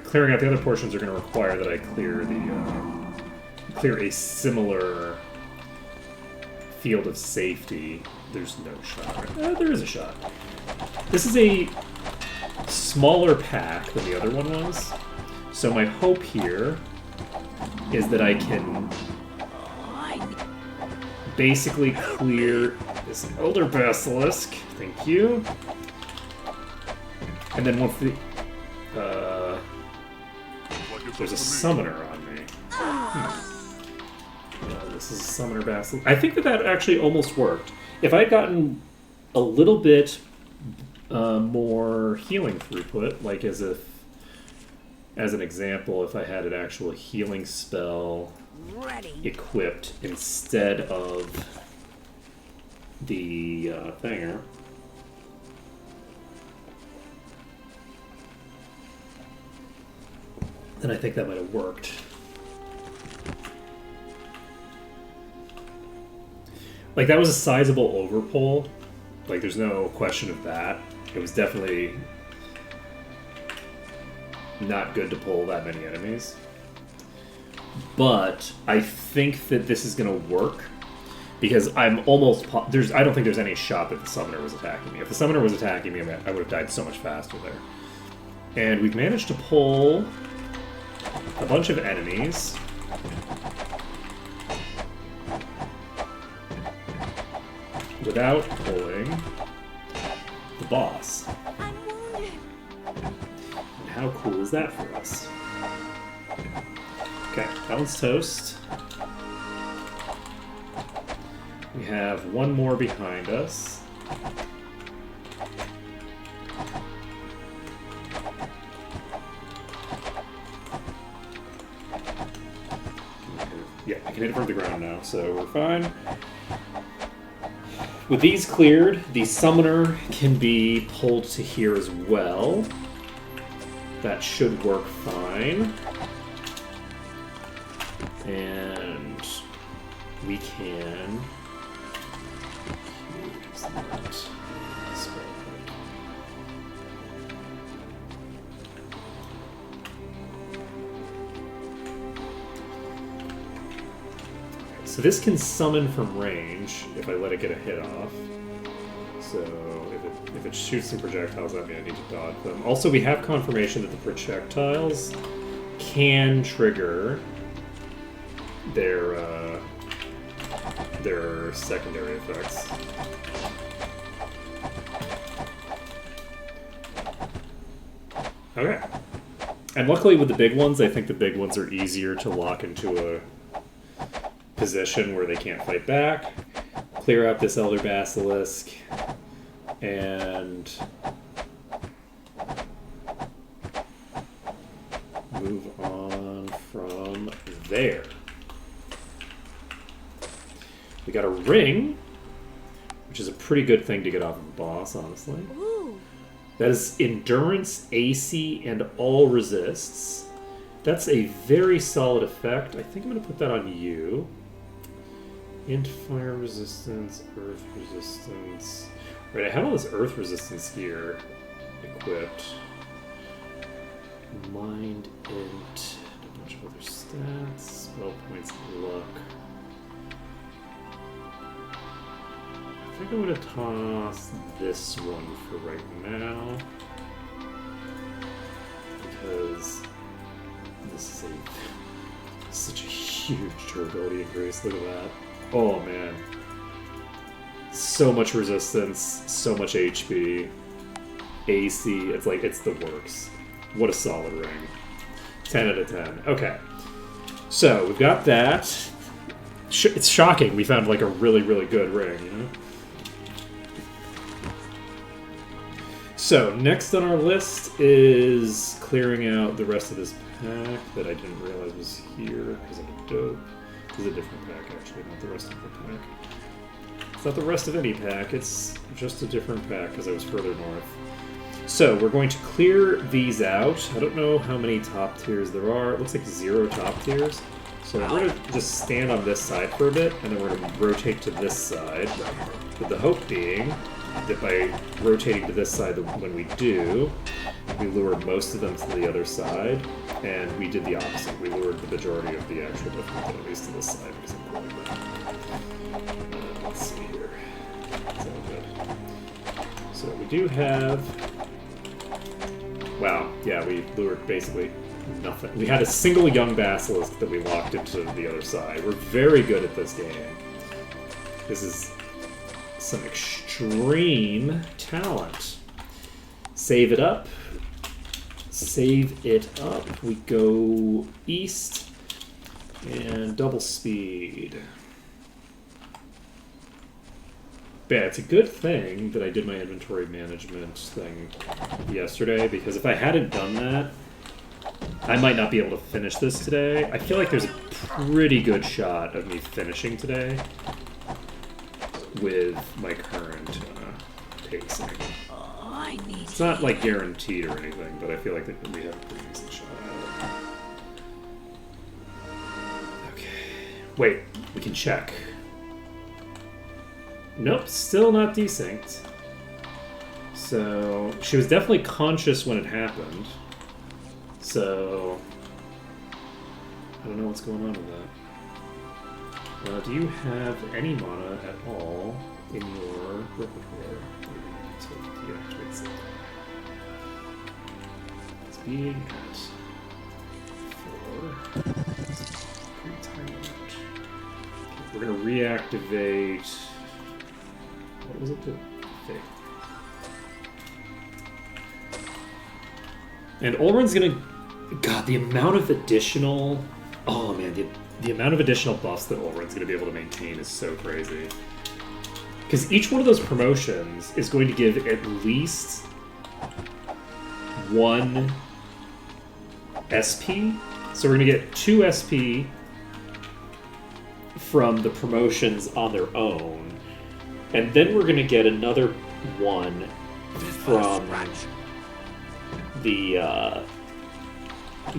Clearing out the other portions are going to require that I clear clear a similar field of safety. There's no shot. There is a shot. This is a smaller pack than the other one was. So my hope here is that I can basically clear this Elder Basilisk. Thank you. And then once the... there's a summoner on me. Yeah, this is a summoner basilisk. I think that actually almost worked. If I'd gotten a little bit more healing throughput, like as an example, if I had an actual healing spell equipped instead of the thinger. Then I think that might have worked. Like, that was a sizable overpull. Like, there's no question of that. It was definitely not good to pull that many enemies. But I think that this is going to work because I'm almost... I don't think there's any shot that the summoner was attacking me. If the summoner was attacking me, I would have died so much faster there. And we've managed to pull a bunch of enemies. Without pulling the boss. I'm wounded. And how cool is that for us? Okay, that one's toast. We have one more behind us. Yeah, I can hit it from the ground now, so we're fine. With these cleared, the summoner can be pulled to here as well. That should work fine. And we can... So this can summon from range if I let it get a hit off. So if it shoots some projectiles at me, I need to dodge them. Also, we have confirmation that the projectiles can trigger their secondary effects. Okay. And luckily with the big ones, I think the big ones are easier to lock into a position where they can't fight back. Clear out this Elder Basilisk, and move on from there. We got a ring, which is a pretty good thing to get off of a boss, honestly. Ooh. That is Endurance, AC, and all resists. That's a very solid effect. I think I'm going to put that on you. Int fire resistance, earth resistance. Right, I have all this earth resistance gear equipped. Mind int, a bunch of other stats, spell points, luck. I think I'm going to toss this one for right now. Because this is such a huge durability increase. Look at that. Oh man. So much resistance, so much HP, AC, it's the works. What a solid ring. 10 out of 10. Okay. So, we've got that. It's shocking we found like a really, really good ring, you know? So, next on our list is clearing out the rest of this pack that I didn't realize was here because I'm a dope. This is a different pack, actually, not the rest of the pack. It's not the rest of any pack, it's just a different pack because I was further north. So we're going to clear these out. I don't know how many top tiers there are. It looks like 0 top tiers. So we're going to just stand on this side for a bit, and then we're going to rotate to this side. With the hope being that by rotating to this side when we do, we lure most of them to the other side, and we did the opposite. We lured the majority of the actual different enemies to this side because I'm pulling that. Let's see here. It's all good. So we do have... Wow, yeah, we lured basically nothing. We had a single young basilisk that we locked into the other side. We're very good at this game. This is some extreme talent. Save it up. Save it up. We go east and double speed. But yeah, it's a good thing that I did my inventory management thing yesterday, because if I hadn't done that, I might not be able to finish this today. I feel like there's a pretty good shot of me finishing today with my current pacing. I need It's not like guaranteed or anything, but I feel like that we have a pretty decent shot at it. Okay. Wait, we can check. Nope, still not desynced. So, she was definitely conscious when it happened. So, I don't know what's going on with that. Do you have any mana at all in your repertoire? So deactivate something. It's being at 4. Pretty tiny amount. Okay, we're gonna reactivate. What was it? The Faith. And Olren's gonna. God, the amount of additional. Oh man, the amount of additional buffs that Olren's gonna be able to maintain is so crazy. Because each one of those promotions is going to give at least 1 SP. So we're gonna get 2 SP from the promotions on their own. And then we're going to get another 1 from the,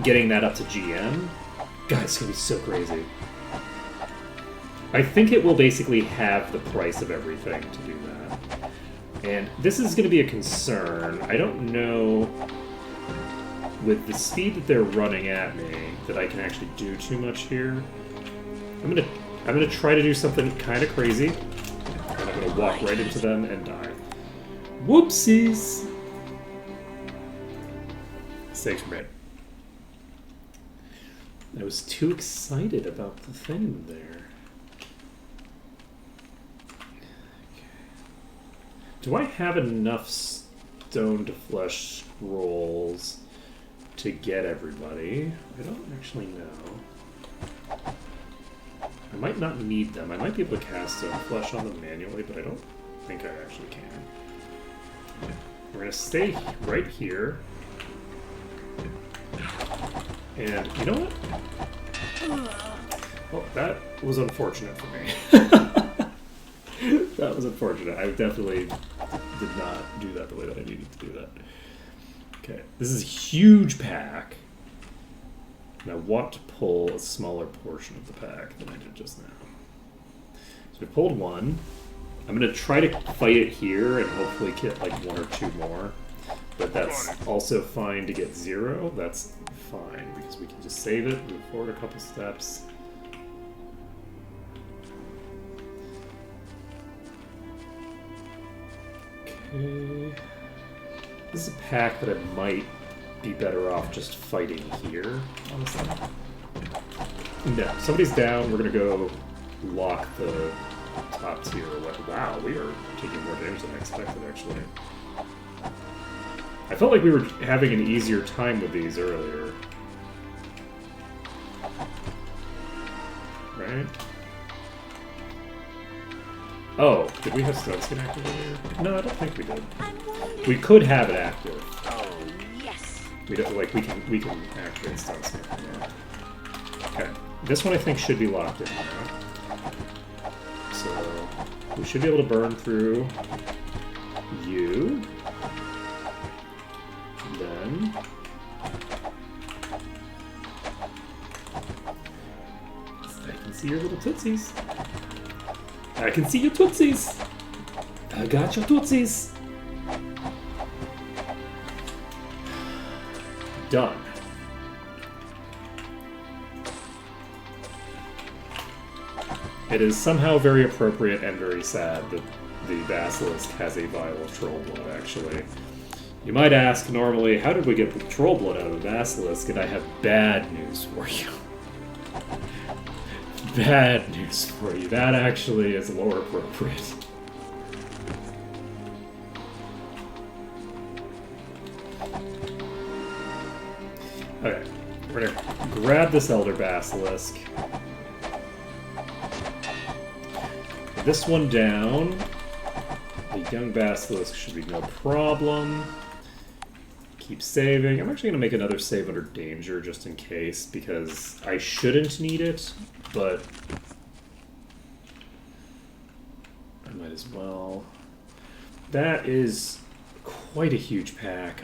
getting that up to GM. God, it's going to be so crazy. I think it will basically have the price of everything to do that. And this is going to be a concern. I don't know, with the speed that they're running at me, that I can actually do too much here. I'm gonna try to do something kind of crazy. And I'm gonna walk right into them and die. Whoopsies! Sakes right. I was too excited about the thing there. Okay. Do I have enough stone to flesh scrolls to get everybody? I don't actually know. I might not need them. I might be able to cast Stone Flesh on them manually, but I don't think I actually can. We're going to stay right here. And you know what? Well, that was unfortunate for me. That was unfortunate. I definitely did not do that the way that I needed to do that. Okay, this is a huge pack. And I want to pull a smaller portion of the pack than I did just now. So we pulled 1. I'm going to try to fight it here and hopefully get like 1 or 2 more. But that's also fine to get 0. That's fine because we can just save it, move forward a couple steps. Okay. This is a pack that I might be better off just fighting here, honestly. No, somebody's down. We're gonna go lock the top tier. Wow, we are taking more damage than I expected, actually. I felt like we were having an easier time with these earlier. Right? Oh, did we have Stone Skin active earlier? No, I don't think we did. We could have it active. Oh, yes. We don't like we can activate Stone Skin. Yeah. Okay. This one I think should be locked in now. So we should be able to burn through you. in. I can see your little tootsies. I can see your tootsies. I got your tootsies. Done. It is somehow very appropriate and very sad that the Basilisk has a vial of troll blood, actually. You might ask, normally, how did we get the troll blood out of the Basilisk? And I have bad news for you. Bad news for you. That actually is lore appropriate. Okay, we're gonna grab this Elder Basilisk. Put this one down. The young Basilisk should be no problem. Keep saving. I'm actually going to make another save under danger just in case, because I shouldn't need it, but I might as well. That is quite a huge pack.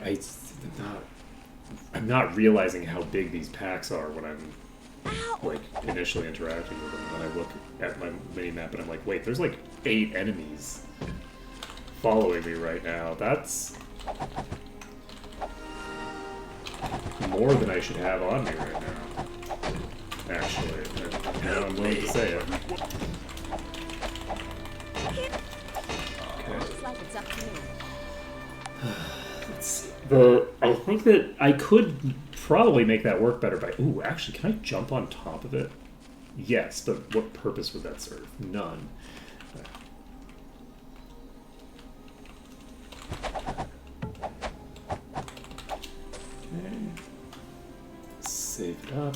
I'm not realizing how big these packs are when I'm like initially interacting with them. When I look at my mini-map and I'm like, wait, there's like 8 enemies following me right now. That's more than I should have on me right now. Actually, I'm willing to say it. Looks like it's up to me. Let's see. I think that I could probably make that work better by... Ooh, actually, can I jump on top of it? Yes, but what purpose would that serve? None. Okay. Save it up.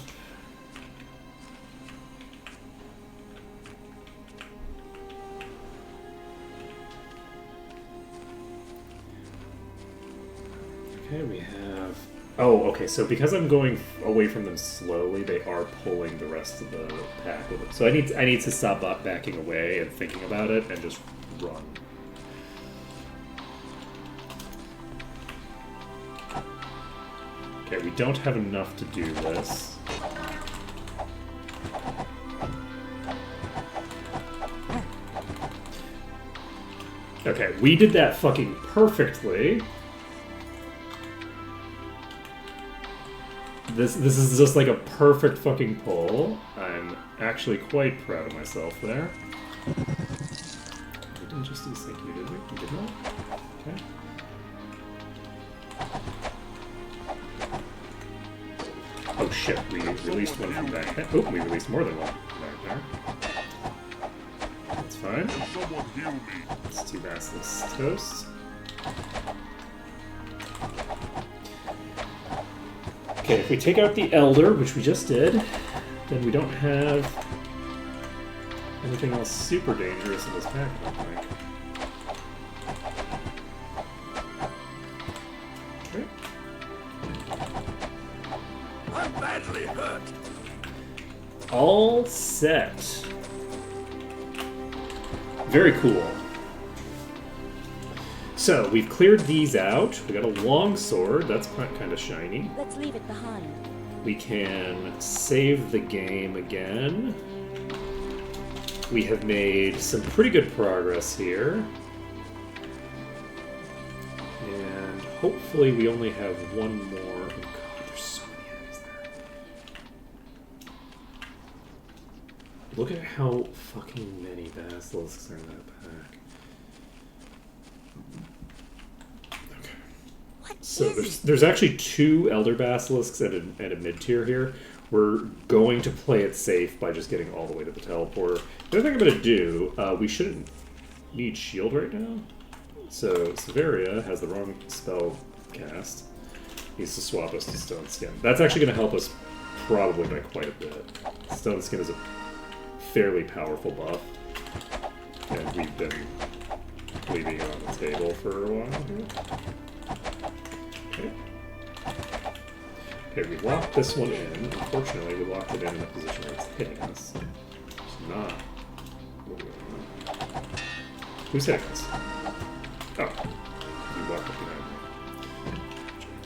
Okay, we have... Oh, okay, so because I'm going away from them slowly, they are pulling the rest of the pack with them. So I need to stop backing away and thinking about it and just run. Okay, we don't have enough to do this. Okay, we did that fucking perfectly. This is just like a perfect fucking pull. I'm actually quite proud of myself there. We didn't just desync you, did we? We did not? Okay. Oh shit, we released one from back there. Oh, we released more than one from back there. That's fine. Someone heal me. Let's do Basilisk Toast. Okay, if we take out the Elder, which we just did, then we don't have anything else super dangerous in this pack, I don't think. Okay. I'm badly hurt. All set. Very cool. So, we've cleared these out. We got a long sword. That's kind of shiny. Let's leave it behind. We can save the game again. We have made some pretty good progress here. And hopefully we only have one more. Oh god, there's so many enemies there. Look at how fucking many basilisks are in that pack. So there's actually 2 Elder Basilisks at a mid-tier here. We're going to play it safe by just getting all the way to the teleporter. The other thing I'm going to do, we shouldn't need shield right now. So Severia has the wrong spell cast. Needs to swap us to Stone Skin. That's actually going to help us probably by quite a bit. Stone Skin is a fairly powerful buff. And we've been leaving it on the table for a while here. Okay, we locked this one in. Unfortunately, we locked it in a position where it's hitting us. It's not what we want. Who's hitting us? Oh, you walked up behind me.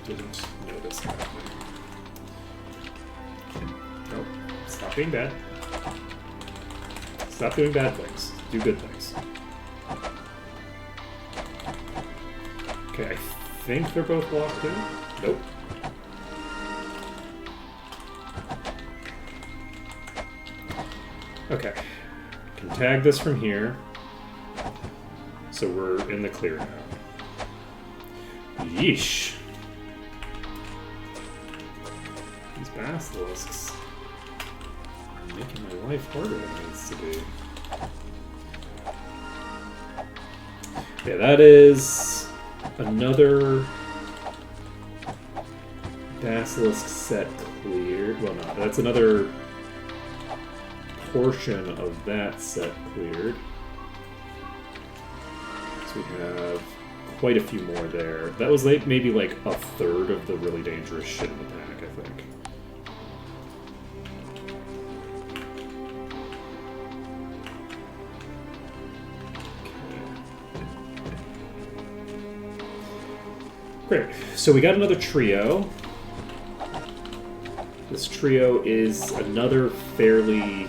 Didn't know this kind of thing. Nope. Stop being bad. Stop doing bad things. Do good things. Okay, I think they're both locked in. Nope. Okay. Can tag this from here. So we're in the clear now. Yeesh. These basilisks are making my life harder than it needs to be. Yeah, that is another basilisk set cleared. Well, no, that's another portion of that set cleared. So we have quite a few more there. That was like maybe like a third of the really dangerous shit in the pack, I think. Great. So we got another trio. This trio is another fairly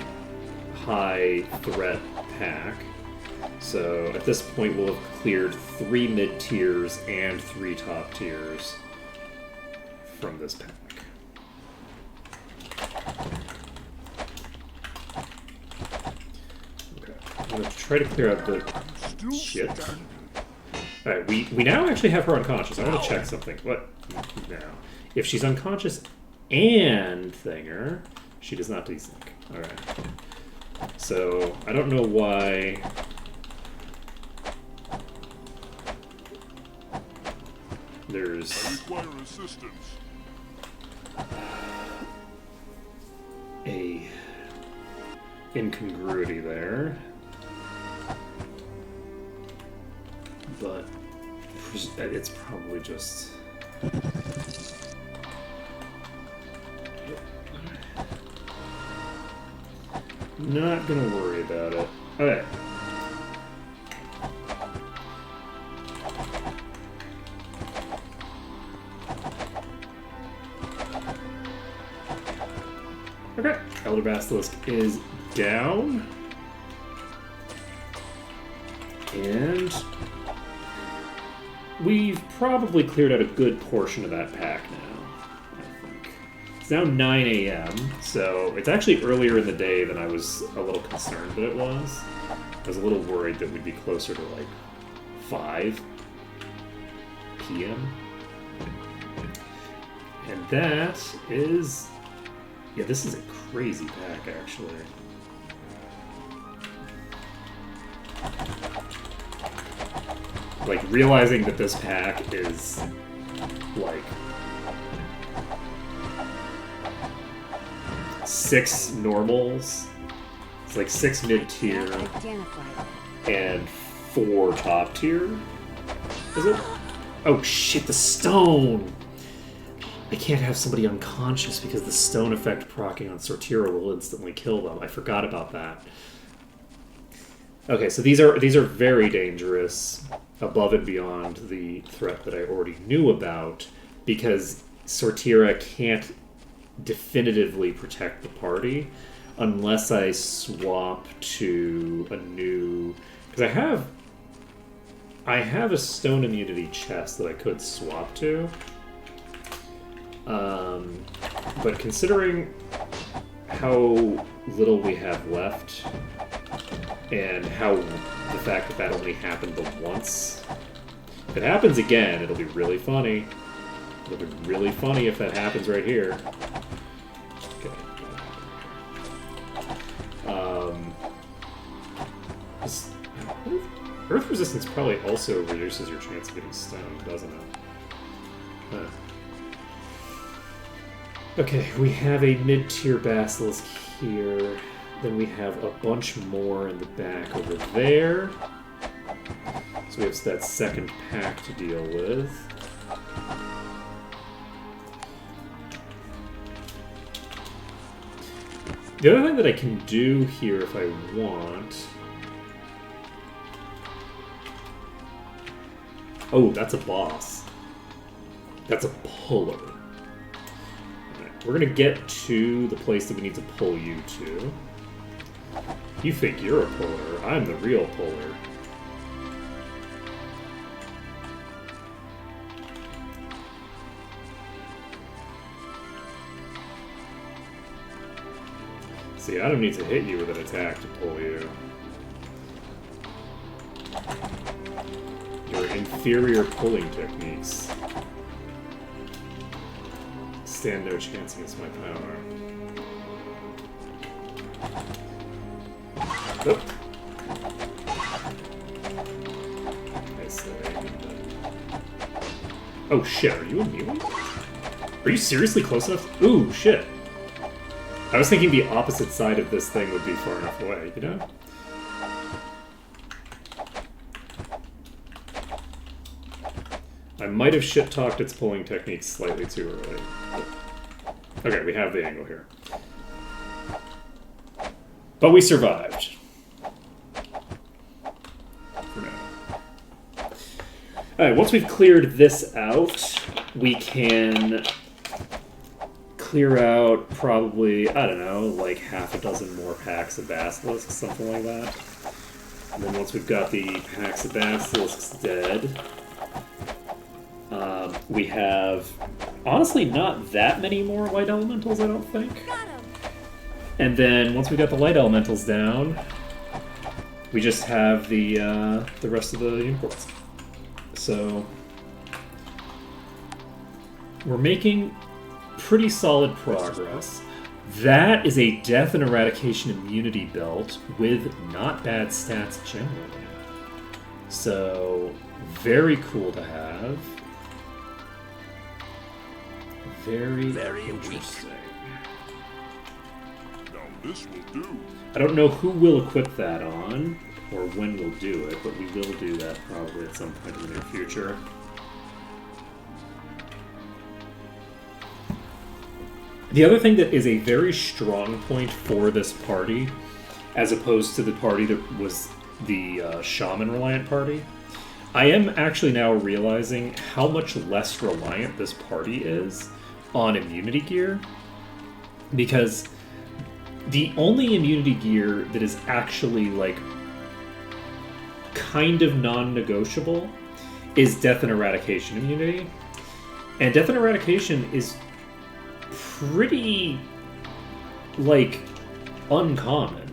high threat pack. So at this point we'll have cleared 3 mid-tiers and 3 top tiers from this pack. Okay. I'm going to try to clear out the shit. Alright, we now actually have her unconscious. I want to check something. What now? If she's unconscious and thinger, she does not desync. Alright. So, I don't know why... There's... I require assistance. a incongruity there. But it's probably just... Not gonna worry about it. Okay. Okay. Elder Basilisk is down. And we've probably cleared out a good portion of that pack now, I think. It's now 9 a.m., so it's actually earlier in the day than I was a little concerned that it was. I was a little worried that we'd be closer to like 5 p.m. And that is... Yeah, this is a crazy pack, actually. Like, realizing that this pack is, like, 6 normals. It's like 6 mid-tier and 4 top tier. Is it? Oh shit, the stone! I can't have somebody unconscious because the stone effect proccing on Sortira will instantly kill them. I forgot about that. Okay, so these are very dangerous, above and beyond the threat that I already knew about, because Sortira can't definitively protect the party unless I swap to a new... Because I have a stone immunity chest that I could swap to. But considering how little we have left, and how the fact that only happened the once, if it happens again, it'll be really funny. It'll be really funny if that happens right here. Okay. Earth resistance probably also reduces your chance of getting stoned, doesn't it? Huh. Okay, we have a mid-tier basilisk here. Then we have a bunch more in the back over there. So we have that second pack to deal with. The other thing that I can do here if I want... Oh, that's a boss. That's a puller. we're gonna get to the place that we need to pull you to. You think you're a puller. I'm the real puller. See, I don't need to hit you with an attack to pull you. Your inferior pulling techniques stand no chance against my power. Oh. I say. Oh shit, are you a melee? Are you seriously close enough? Ooh, shit. I was thinking the opposite side of this thing would be far enough away, you know? I might have shit-talked its pulling techniques slightly too early. Okay, we have the angle here. But we survived. For now. Alright, once we've cleared this out, we can clear out probably, I don't know, like half a dozen more packs of basilisks, something like that. And then once we've got the packs of basilisks dead, we have, honestly, not that many more light elementals, I don't think. And then once we got the light elementals down, we just have the rest of the imports. So we're making pretty solid progress. That is a death and eradication immunity belt with not bad stats generally. So very cool to have. Very interesting. Now this will do. I don't know who will equip that on, or when we'll do it, but we will do that probably at some point in the near future. The other thing that is a very strong point for this party, as opposed to the party that was the shaman-reliant party, I am actually now realizing how much less reliant this party is on immunity gear, because the only immunity gear that is actually, like, kind of non-negotiable is death and eradication immunity. And death and eradication is pretty, like, uncommon.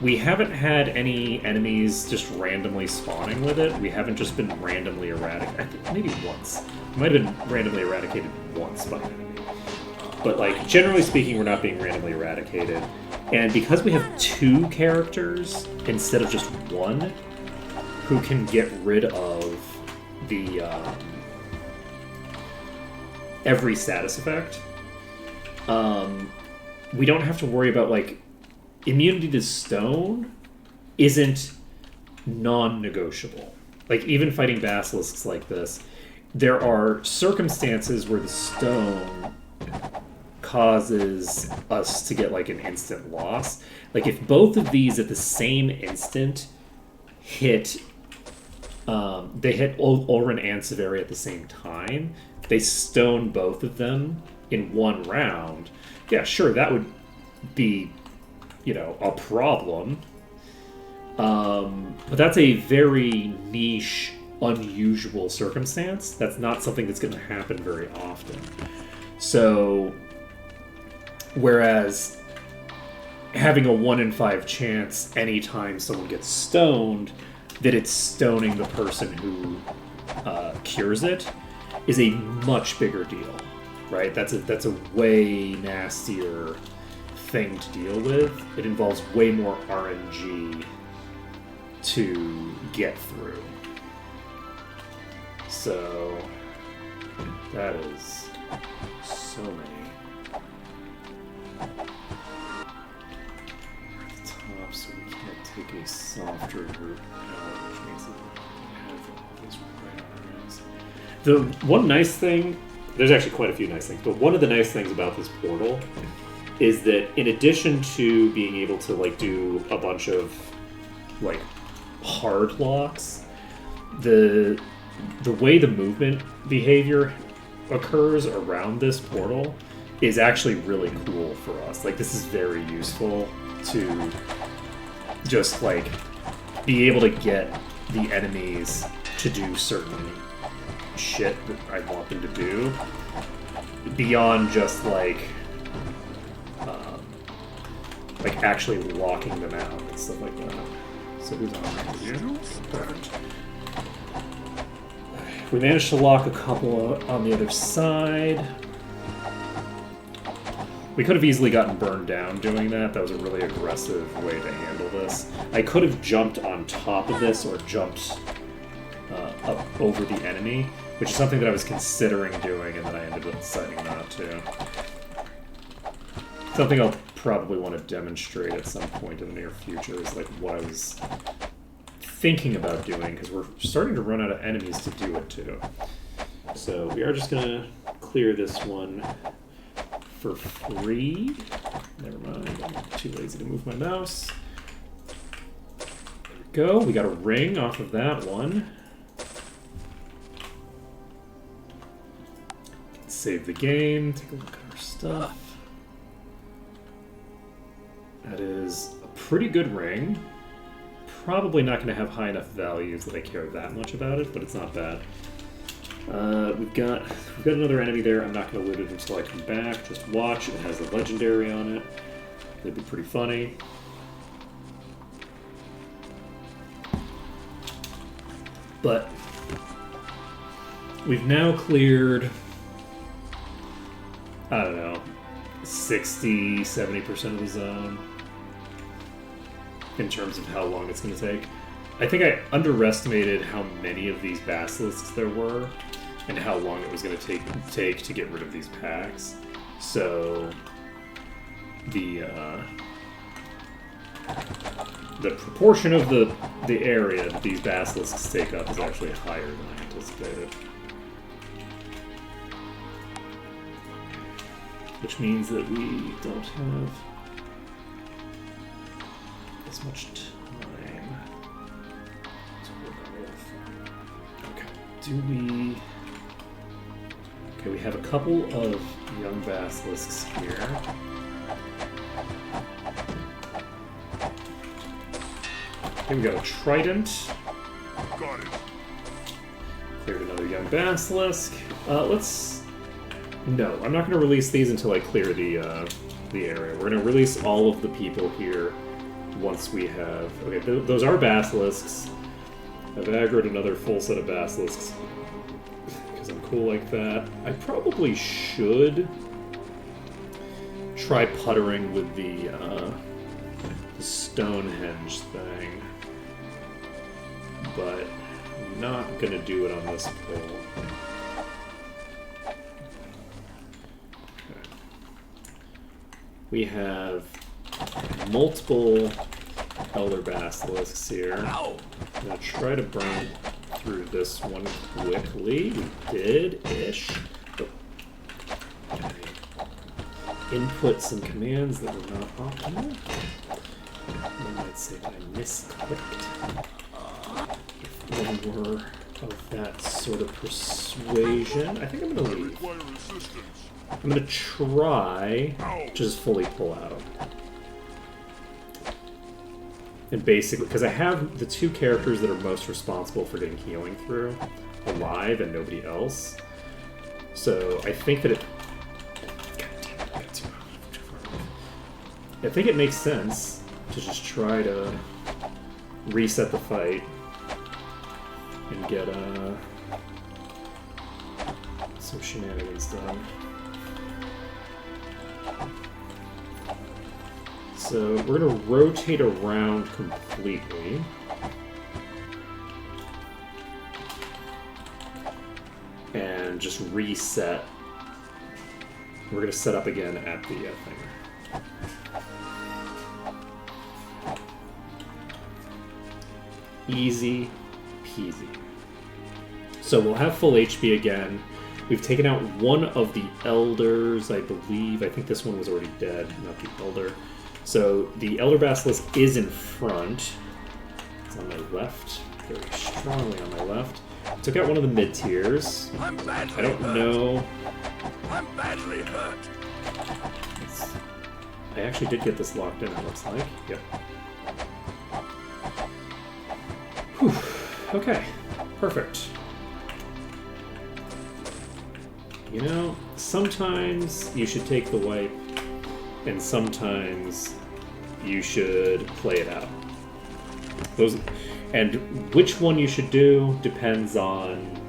We haven't had any enemies just randomly spawning with it. We haven't just been randomly eradicated. I think maybe once. We might have been randomly eradicated once by an enemy. But, like, generally speaking, we're not being randomly eradicated. And because we have 2 characters instead of just 1 who can get rid of the every status effect, we don't have to worry about, like, immunity to stone isn't non-negotiable. Like, even fighting basilisks like this, there are circumstances where the stone causes us to get, like, an instant loss. Like, if both of these at the same instant hit, they hit Ulrin and Severi at the same time, they stone both of them in one round, yeah, sure, that would be, you know, a problem. But that's a very niche, unusual circumstance. That's not something that's going to happen very often. So, whereas having a 1 in 5 chance anytime someone gets stoned, that it's stoning the person who cures it, is a much bigger deal, right? That's a way nastier thing to deal with. It involves way more RNG to get through. So that is so many. We're at the top, so we can't take a softer route out, which means that we have all these right on our ass. The one nice thing, there's actually quite a few nice things, but one of the nice things about this portal is that in addition to being able to, like, do a bunch of, like, hard locks, the way the movement behavior occurs around this portal is actually really cool for us. Like, this is very useful to just, like, be able to get the enemies to do certain shit that I want them to do beyond just, like actually locking them out and stuff like that. So who's on here? Perfect. We managed to lock a couple on the other side. We could have easily gotten burned down doing that. That was a really aggressive way to handle this. I could have jumped on top of this or jumped up over the enemy, which is something that I was considering doing and then I ended up deciding not to. Something I'll probably want to demonstrate at some point in the near future is like what I was thinking about doing, because we're starting to run out of enemies to do it to. So we are just going to clear this one for free. Never mind, I'm too lazy to move my mouse. There we go, we got a ring off of that one. Save the game, take a look at our stuff. That is a pretty good ring. Probably not going to have high enough values that I care that much about it, but it's not bad. We've got another enemy there. I'm not going to loot it until I come back. Just watch. It has a legendary on it. That'd be pretty funny. But we've now cleared, I don't know, 60, 70% of the zone in terms of how long it's going to take. I think I underestimated how many of these basilisks there were and how long it was going to take to get rid of these packs. So the proportion of the area that these basilisks take up is actually higher than I anticipated. Which means that we don't have as much time to work with. Okay, Okay, we have a couple of young basilisks here. Okay, we got a trident. Got it. Cleared another young basilisk. No, I'm not going to release these until I clear the area. We're going to release all of the people here once we have... Okay, those are basilisks. I've aggroed another full set of basilisks because I'm cool like that. I probably should try puttering with the Stonehenge thing, but I'm not going to do it on this pull. We have multiple Elder Basilisks here. I'm going to try to burn through this one quickly. We did-ish. But I input some commands that were not optimal. I might say that I misclicked. If one were of that sort of persuasion, I think I'm going to leave. I'm going to try to just fully pull out. And basically, because I have the two characters that are most responsible for getting healing through alive and nobody else. So I think that it... God damn it, I got too far away. I think it makes sense to just try to reset the fight and get some shenanigans done. So we're going to rotate around completely. And just reset. We're going to set up again at the thing. Easy peasy. So we'll have full HP again. We've taken out one of the elders, I believe. I think this one was already dead, not the elder. So the Elder Basilisk is in front. It's on my left, very strongly on my left. Took out one of the mid-tiers. I don't know. I'm badly hurt. I actually did get this locked in, it looks like. Yep. Whew. Okay. Perfect. You know, sometimes you should take the wipe, and sometimes you should play it out. And which one you should do depends on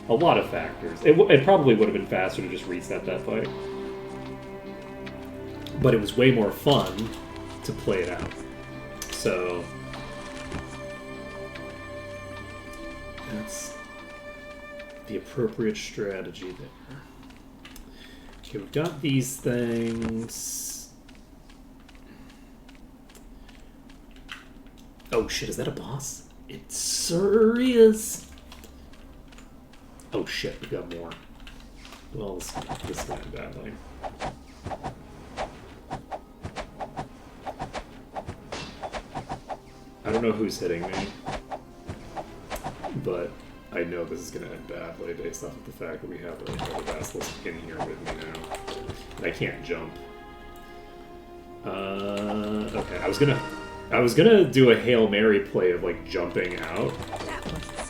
a lot of factors. It probably would have been faster to just reset that fight. But it was way more fun to play it out. So that's the appropriate strategy there. Okay, we've got these things. Oh shit, is that a boss? It sure is. Oh shit, we got more. Well, this went badly. I don't know who's hitting me, but I know this is going to end badly based off of the fact that we have a basilisk in here with me now. And I can't jump. Okay, I was gonna do a Hail Mary play of like jumping out,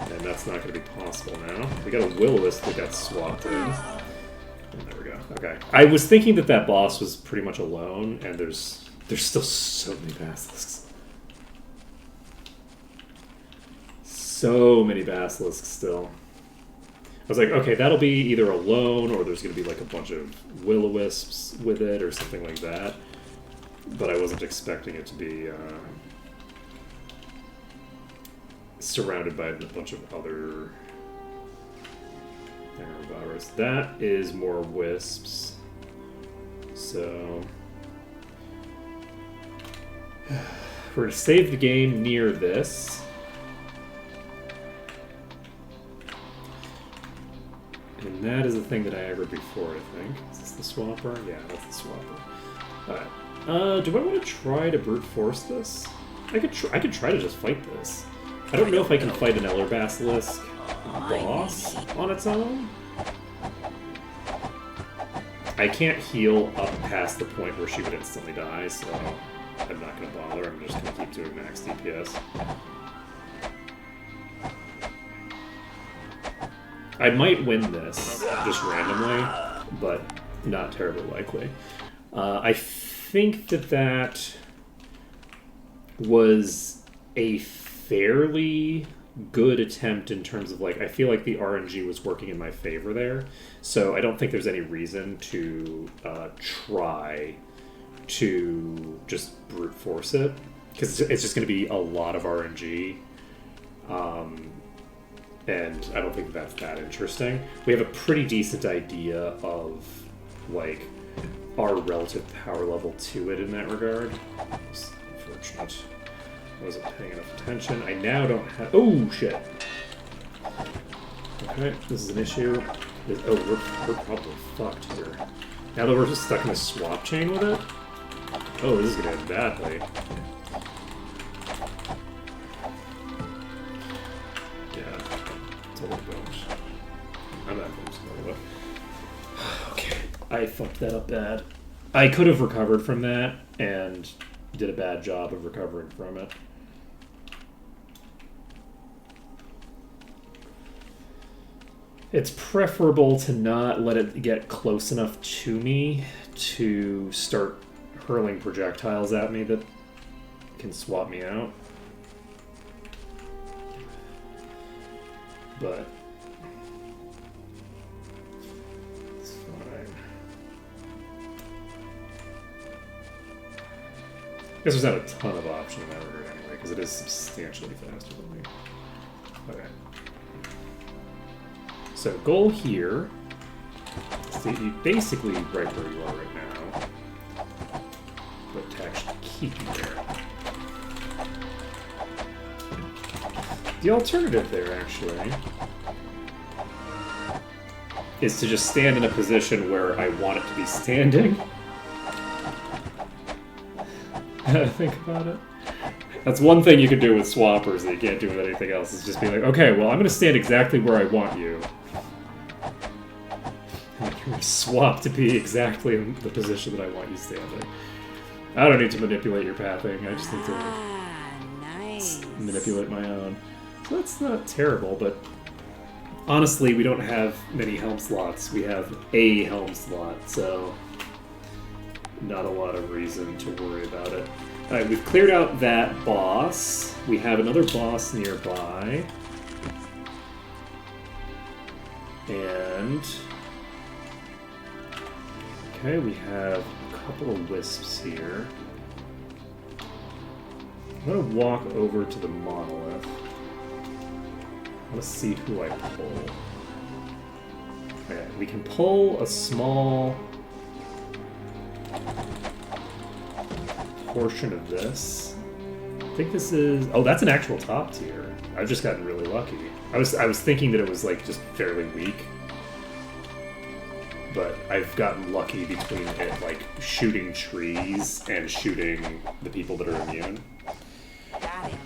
and that's not gonna be possible now. We got a Will-O-Wisp that got swapped in. And there we go. Okay. I was thinking that boss was pretty much alone, and there's still so many basilisks. So many basilisks still. I was like, okay, that'll be either alone or there's going to be like a bunch of Will-O-Wisps with it or something like that. But I wasn't expecting it to be surrounded by a bunch of other virus. That is more wisps. So we're going to save the game near this. And that is the thing that I aggroed before, I think. Is this the swapper? Yeah, that's the swapper. Alright. Do I want to try to brute force this? I could try to just fight this. I don't know if I can fight an Eller Basilisk boss on its own. I can't heal up past the point where she would instantly die, so I'm not going to bother. I'm just going to keep doing max DPS. I might win this just randomly, but not terribly likely. I think that was a fairly good attempt in terms of, like, I feel like the RNG was working in my favor there, so I don't think there's any reason to try to just brute force it, because it's just going to be a lot of RNG. And I don't think that's that interesting. We have a pretty decent idea of, like, our relative power level to it in that regard. It's unfortunate. I wasn't paying enough attention. I now don't have... Oh, shit! Okay, this is an issue. We're probably fucked here. Now that we're just stuck in a swap chain with it? Oh, this is gonna end badly. I'm not going to okay, I fucked that up bad. I could have recovered from that and did a bad job of recovering from it. It's preferable to not let it get close enough to me to start hurling projectiles at me that can swap me out. But it's fine. I guess there's not a ton of option in that regard anyway, because it is substantially faster than me. Okay. So goal here is to be basically right where you are right now, but to actually keep you there. The alternative there, actually, is to just stand in a position where I want it to be standing. Think about it. That's one thing you can do with swappers that you can't do with anything else, is just be like, okay, well, I'm going to stand exactly where I want you. Swap to be exactly in the position that I want you standing. I don't need to manipulate your pathing. I just need to Nice. manipulate my own. So that's not terrible, but honestly, we don't have many helm slots. We have a helm slot, so not a lot of reason to worry about it. Alright, we've cleared out that boss. We have another boss nearby. And... okay, we have a couple of wisps here. I'm gonna walk over to the monolith. Let's see who I pull. Okay, we can pull a small portion of this. I think this is... oh, that's an actual top tier. I've just gotten really lucky. I was thinking that it was like just fairly weak. But I've gotten lucky between it like shooting trees and shooting the people that are immune. Got him.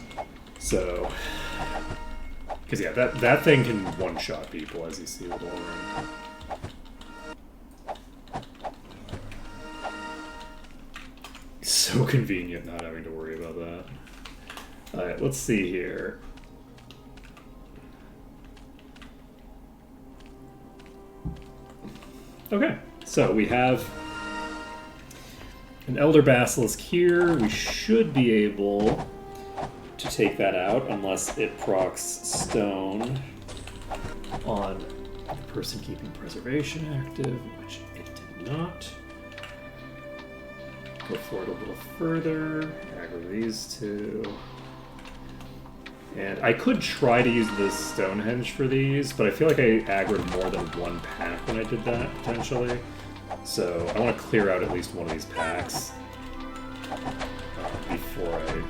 So, because yeah, that thing can one-shot people, as you see with Wolverine. So convenient not having to worry about that. Alright, let's see here. Okay, so we have an Elder Basilisk here. We should be able to take that out unless it procs stone on the person keeping preservation active, which it did not. Go forward a little further, aggro these two. And I could try to use the Stonehenge for these, but I feel like I aggroed more than one pack when I did that, potentially. So I want to clear out at least one of these packs before I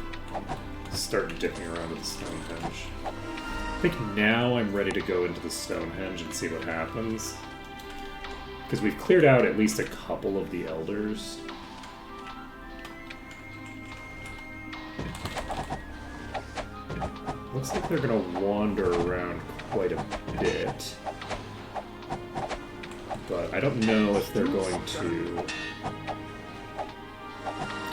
start dipping around with the Stonehenge. I think now I'm ready to go into the Stonehenge and see what happens. Because we've cleared out at least a couple of the Elders. Looks like they're going to wander around quite a bit. But I don't know if they're going to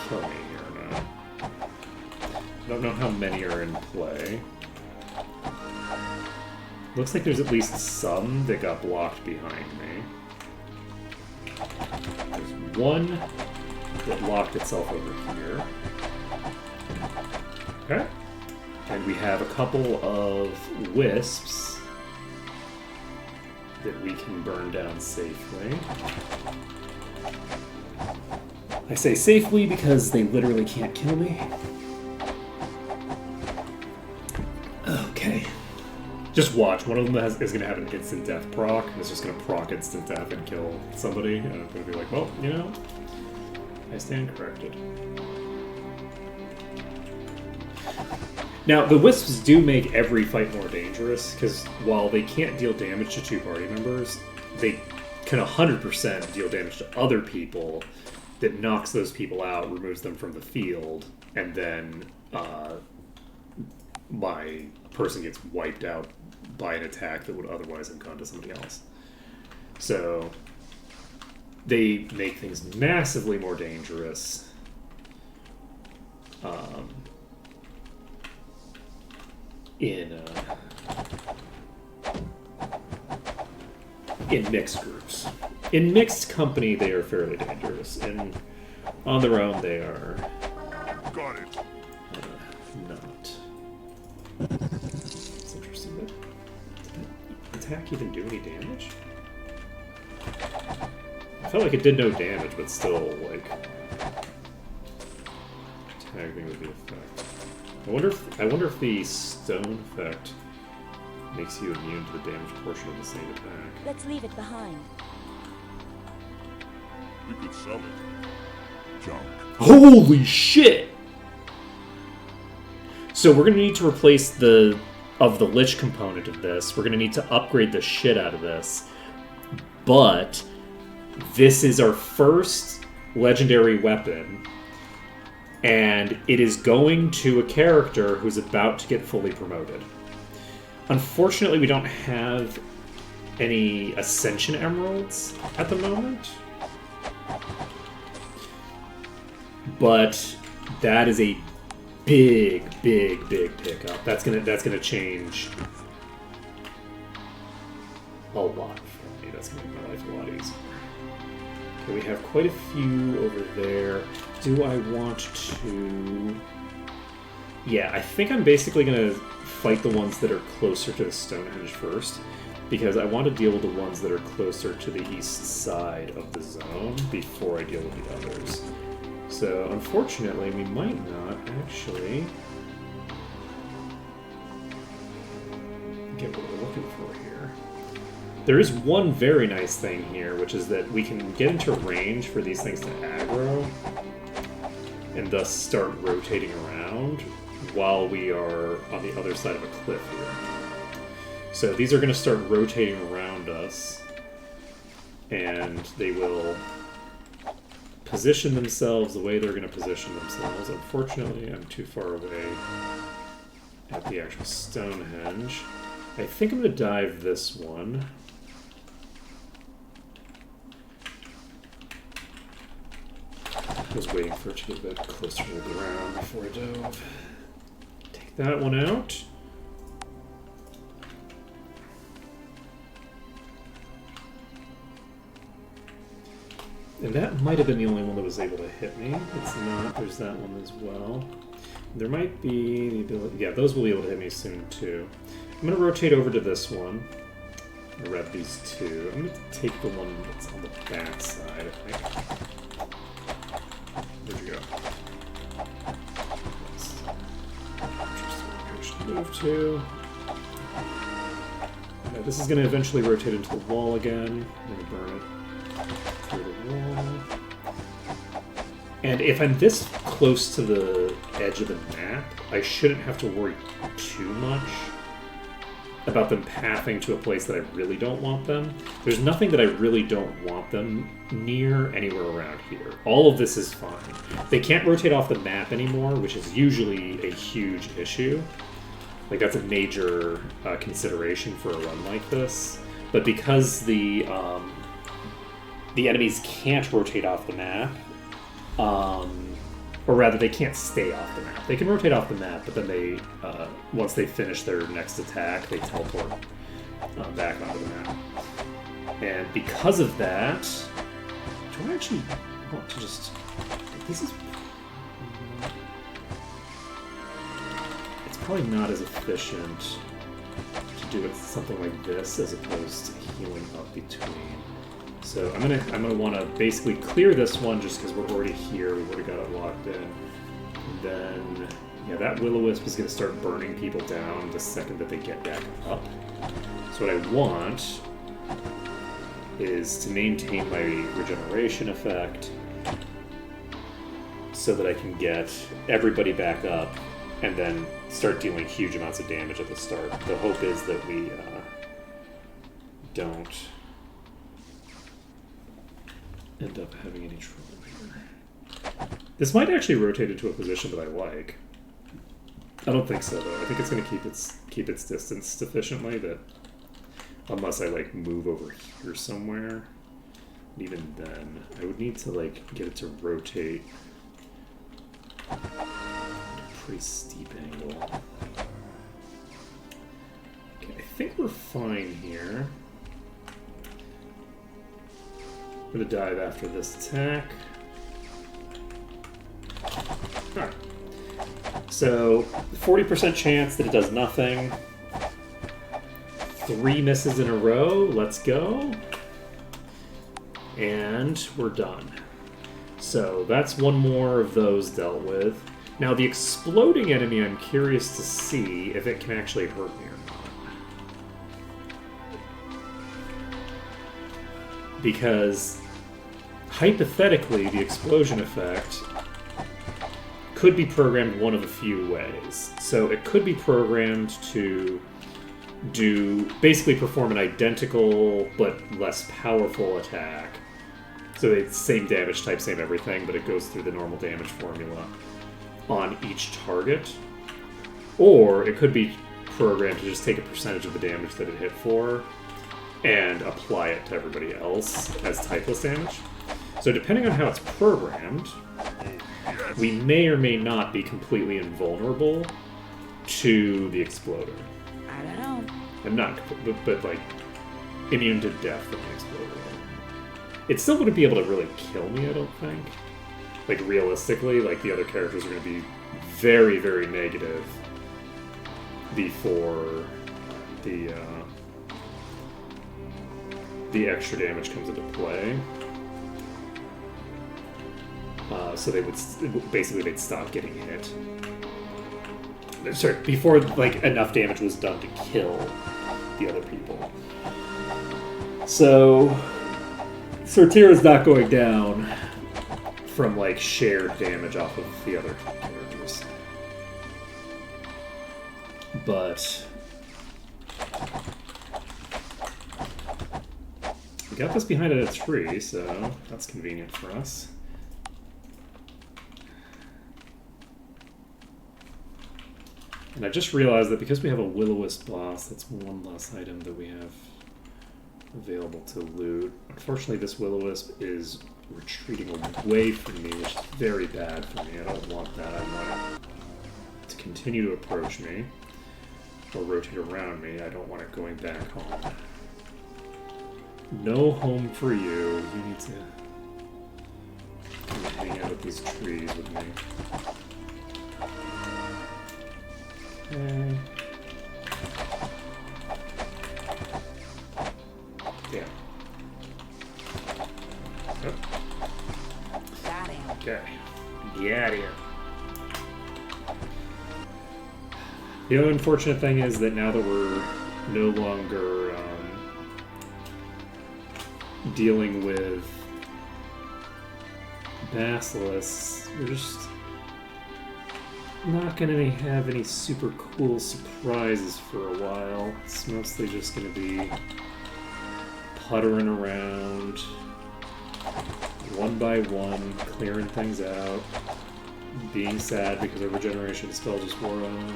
kill me or not. I don't know how many are in play. Looks like there's at least some that got blocked behind me. There's one that locked itself over here. Okay. And we have a couple of wisps that we can burn down safely. I say safely because they literally can't kill me. Okay. Just watch. One of them is going to have an instant death proc, and it's just going to proc instant death and kill somebody. And I'm going to be like, well, you know, I stand corrected. Now, the Wisps do make every fight more dangerous, because while they can't deal damage to two party members, they can 100% deal damage to other people that knocks those people out, removes them from the field, and then my person gets wiped out by an attack that would otherwise have gone to somebody else. So, they make things massively more dangerous. In mixed groups. In mixed company, they are fairly dangerous, and on their own, they are Got it. not. It's interesting. Did that attack even do any damage? I felt like it did no damage, but still, like, tagging with the effect. I wonder if the stone effect makes you immune to the damage portion of the same attack. Let's leave it behind. We could sell it. Junk. Holy shit! So we're gonna need to replace the Lich component of this. We're gonna need to upgrade the shit out of this. But this is our first legendary weapon, and it is going to a character who's about to get fully promoted. Unfortunately, we don't have any Ascension Emeralds at the moment. But that is a big pickup. That's gonna change a lot for me. That's gonna make my life a lot easier. Okay, we have quite a few over there. Do I want to... Yeah, I think I'm basically gonna fight the ones that are closer to the Stonehenge first, because I want to deal with the ones that are closer to the east side of the zone before I deal with the others. So, unfortunately, we might not actually get what we're looking for here. There is one very nice thing here, which is that we can get into range for these things to aggro, and thus start rotating around while we are on the other side of a cliff here. So these are going to start rotating around us, and they will position themselves the way they're going to position themselves. Unfortunately, I'm too far away at the actual Stonehenge. I think I'm going to dive this one. I was waiting for it to get a bit closer to the ground before I dove. Take that one out. And that might have been the only one that was able to hit me. It's not. There's that one as well. There might be the ability... Yeah, those will be able to hit me soon, too. I'm going to rotate over to this one. I'm going to grab these two. I'm going to take the one that's on the back side, I think. Where'd you go? Interesting. Move to... Yeah, this is going to eventually rotate into the wall again. I'm going to burn it through the wall. And if I'm this close to the edge of the map, I shouldn't have to worry too much about them pathing to a place that I really don't want them. There's nothing that I really don't want them near anywhere around here. All of this is fine. They can't rotate off the map anymore, which is usually a huge issue. Like, that's a major consideration for a run like this. But because the enemies can't rotate off the map, or rather, they can't stay off the map. They can rotate off the map, but then they, once they finish their next attack, they teleport back onto the map. And because of that, do I actually want to just... This is... It's probably not as efficient to do it something like this as opposed to healing up between. So I'm gonna want to basically clear this one just because we're already here. We've already got it locked in. And then, yeah, that Will-O-Wisp is gonna start burning people down the second that they get back up. So what I want is to maintain my regeneration effect so that I can get everybody back up and then start dealing huge amounts of damage at the start. The hope is that we don't end up having any trouble here. This might actually rotate into a position that I like. I don't think so, though. I think it's going to keep its distance sufficiently that, unless I like move over here somewhere, and even then, I would need to like get it to rotate at a pretty steep angle. Okay, I think we're fine here. I'm going to dive after this attack. Alright. So, 40% chance that it does nothing. 3 misses in a row. Let's go. And we're done. So, that's one more of those dealt with. Now, the exploding enemy, I'm curious to see if it can actually hurt me or not. Because hypothetically, the explosion effect could be programmed one of a few ways. So it could be programmed to basically perform an identical but less powerful attack. So it's same damage type, same everything, but it goes through the normal damage formula on each target. Or it could be programmed to just take a percentage of the damage that it hit for and apply it to everybody else as typeless damage. So depending on how it's programmed, we may or may not be completely invulnerable to the exploder. I don't know. And not, but like, immune to death from the exploder. It still wouldn't be able to really kill me, I don't think. Like, realistically, like, the other characters are going to be very, very negative before the extra damage comes into play. So they would basically they'd stop getting hit. Sorry, before like enough damage was done to kill the other people. So Sortira's not going down from like shared damage off of the other characters. But we got this behind a tree, so that's convenient for us. And I just realized that because we have a Will-O-Wisp boss, that's one less item that we have available to loot. Unfortunately, this Will-O-Wisp is retreating away from me, which is very bad for me. I don't want that. I want it to continue to approach me or rotate around me. I don't want it going back home. No home for you. You need to come hang out with these trees with me. Okay. Yeah. Oh. Got him. Okay. Get out of here. The other unfortunate thing is that now that we're no longer dealing with basilisks, we're just not going to have any super cool surprises for a while. It's mostly just going to be puttering around, one by one, clearing things out, being sad because our regeneration spell just wore off.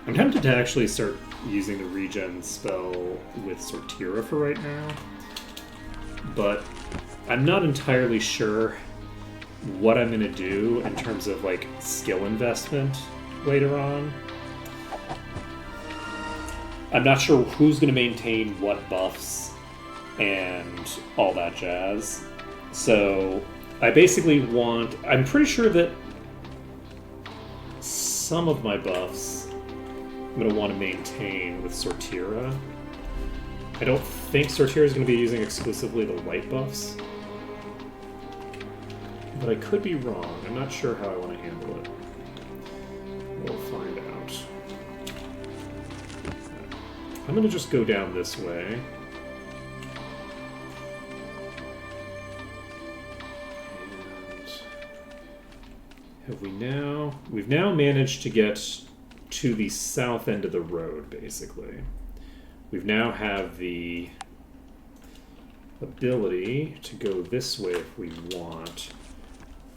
I'm tempted to actually start using the regen spell with Sortira for right now, but I'm not entirely sure what I'm going to do in terms of like skill investment later on. I'm not sure who's going to maintain what buffs and all that jazz. So I basically want... I'm pretty sure that some of my buffs I'm going to want to maintain with Sortira. I don't think Sortira is going to be using exclusively the light buffs. But I could be wrong. I'm not sure how I want to handle it. We'll find out. I'm going to just go down this way. And have we now... We've now managed to get to the south end of the road, basically. We've now have the ability to go this way if we want.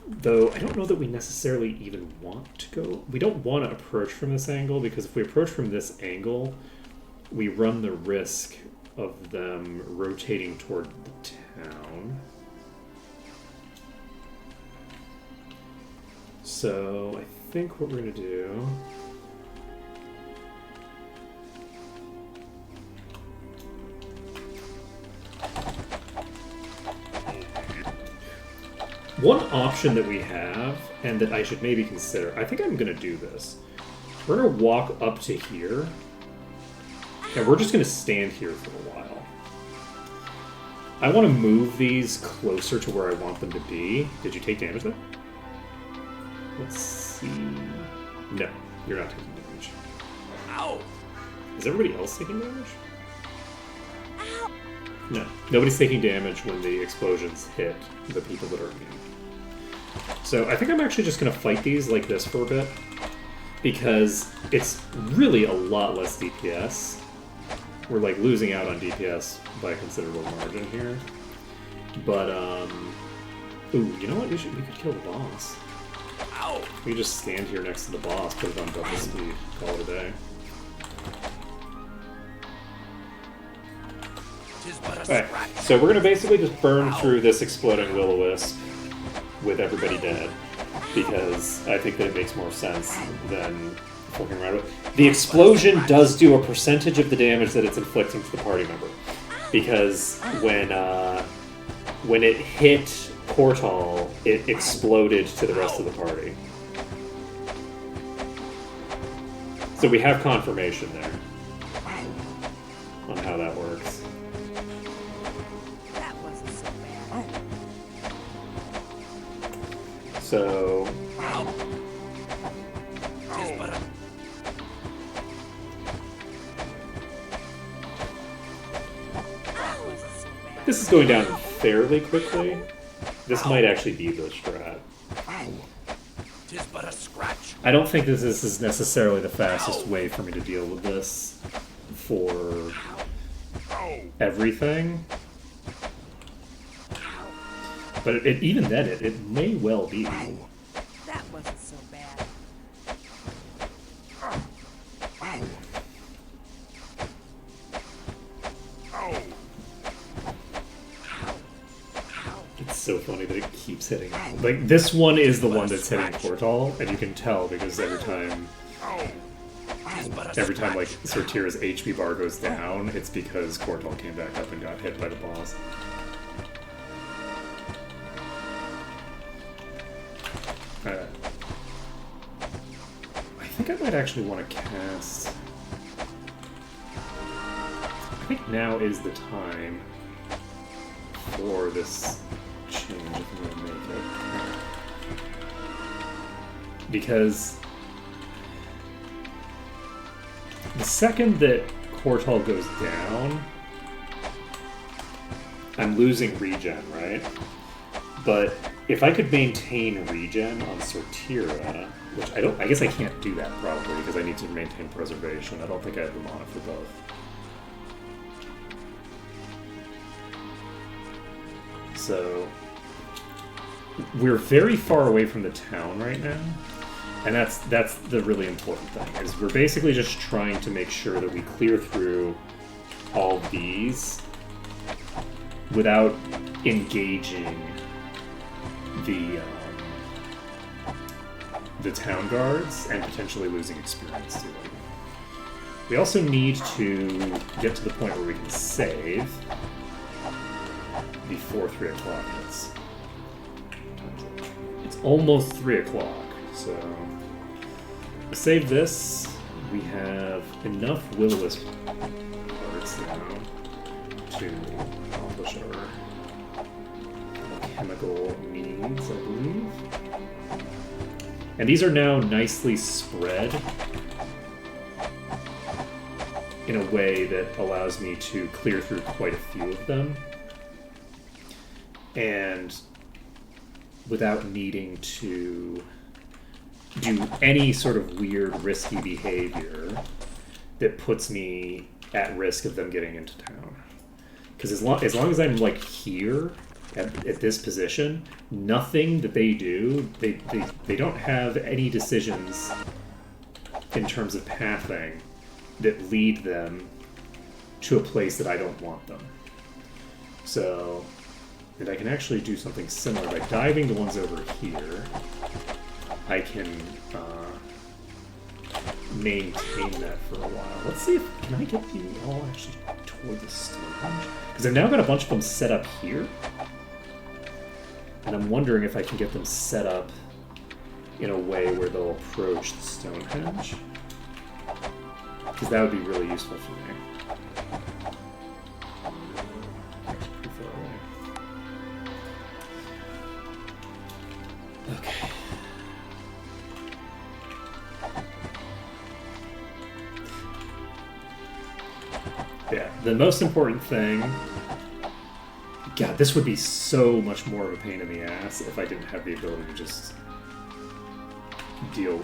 Though, I don't know that we necessarily even want to go... We don't want to approach from this angle, because if we approach from this angle, we run the risk of them rotating toward the town. So, I think what we're going to do... One option that we have, and that I should maybe consider, I think I'm going to do this. We're going to walk up to here, and we're just going to stand here for a while. I want to move these closer to where I want them to be. Did you take damage there? Let's see... No, you're not taking damage. Ow! Is everybody else taking damage? Ow! No, nobody's taking damage when the explosions hit the people that are immune. So I think I'm actually just going to fight these like this for a bit, because it's really a lot less DPS. We're like losing out on DPS by a considerable margin here. But, ooh, you know what? We could kill the boss. Ow! We just stand here next to the boss, put it on double speed, call it a day. Alright, so we're gonna basically just burn through this exploding will-o-wisp with everybody dead, because I think that it makes more sense than fucking around with. The explosion does do a percentage of the damage that it's inflicting to the party member, because when it hit Portal, it exploded to the rest of the party. So we have confirmation there on how that works. That wasn't so bad. So That wasn't so bad. this is going down fairly quickly. This might actually be the strat. Tis but a scratch. I don't think this is necessarily the fastest way for me to deal with this for everything. But even then, it may well be. That wasn't so bad. It's so funny that it keeps hitting. Like, this one is the one that's hitting Portal, and you can tell because every time like Sortira's HP bar goes down, it's because Portal came back up and got hit by the boss. I think I might actually want to cast. I think now is the time for this change if I'm going to make it. Because the second that Portal goes down, I'm losing regen, right? But if I could maintain regen on Sortira, which I guess I can't do that probably because I need to maintain preservation. I don't think I have the mana for both. So we're very far away from the town right now, and that's the really important thing. Is we're basically just trying to make sure that we clear through all these without engaging the town guards and potentially losing experience to them. We also need to get to the point where we can save before 3 o'clock hits. It's almost 3 o'clock, so to save this, we have enough will-o-wisp cards now to accomplish our chemical needs, I believe. And these are now nicely spread in a way that allows me to clear through quite a few of them. And without needing to do any sort of weird, risky behavior that puts me at risk of them getting into town. Because as long as I'm like here at this position, nothing that they do, they don't have any decisions in terms of pathing that lead them to a place that I don't want them. So, and I can actually do something similar by diving the ones over here. I can maintain that for a while. Let's see if, can I get you all actually toward the Stonehenge? Because I've now got a bunch of them set up here. And I'm wondering if I can get them set up in a way where they'll approach the Stonehenge. Because that would be really useful for me. That's pretty far away. Okay. Yeah, the most important thing... God, this would be so much more of a pain in the ass if I didn't have the ability to just deal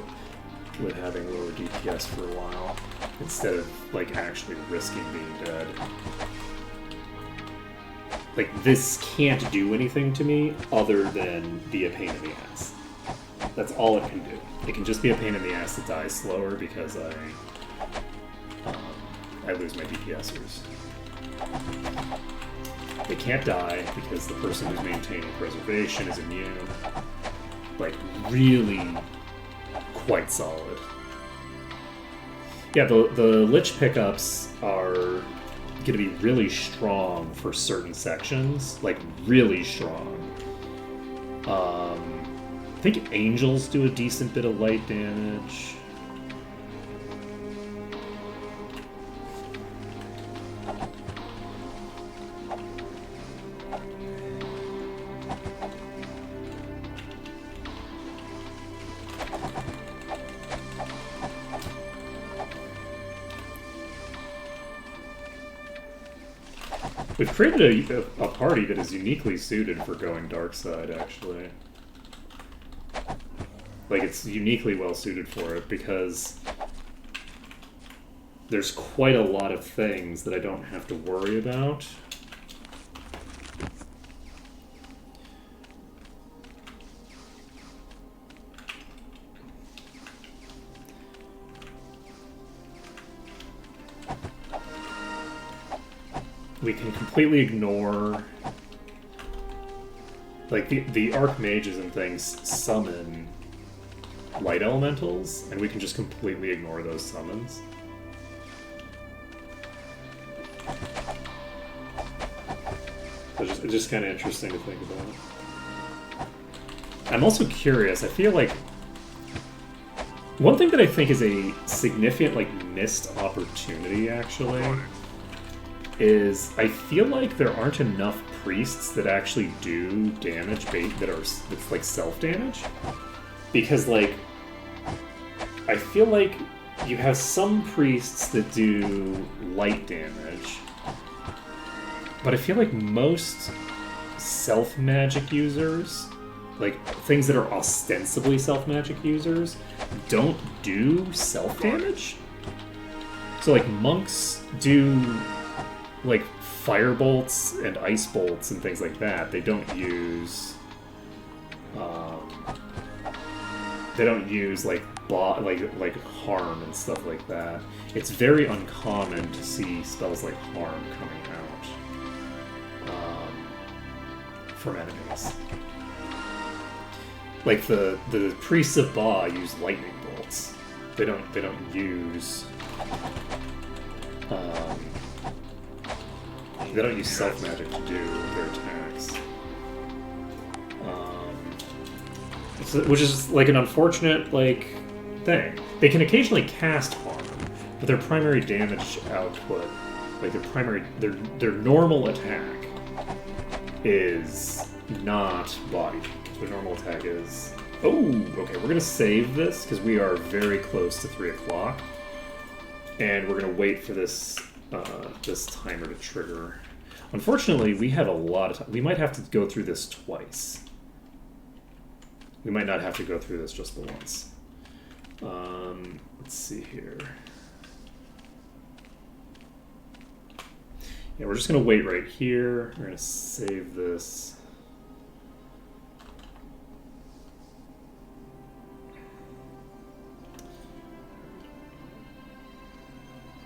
with having lower DPS for a while, instead of, like, actually risking being dead. Like, this can't do anything to me other than be a pain in the ass. That's all it can do. It can just be a pain in the ass to die slower because I lose my DPSers. They can't die because the person who's maintaining preservation is immune. Like, really quite solid. Yeah, the Lich pickups are going to be really strong for certain sections. Like, really strong. I think Angels do a decent bit of light damage. We've created a party that is uniquely suited for going dark side, actually. Like, it's uniquely well suited for it because there's quite a lot of things that I don't have to worry about. We can completely ignore, like, the archmages and things summon light elementals, and we can just completely ignore those summons. So it's just kind of interesting to think about. I'm also curious, I feel like one thing that I think is a significant, like, missed opportunity, actually, is I feel like there aren't enough priests that actually do damage that's like self-damage. Because, like, I feel like you have some priests that do light damage, but I feel like most self-magic users, like things that are ostensibly self-magic users, don't do self-damage. So, like, monks do, like, fire bolts and ice bolts and things like that. They don't use like harm and stuff like that. It's very uncommon to see spells like harm coming out from enemies. Like the priests of Ba use lightning bolts. They don't use self magic to do their attacks. Which is like an unfortunate like thing. They can occasionally cast harm, but their primary damage output, like their normal attack, is not body. Their normal attack is. Oh, okay. We're gonna save this because we are very close to 3 o'clock, and we're gonna wait for this this timer to trigger. Unfortunately, we have a lot of time. We might have to go through this twice. We might not have to go through this just the once. Let's see here. Yeah, we're just going to wait right here. We're going to save this.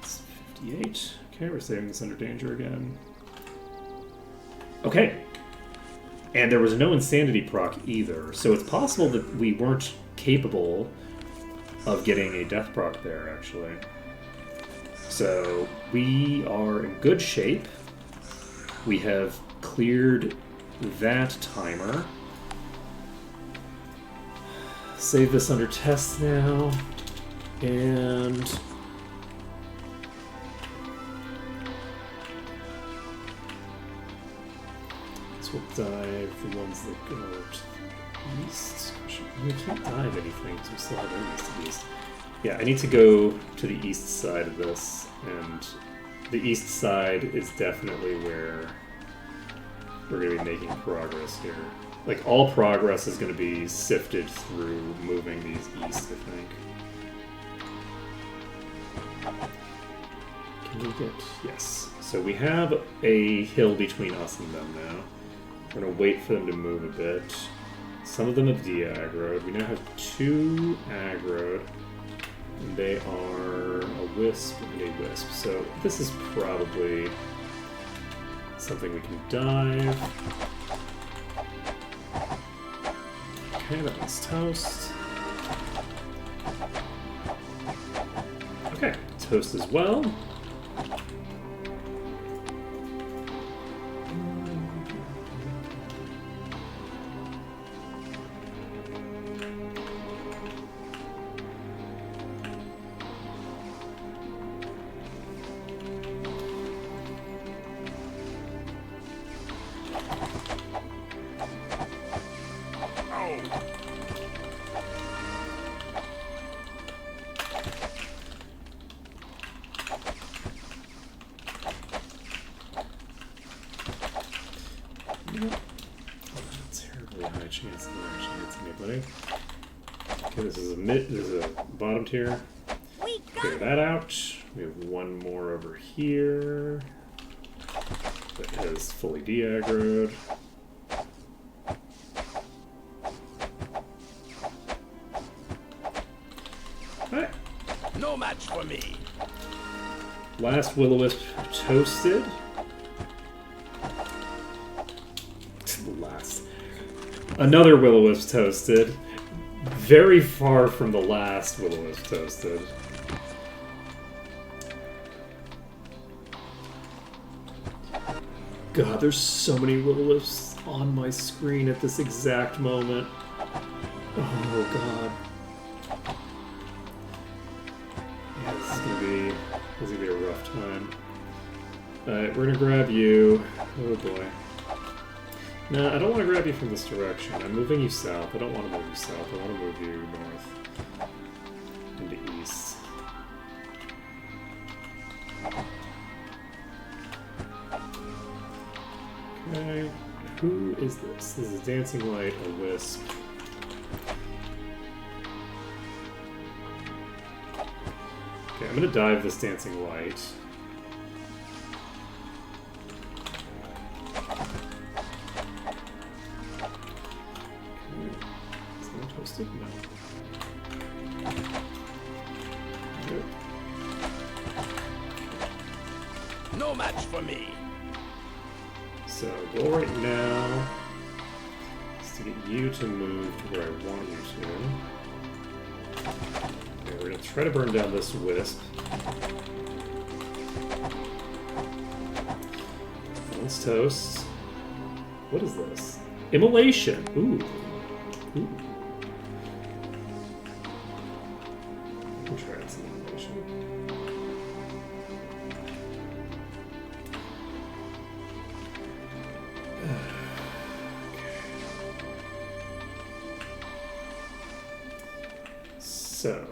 It's 58. Okay, we're saving this under danger again. Okay. And there was no insanity proc either, so it's possible that we weren't capable of getting a death proc there, actually. So we are in good shape. We have cleared that timer. Save this under test now. And we'll dive the ones that go to the east. We can't dive anything because we still have enemies to the east. Yeah, I need to go to the east side of this, and the east side is definitely where we're going to be making progress here. Like, all progress is going to be sifted through moving these east, I think. Can we get... Yes. So we have a hill between us and them now. We're going to wait for them to move a bit. Some of them have de-aggroed. We now have 2 aggroed. And they are a wisp and a wisp. So this is probably something we can dive. Okay, that one's toast. Okay, toast as well. Terribly high chance that it actually hits anybody. Okay, this is a bottom tier. We Clear got that out. We have one more over here that is fully de-aggroed. Alright. No match for me. Last Will-O-Wisp toasted. Last. Another Will-O-Wisp toasted. Very far from the last Will-O-Wisp toasted. God, there's so many Will-O-Wisps on my screen at this exact moment. Oh god. Yeah, this is gonna be a rough time. Alright, we're gonna grab you. Oh boy. No, I don't want to grab you from this direction. I'm moving you south. I don't want to move you south. I want to move you north. Into east. Okay. Who is this? This is Dancing Light, a Wisp. Okay, I'm gonna dive this Dancing Light. Is that toasted? No. Nope. No match for me. So, goal right now is to get you to move to where I want you to. Okay, we're going to try to burn down this wisp. Let's toast. What is this? Immolation! Ooh. Ooh. We'll try out some immolation. So,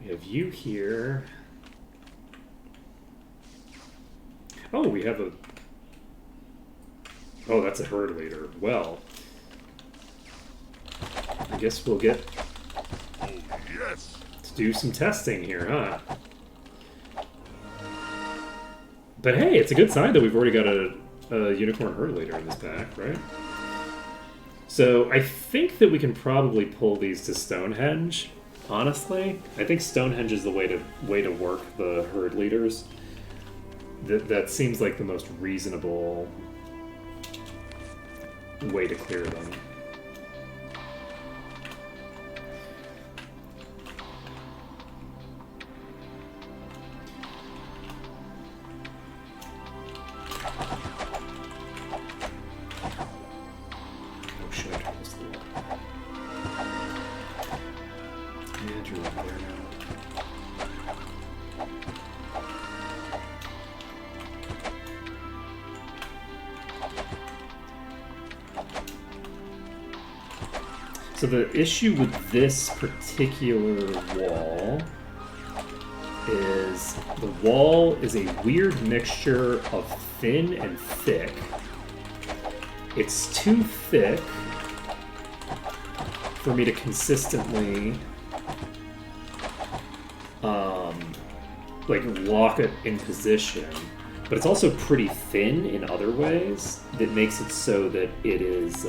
we have you here. Oh, we have a... Oh, that's a herd leader. Well, I guess we'll get Oh, yes! to do some testing here, huh? But hey, it's a good sign that we've already got a unicorn herd leader in this pack, right? So I think that we can probably pull these to Stonehenge. Honestly, I think Stonehenge is the way to work the herd leaders. That seems like the most reasonable way to clear them. Oh shit, I almost blew up. And you're over there now. So the issue with this particular wall is the wall is a weird mixture of thin and thick. It's too thick for me to consistently like lock it in position, but it's also pretty thin in other ways that makes it so that it is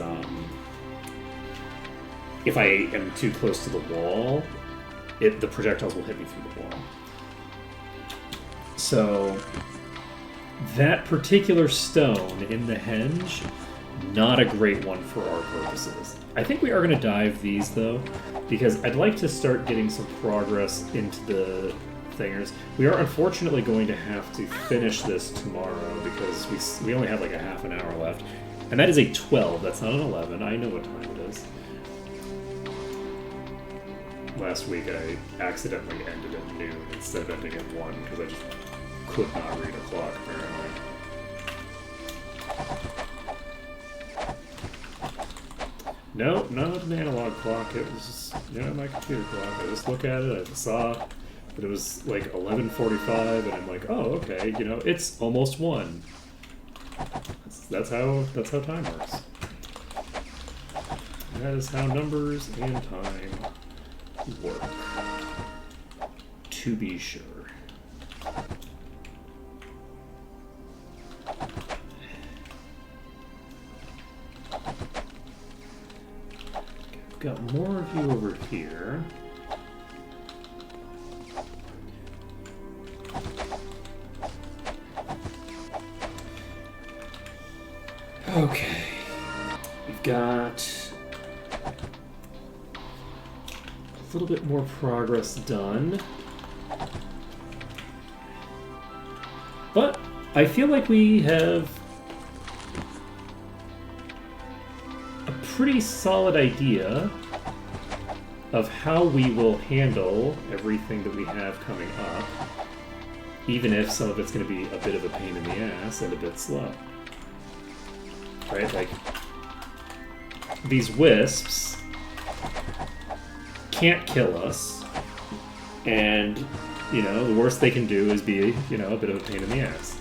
if I am too close to the wall, the projectiles will hit me through the wall. So that particular stone in the henge, not a great one for our purposes. I think we are going to dive these though, because I'd like to start getting some progress into the thingers. We are unfortunately going to have to finish this tomorrow because we only have like a half an hour left. And that is a 12, that's not an 11. I know what time it is. Last week I accidentally ended at noon instead of ending at 1 because I just could not read a clock apparently. No, not an analog clock. It was just, my computer clock. I just look at it, I saw that it was like 11:45, and I'm like, oh, okay, it's almost 1. That's how time works. That is how numbers and time work. To be sure. Got more of you over here. Okay. We've got a little bit more progress done. But I feel like we have a pretty solid idea of how we will handle everything that we have coming up, even if some of it's going to be a bit of a pain in the ass and a bit slow. Right? Like, these wisps can't kill us, and, the worst they can do is be, a bit of a pain in the ass.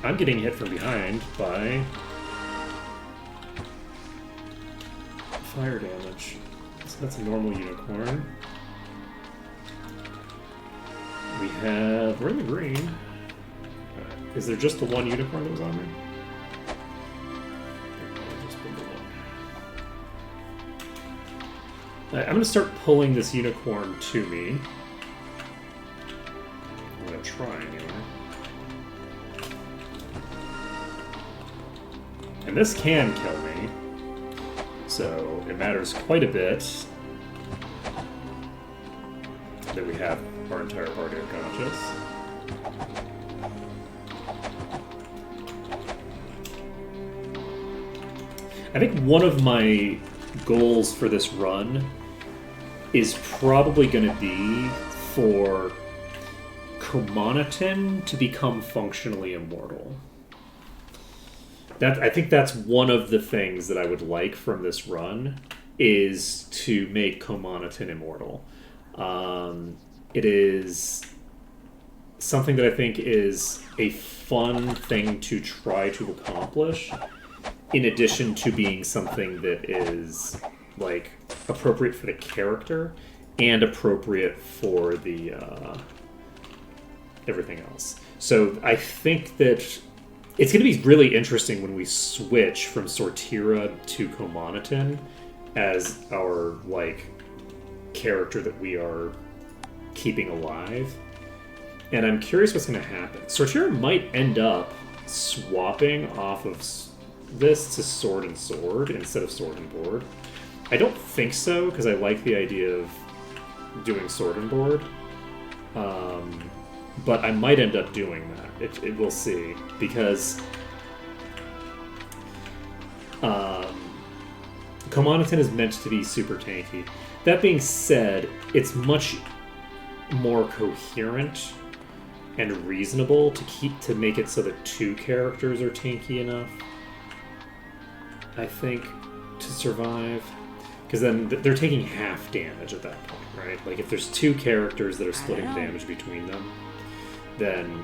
I'm getting hit from behind by fire damage. So that's a normal unicorn. We're in the green. Is there just the one unicorn that was on there? I'm going to start pulling this unicorn to me. I'm going to try anyway. And this can kill me. So it matters quite a bit that we have our entire party unconscious. I think one of my goals for this run is probably going to be for Komanatin to become functionally immortal. I think that's one of the things that I would like from this run, is to make Komanatin immortal. It is something that I think is a fun thing to try to accomplish, in addition to being something that is like appropriate for the character and appropriate for the everything else. So I think that it's going to be really interesting when we switch from Sortira to Komanatin as our character that we are keeping alive. And I'm curious what's going to happen. Sortira might end up swapping off of this to sword and sword instead of sword and board. I don't think so, because I like the idea of doing sword and board. But I might end up doing that. We'll see, because Komanatin is meant to be super tanky. That being said, it's much more coherent and reasonable to make it so that two characters are tanky enough, I think, to survive. Because then they're taking half damage at that point, right? Like, if there's two characters that are splitting damage between them, then,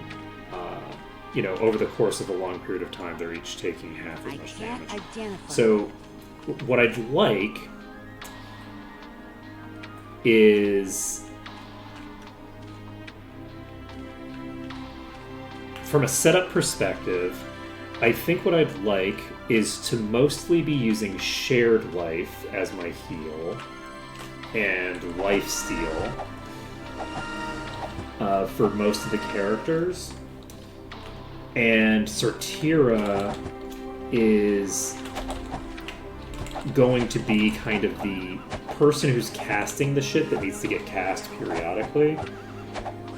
over the course of a long period of time, they're each taking half as much damage. So, what I'd like is, from a setup perspective, I think what I'd like is to mostly be using shared life as my heal and life steal. for most of the characters. And Sortira is going to be kind of the person who's casting the shit that needs to get cast periodically,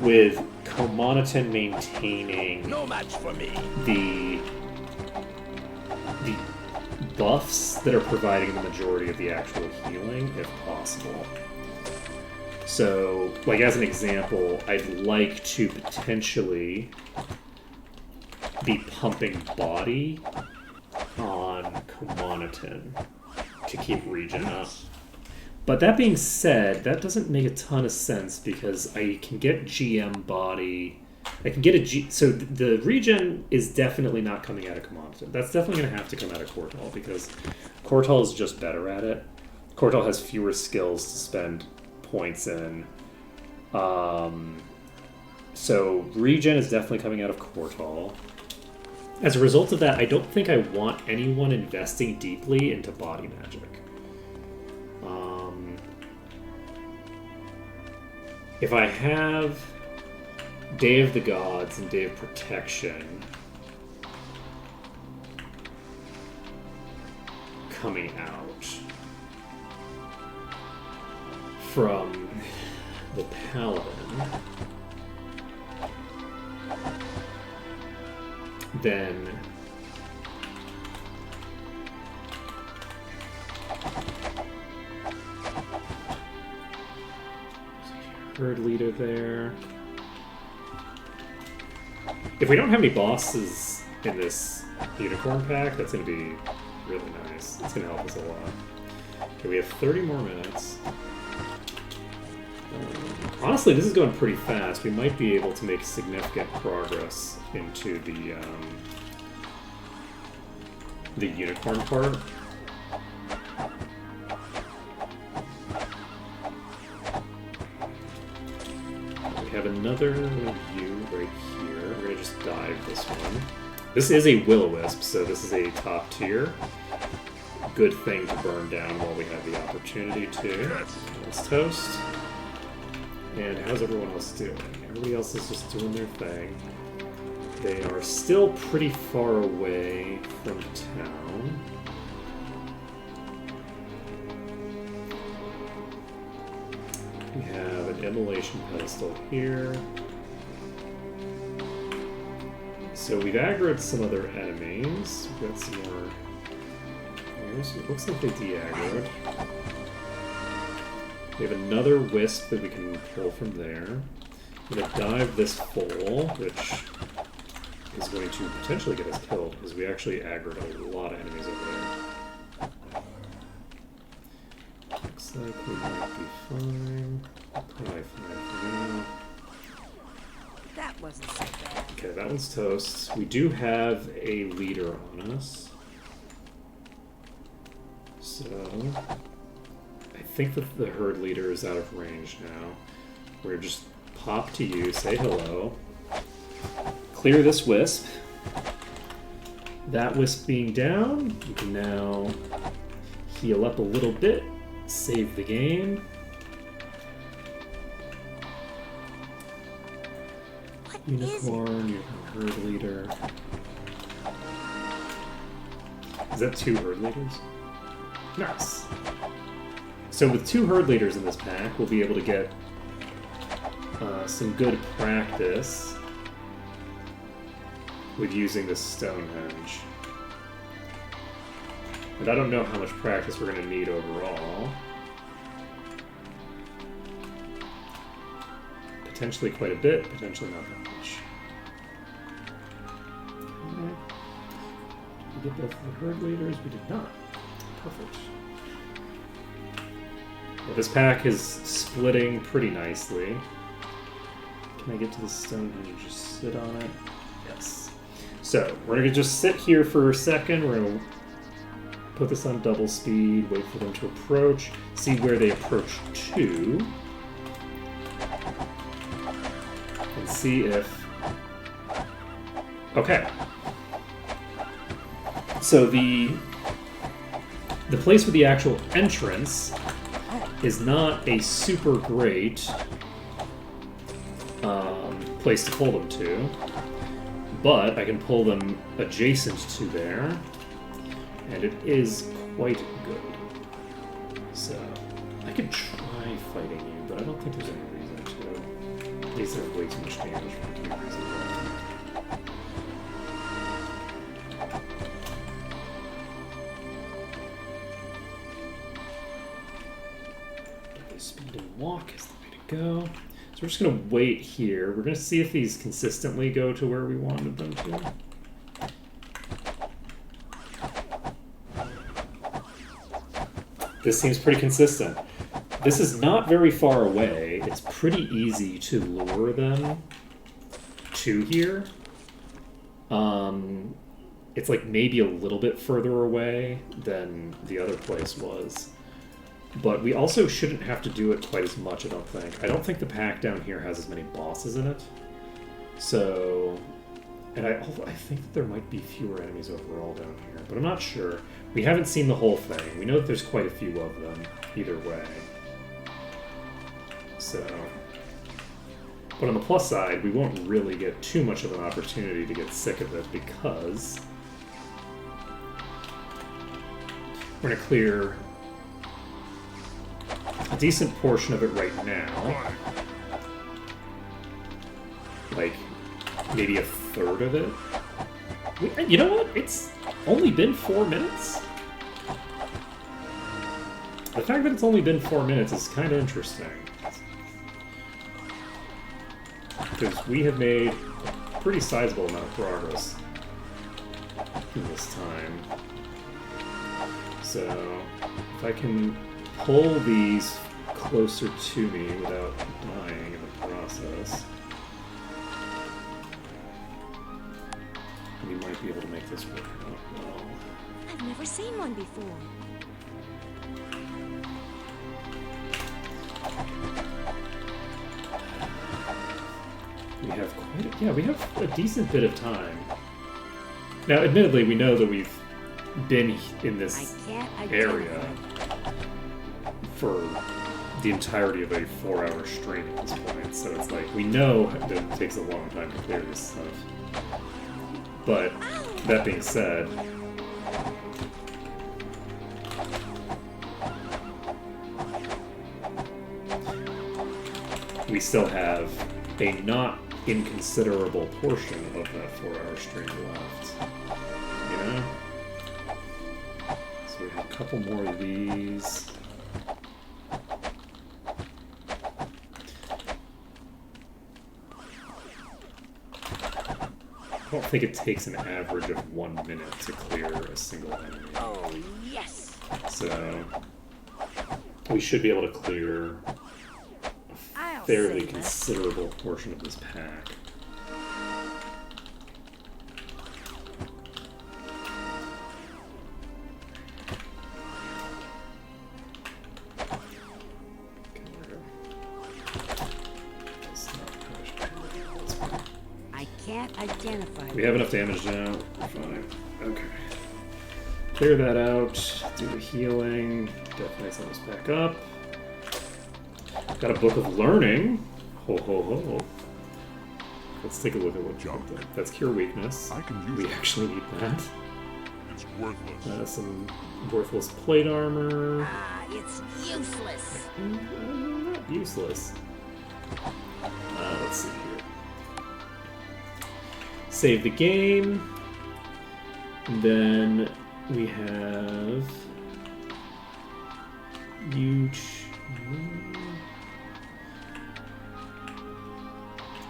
with Komoniton maintaining No match for me. the buffs that are providing the majority of the actual healing, if possible. So, like as an example, I'd like to potentially be pumping body on Komoniton to keep regen up. But that being said, that doesn't make a ton of sense because I can get GM body. I can get a G. So the regen is definitely not coming out of Komoniton. That's definitely going to have to come out of Kortal because Kortal is just better at it. Kortal has fewer skills to spend points in. So regen is definitely coming out of Kortal. As a result of that, I don't think I want anyone investing deeply into body magic. If I have Day of the Gods and Day of Protection coming out from the Paladin, then Herd leader there. If we don't have any bosses in this unicorn pack, that's going to be really nice. It's going to help us a lot. Okay, we have 30 more minutes. Honestly, this is going pretty fast. We might be able to make significant progress into the unicorn part. We have another view right here. We're going to just dive this one. This is a will-o-wisp, so this is a top tier. Good thing to burn down while we have the opportunity to. Let's toast. And how's everyone else doing? Everybody else is just doing their thing. They are still pretty far away from town. We have an immolation pedestal here. So we've aggroed some other enemies. We've got some more. It looks like they de-aggroed. We have another wisp that we can pull from there. I'm going to dive this full, which is going to potentially get us killed, because we actually aggroed a lot of enemies over there. Looks like we might be fine. Probably fine for now. That wasn't so bad. Okay, that one's toast. We do have a leader on us. So I think that the herd leader is out of range now. We're just pop to you, say hello. Clear this wisp. That wisp being down, you can now heal up a little bit, save the game. Unicorn, you have a herd leader. Is that 2 herd leaders? Nice. So with 2 herd leaders in this pack, we'll be able to get some good practice with using the Stonehenge. And I don't know how much practice we're going to need overall. Potentially quite a bit, potentially not that much. Okay. Did we get both of the herd leaders? We did not. Perfect. Well, this pack is splitting pretty nicely. Can I get to the stone and just sit on it? Yes. So, we're going to just sit here for a second. We're going to put this on double speed, wait for them to approach, see where they approach to, and see if... Okay. So the place with the actual entrance is not a super great place to pull them to. But I can pull them adjacent to there, and it is quite good. So I could try fighting you, but I don't think there's any reason to. These are way too much damage for it to be reasonable. Speed and walk is the way to go. So we're just going to wait here. We're going to see if these consistently go to where we wanted them to. This seems pretty consistent. This is not very far away. It's pretty easy to lure them to here. It's like maybe a little bit further away than the other place was. But we also shouldn't have to do it quite as much, I don't think. I don't think the pack down here has as many bosses in it. So... And I think that there might be fewer enemies overall down here, but I'm not sure. We haven't seen the whole thing. We know that there's quite a few of them, either way. So... But on the plus side, we won't really get too much of an opportunity to get sick of it because... We're going to clear a decent portion of it right now. Like, maybe a third of it. You know what? It's only been 4 minutes? The fact that it's only been 4 minutes is kind of interesting. Because we have made a pretty sizable amount of progress in this time. So, if I can pull these closer to me without dying in the process, we might be able to make this work out well. I've never seen one before. We have quite a, we have a decent bit of time. Now, admittedly, we know that we've been in this area for the entirety of a 4-hour stream at this point, so it's like, we know that it takes a long time to clear this stuff. But, that being said, we still have a not inconsiderable portion of that 4-hour stream left. You know? So we have a couple more of these. I don't think it takes an average of 1 minute to clear a single enemy. Oh, yes! So, we should be able to clear a fairly considerable portion of this pack. Identified. We have enough damage now. We're fine. Okay. Clear that out. Do the healing. Definitely set us back up. Got a book of learning. Ho ho ho. Let's take a look at what you got there. That's cure weakness. I can use We it. actually need that. It's worthless. Some worthless plate armor. Ah, it's useless. Not useless. Let's see here. Save the game. And then we have huge.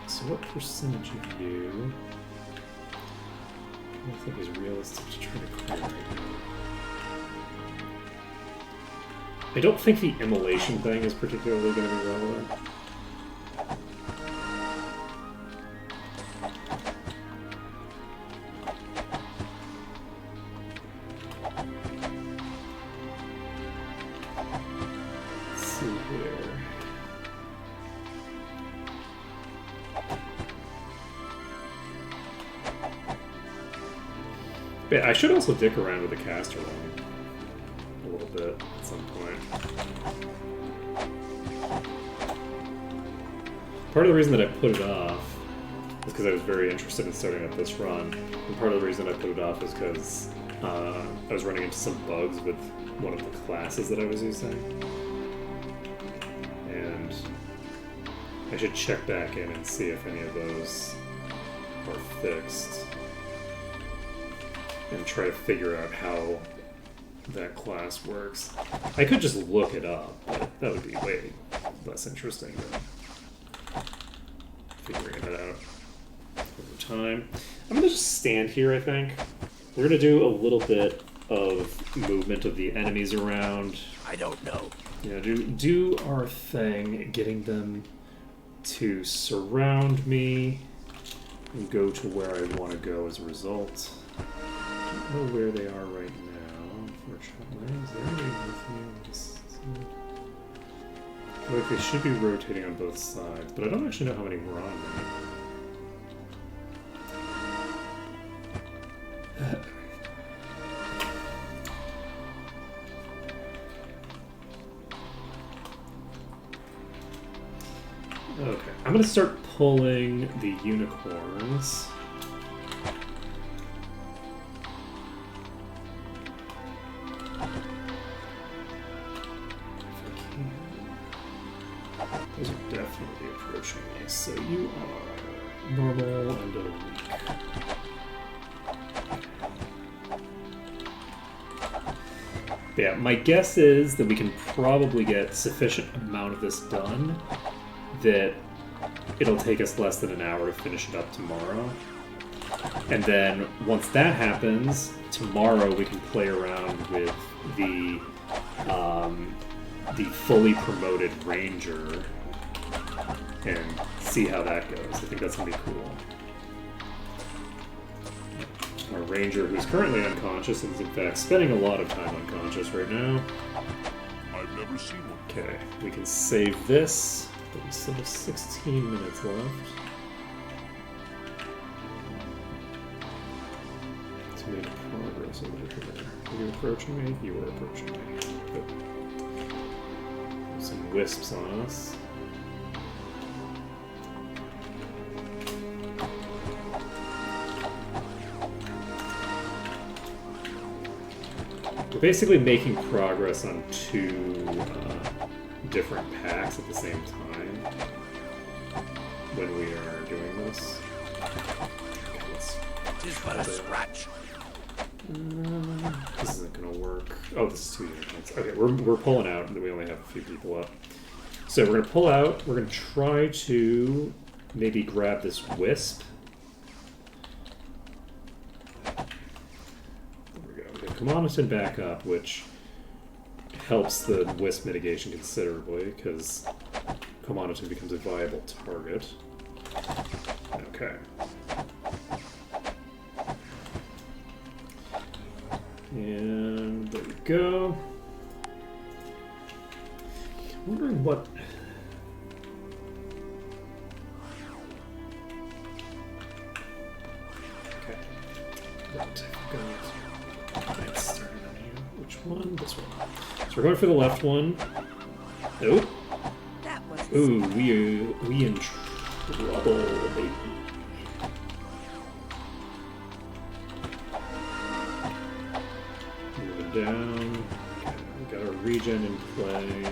So what percentage of you do I think is realistic to try to clear right now? I don't think the immolation thing is particularly going to be relevant. Yeah, I should also dick around with the caster one a little bit at some point. Part of the reason that I put it off because I was very interested in starting up this run. And part of the reason I put it off is because I was running into some bugs with one of the classes that I was using. And I should check back in and see if any of those are fixed. And try to figure out how that class works. I could just look it up, but that would be way less interesting than figuring it out over time. I'm gonna just stand here, I think. We're gonna do a little bit of movement of the enemies around. I don't know. You know, do our thing, getting them to surround me and go to where I want to go as a result. I don't know where they are right now, unfortunately. Is there anybody with me on this side? Like, they should be rotating on both sides, but I don't actually know how many we're on right. Okay, I'm gonna start pulling the unicorns. Those are definitely approaching me. So you are normal and a weak. Yeah, my guess is that we can probably get sufficient amount of this done that it'll take us less than an hour to finish it up tomorrow. And then once that happens, tomorrow we can play around with the fully promoted ranger and see how that goes. I think that's gonna be cool. Our ranger, who's currently unconscious, and is in fact spending a lot of time unconscious right now. I've never seen one. Okay, we can save this, but we still have 16 minutes left. Let's make progress over here. Are you approaching me? You are approaching me. Good. Some wisps on us. We're basically making progress on two different packs at the same time when we are doing this. Okay, let's Just but a scratch. this isn't gonna work. Oh, this is 2 unicorns. Okay, we're pulling out, and we only have a few people up. So we're gonna pull out. We're gonna try to maybe grab this wisp. Commoditon back up, which helps the wisp mitigation considerably, because Commoditon becomes a viable target. Okay. And there we go. I'm wondering what... Okay. Right, got it started on here. Which one? This one. So we're going for the left one. Oh. That was Ooh, we in trouble, baby. Moving down. Okay, we got our regen in play. We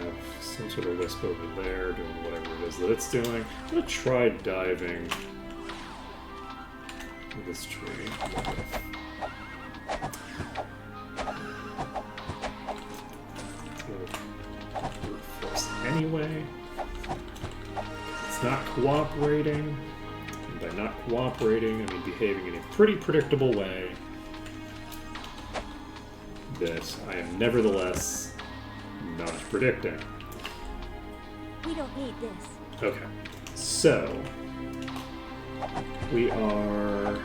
have some sort of wisp over there doing whatever it is that it's doing. I'm gonna try diving this tree. Force anyway. It's not cooperating. And by not cooperating, I mean behaving in a pretty predictable way that I am nevertheless not predicting. We don't need this. Okay. So we are...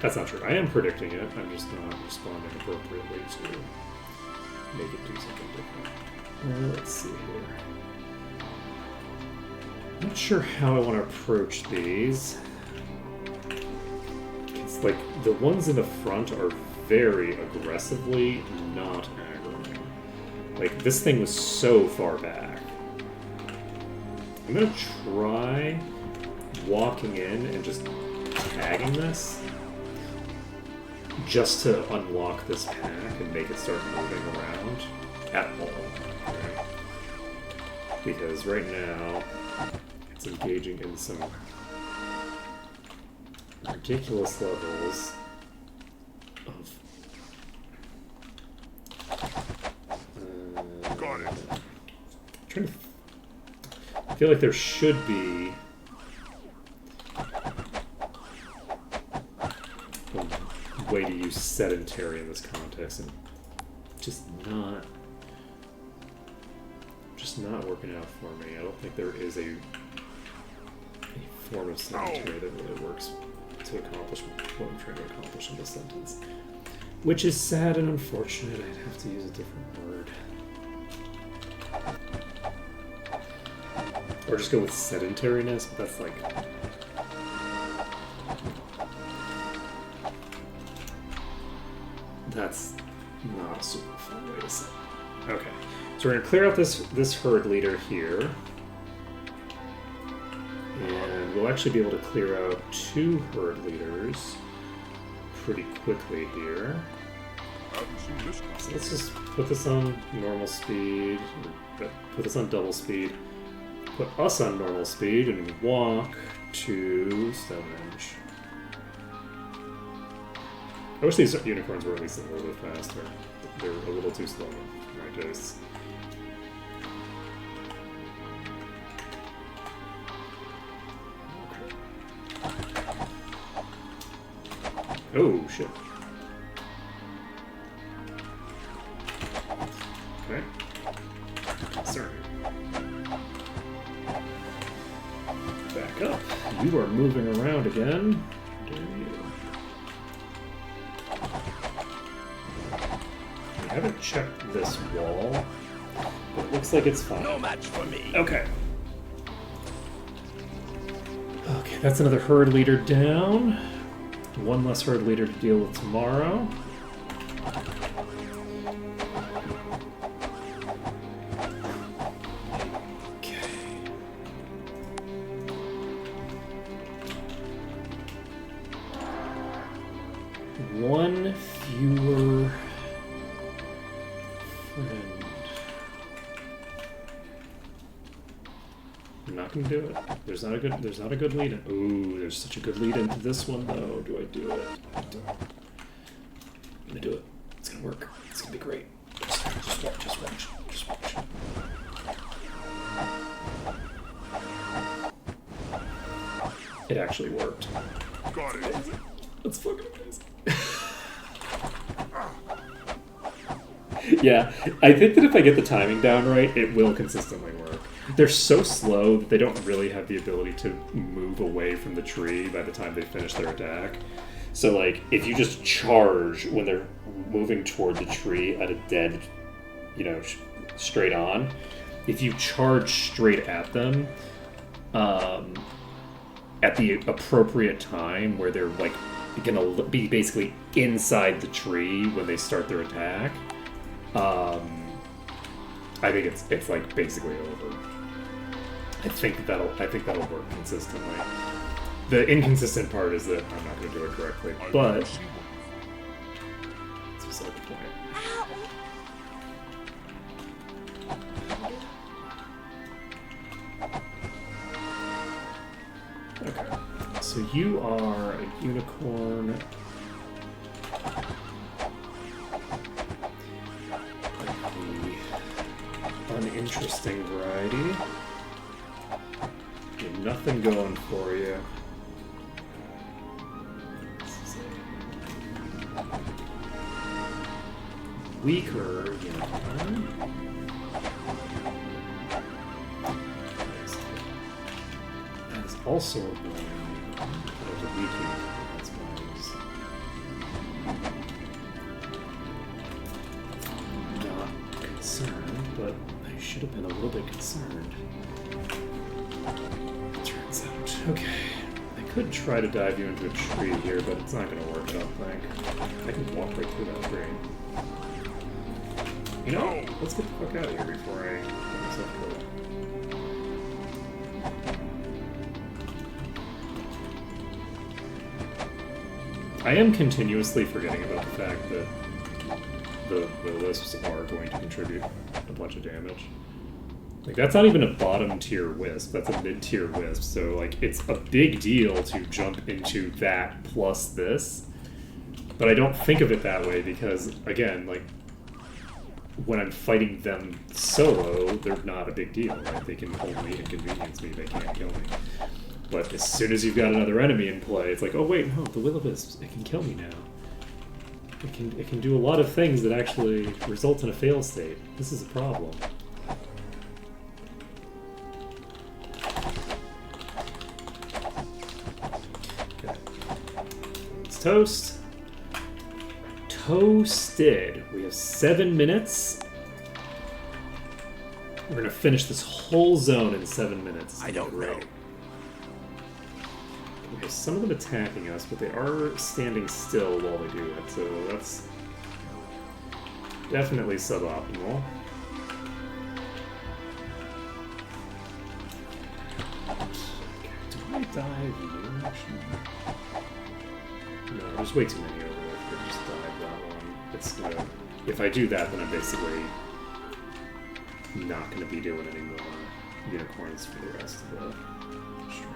That's not true. I am predicting it. I'm just not responding appropriately to make it do something different. Let's see here. I'm not sure how I want to approach these. It's like the ones in the front are very aggressively not aggroing. Like, this thing was so far back. I'm gonna try walking in and just tagging this just to unlock this pack and make it start moving around at all. Right? Because right now it's engaging in some ridiculous levels of Got it. trying to I feel like there should be a way to use sedentary in this context, and just not working out for me. I don't think there is a form of sedentary that really works to accomplish what I'm trying to accomplish in this sentence. Which is sad and unfortunate. I'd have to use a different word. Or just go with sedentariness, but that's like... That's not a super fun way to say it. Okay, so we're going to clear out this herd leader here. And we'll actually be able to clear out 2 herd leaders pretty quickly here. I haven't seen this one. So let's just put this on normal speed, put this on double speed, put us on normal speed, and walk to Stonehenge. I wish these unicorns were at least a little bit faster. They're a little too slow for my tastes. Oh, shit. Okay. Concern. Back up. You are moving around again. Dare you. I haven't checked this wall, but it looks like it's fine. No match for me. Okay. Okay, that's another herd leader down. One less herd leader to deal with tomorrow. Okay. One fewer friend. I'm not gonna do it. There's not a good lead in. Ooh, there's such a good lead into this one though. Do I do it? I'm gonna do it. It's gonna work. It's gonna be great. Just watch. It actually worked. Got it. That's fucking amazing. Yeah, I think that if I get the timing down right, it will consistently work. They're so slow that they don't really have the ability to move away from the tree by the time they finish their attack. So, like, if you just charge when they're moving toward the tree at a dead, straight on, if you charge straight at them, at the appropriate time where they're, like, gonna be basically inside the tree when they start their attack, I think it's like basically over. I think that'll work consistently. The inconsistent part is that I'm not going to do it correctly, but it's beside the point. Okay, so you are a unicorn. Uninteresting variety. You have nothing going for you. Weaker unicorn. That is also a weak unicorn. That's not concerned, but I should have been a little bit concerned. Turns out. Okay. I could try to dive you into a tree here, but it's not going to work, I don't think. I can walk right through that tree. You know, let's get the fuck out of here before I get myself killed. I am continuously forgetting about the fact that the wisps are going to contribute a bunch of damage. Like, that's not even a bottom tier wisp, that's a mid tier wisp, so like it's a big deal to jump into that plus this. But I don't think of it that way because, again, like, when I'm fighting them solo, they're not a big deal, right? They can only inconvenience me, they can't kill me. But as soon as you've got another enemy in play, it's like, oh wait, no, the will-o-wisp, it can kill me now. It can do a lot of things that actually result in a fail state. This is a problem. Okay. It's toast. Toasted. We have 7 minutes. We're gonna finish this whole zone in 7 minutes. I don't know. Okay, some of them attacking us, but they are standing still while they do it, so that's definitely suboptimal. Do I dive you, actually? No, there's way too many over there. I could just dive that one. It's gonna, if I do that, then I'm basically not going to be doing any more unicorns for the rest of the stream.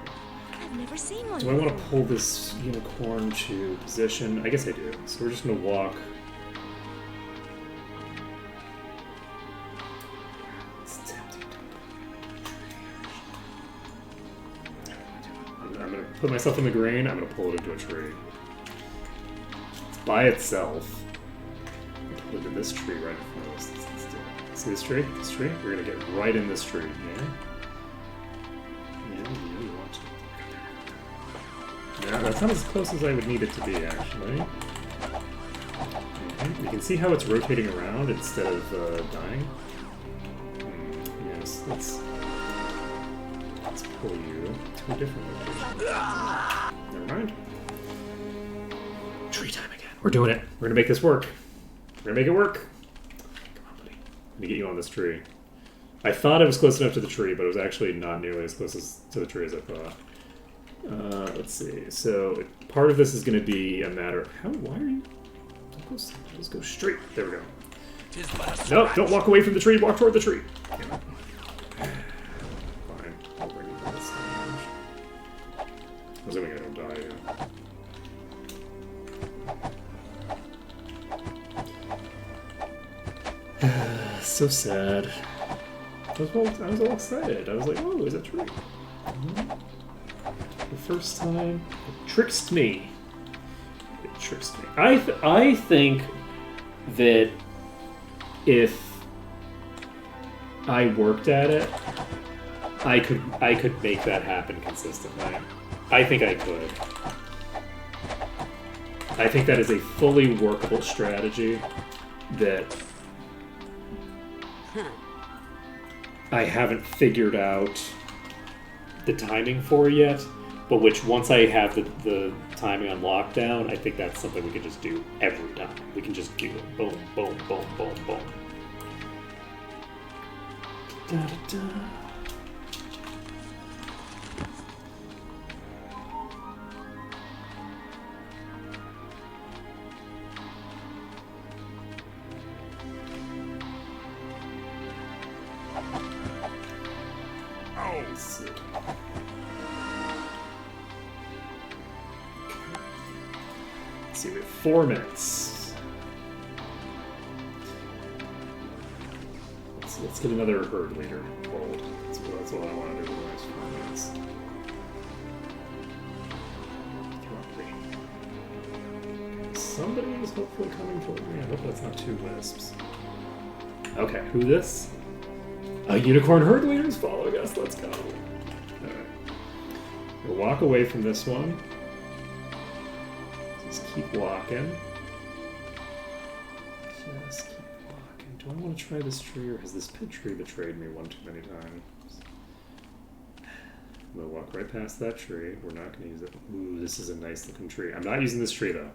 I've never seen one. Do I want to pull this unicorn to position? I guess I do. So we're just going to walk. It's tempting to... I'm going to put myself in the green. I'm going to pull it into a tree. It's by itself. Pull it into this tree right in front of us. Let's do it. See this tree? This tree? We're going to get right in this tree. Yeah? Yeah, you want to. Yeah, that's not as close as I would need it to be, actually. You can see how it's rotating around instead of dying. Yes, let's pull you to a different location. Never mind. Tree time again. We're doing it. We're gonna make this work. We're gonna make it work. Come on, buddy. Let me get you on this tree. I thought I was close enough to the tree, but it was actually not nearly as close to the tree as I thought. Let's see. So part of this is going to be a matter of why are you? Let's go straight. There we go. No, don't walk away from the tree. Walk toward the tree. Fine. I'll bring you this. Assuming I don't die. Yeah. So sad. I was all excited. I was like, oh, is a tree? The first time, it tricked me. It tricks me. I think that if I worked at it, I could make that happen consistently. I think I could. I think that is a fully workable strategy that I haven't figured out the timing for yet, but which once I have the timing on lockdown, I think that's something we can just do every time. We can just do it. Boom, boom, boom, boom, boom. Da, da, da. Let's see. Let's see, we have 4 minutes. Let's get another herd leader pulled. That's what I want to do for the next 4 minutes. Somebody is hopefully coming toward me. I hope that's not 2 wisps. Okay, who this? A unicorn herd leader is following us. Let's go. Alright. We'll walk away from this one. Just keep walking. Just keep walking. Do I want to try this tree, or has this pit tree betrayed me one too many times? I'm going to walk right past that tree. We're not going to use it. Ooh, this is a nice looking tree. I'm not using this tree, though.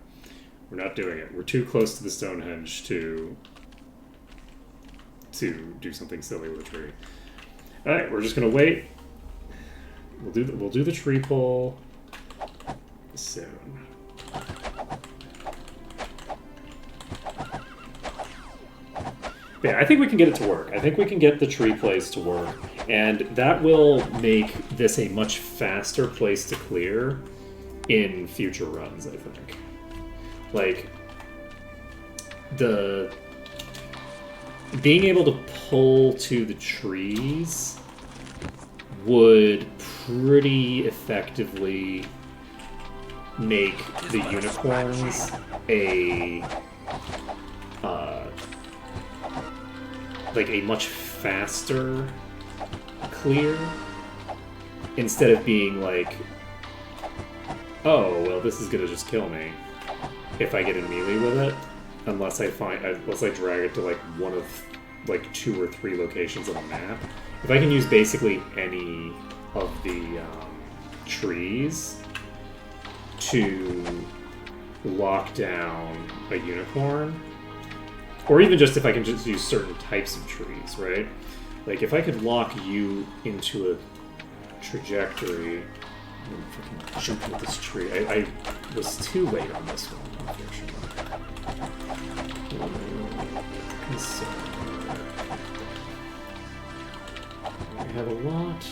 We're not doing it. We're too close to the Stonehenge to do something silly with a tree. All right, we're just gonna wait. We'll do the tree pull soon. Yeah, I think we can get it to work. I think we can get the tree plays to work, and that will make this a much faster place to clear in future runs, I think. Like, the being able to pull to the trees would pretty effectively make the unicorns a like a much faster clear, instead of being like, oh well, this is gonna just kill me if I get in melee with it, unless I drag it to like one of like 2 or 3 locations on the map. If I can use basically any of the trees to lock down a unicorn, or even just if I can just use certain types of trees, right? Like if I could lock you into a trajectory, I'm freaking jumping with this tree. I was too late on this one, unfortunately. So, we have a lot.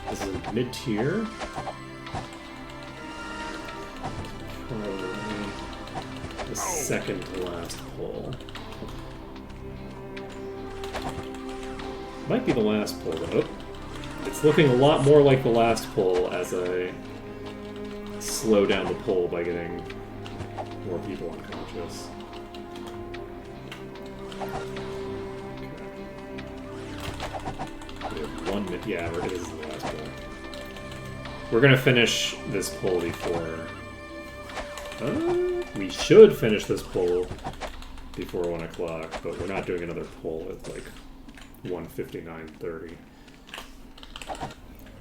This is a mid-tier. Probably the second to last pull. Might be the last pull, though. It's looking a lot more like the last pull as I slow down the pull by getting more people unconscious. We have 1 minute. Yeah, it is the last pull. We're gonna finish this pull before. We should finish this pull before 1 o'clock, but we're not doing another pull at like 1:59:30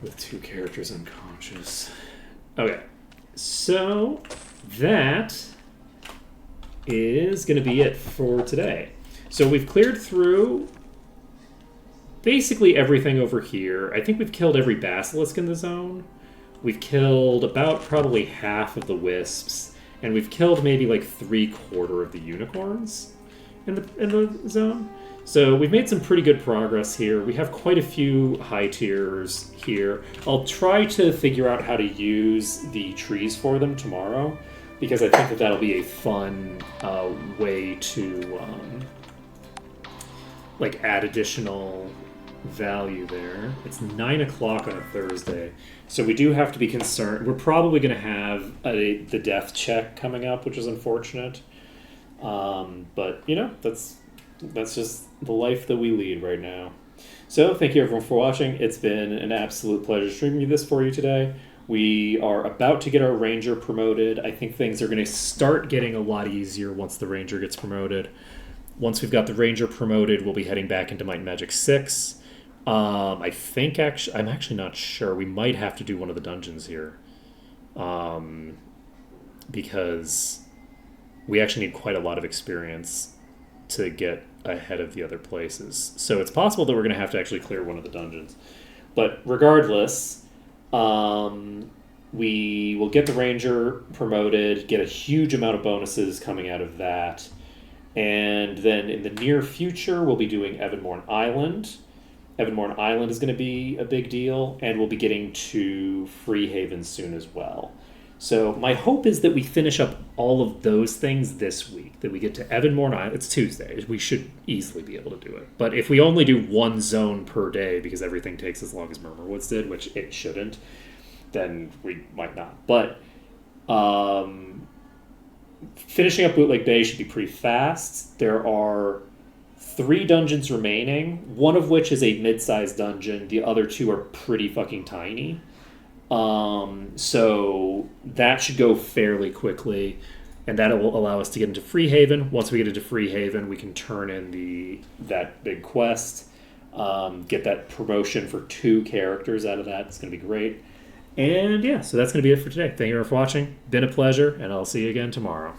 with 2 characters unconscious. Okay, so that is going to be it for today. So we've cleared through basically everything over here. I think we've killed every basilisk in the zone. We've killed about probably half of the wisps, and we've killed maybe like 3/4 of the unicorns in the zone. So we've made some pretty good progress here. We have quite a few high tiers here. I'll try to figure out how to use the trees for them tomorrow, because I think that that'll be a fun way to like add additional value there. It's 9 o'clock on a Thursday, so we do have to be concerned. We're probably going to have the death check coming up, which is unfortunate. But you know, that's just the life that we lead right now. So thank you everyone for watching. It's been an absolute pleasure streaming this for you today. We are about to get our ranger promoted. I think things are going to start getting a lot easier once the ranger gets promoted. Once we've got the ranger promoted, we'll be heading back into Might and Magic 6. I'm actually not sure. We might have to do one of the dungeons here, because we actually need quite a lot of experience to get ahead of the other places. So it's possible that we're going to have to actually clear one of the dungeons. But regardless, we will get the ranger promoted, get a huge amount of bonuses coming out of that. And then in the near future, we'll be doing Evanmorn Island. Evanmorn Island is going to be a big deal, and we'll be getting to Freehaven soon as well. So my hope is that we finish up all of those things this week, that we get to Evanmorn Island. It's Tuesday. We should easily be able to do it. But if we only do one zone per day, because everything takes as long as Murmurwoods did, which it shouldn't, then we might not. But finishing up Bootleg Bay should be pretty fast. There are 3 dungeons remaining, one of which is a mid-sized dungeon. The other 2 are pretty fucking tiny. So that should go fairly quickly, and that will allow us to get into Freehaven. Once we get into Freehaven, we can turn in that big quest, get that promotion for 2 characters out of that. It's going to be great. And yeah, so that's going to be it for today. Thank you for watching. Been a pleasure, and I'll see you again tomorrow.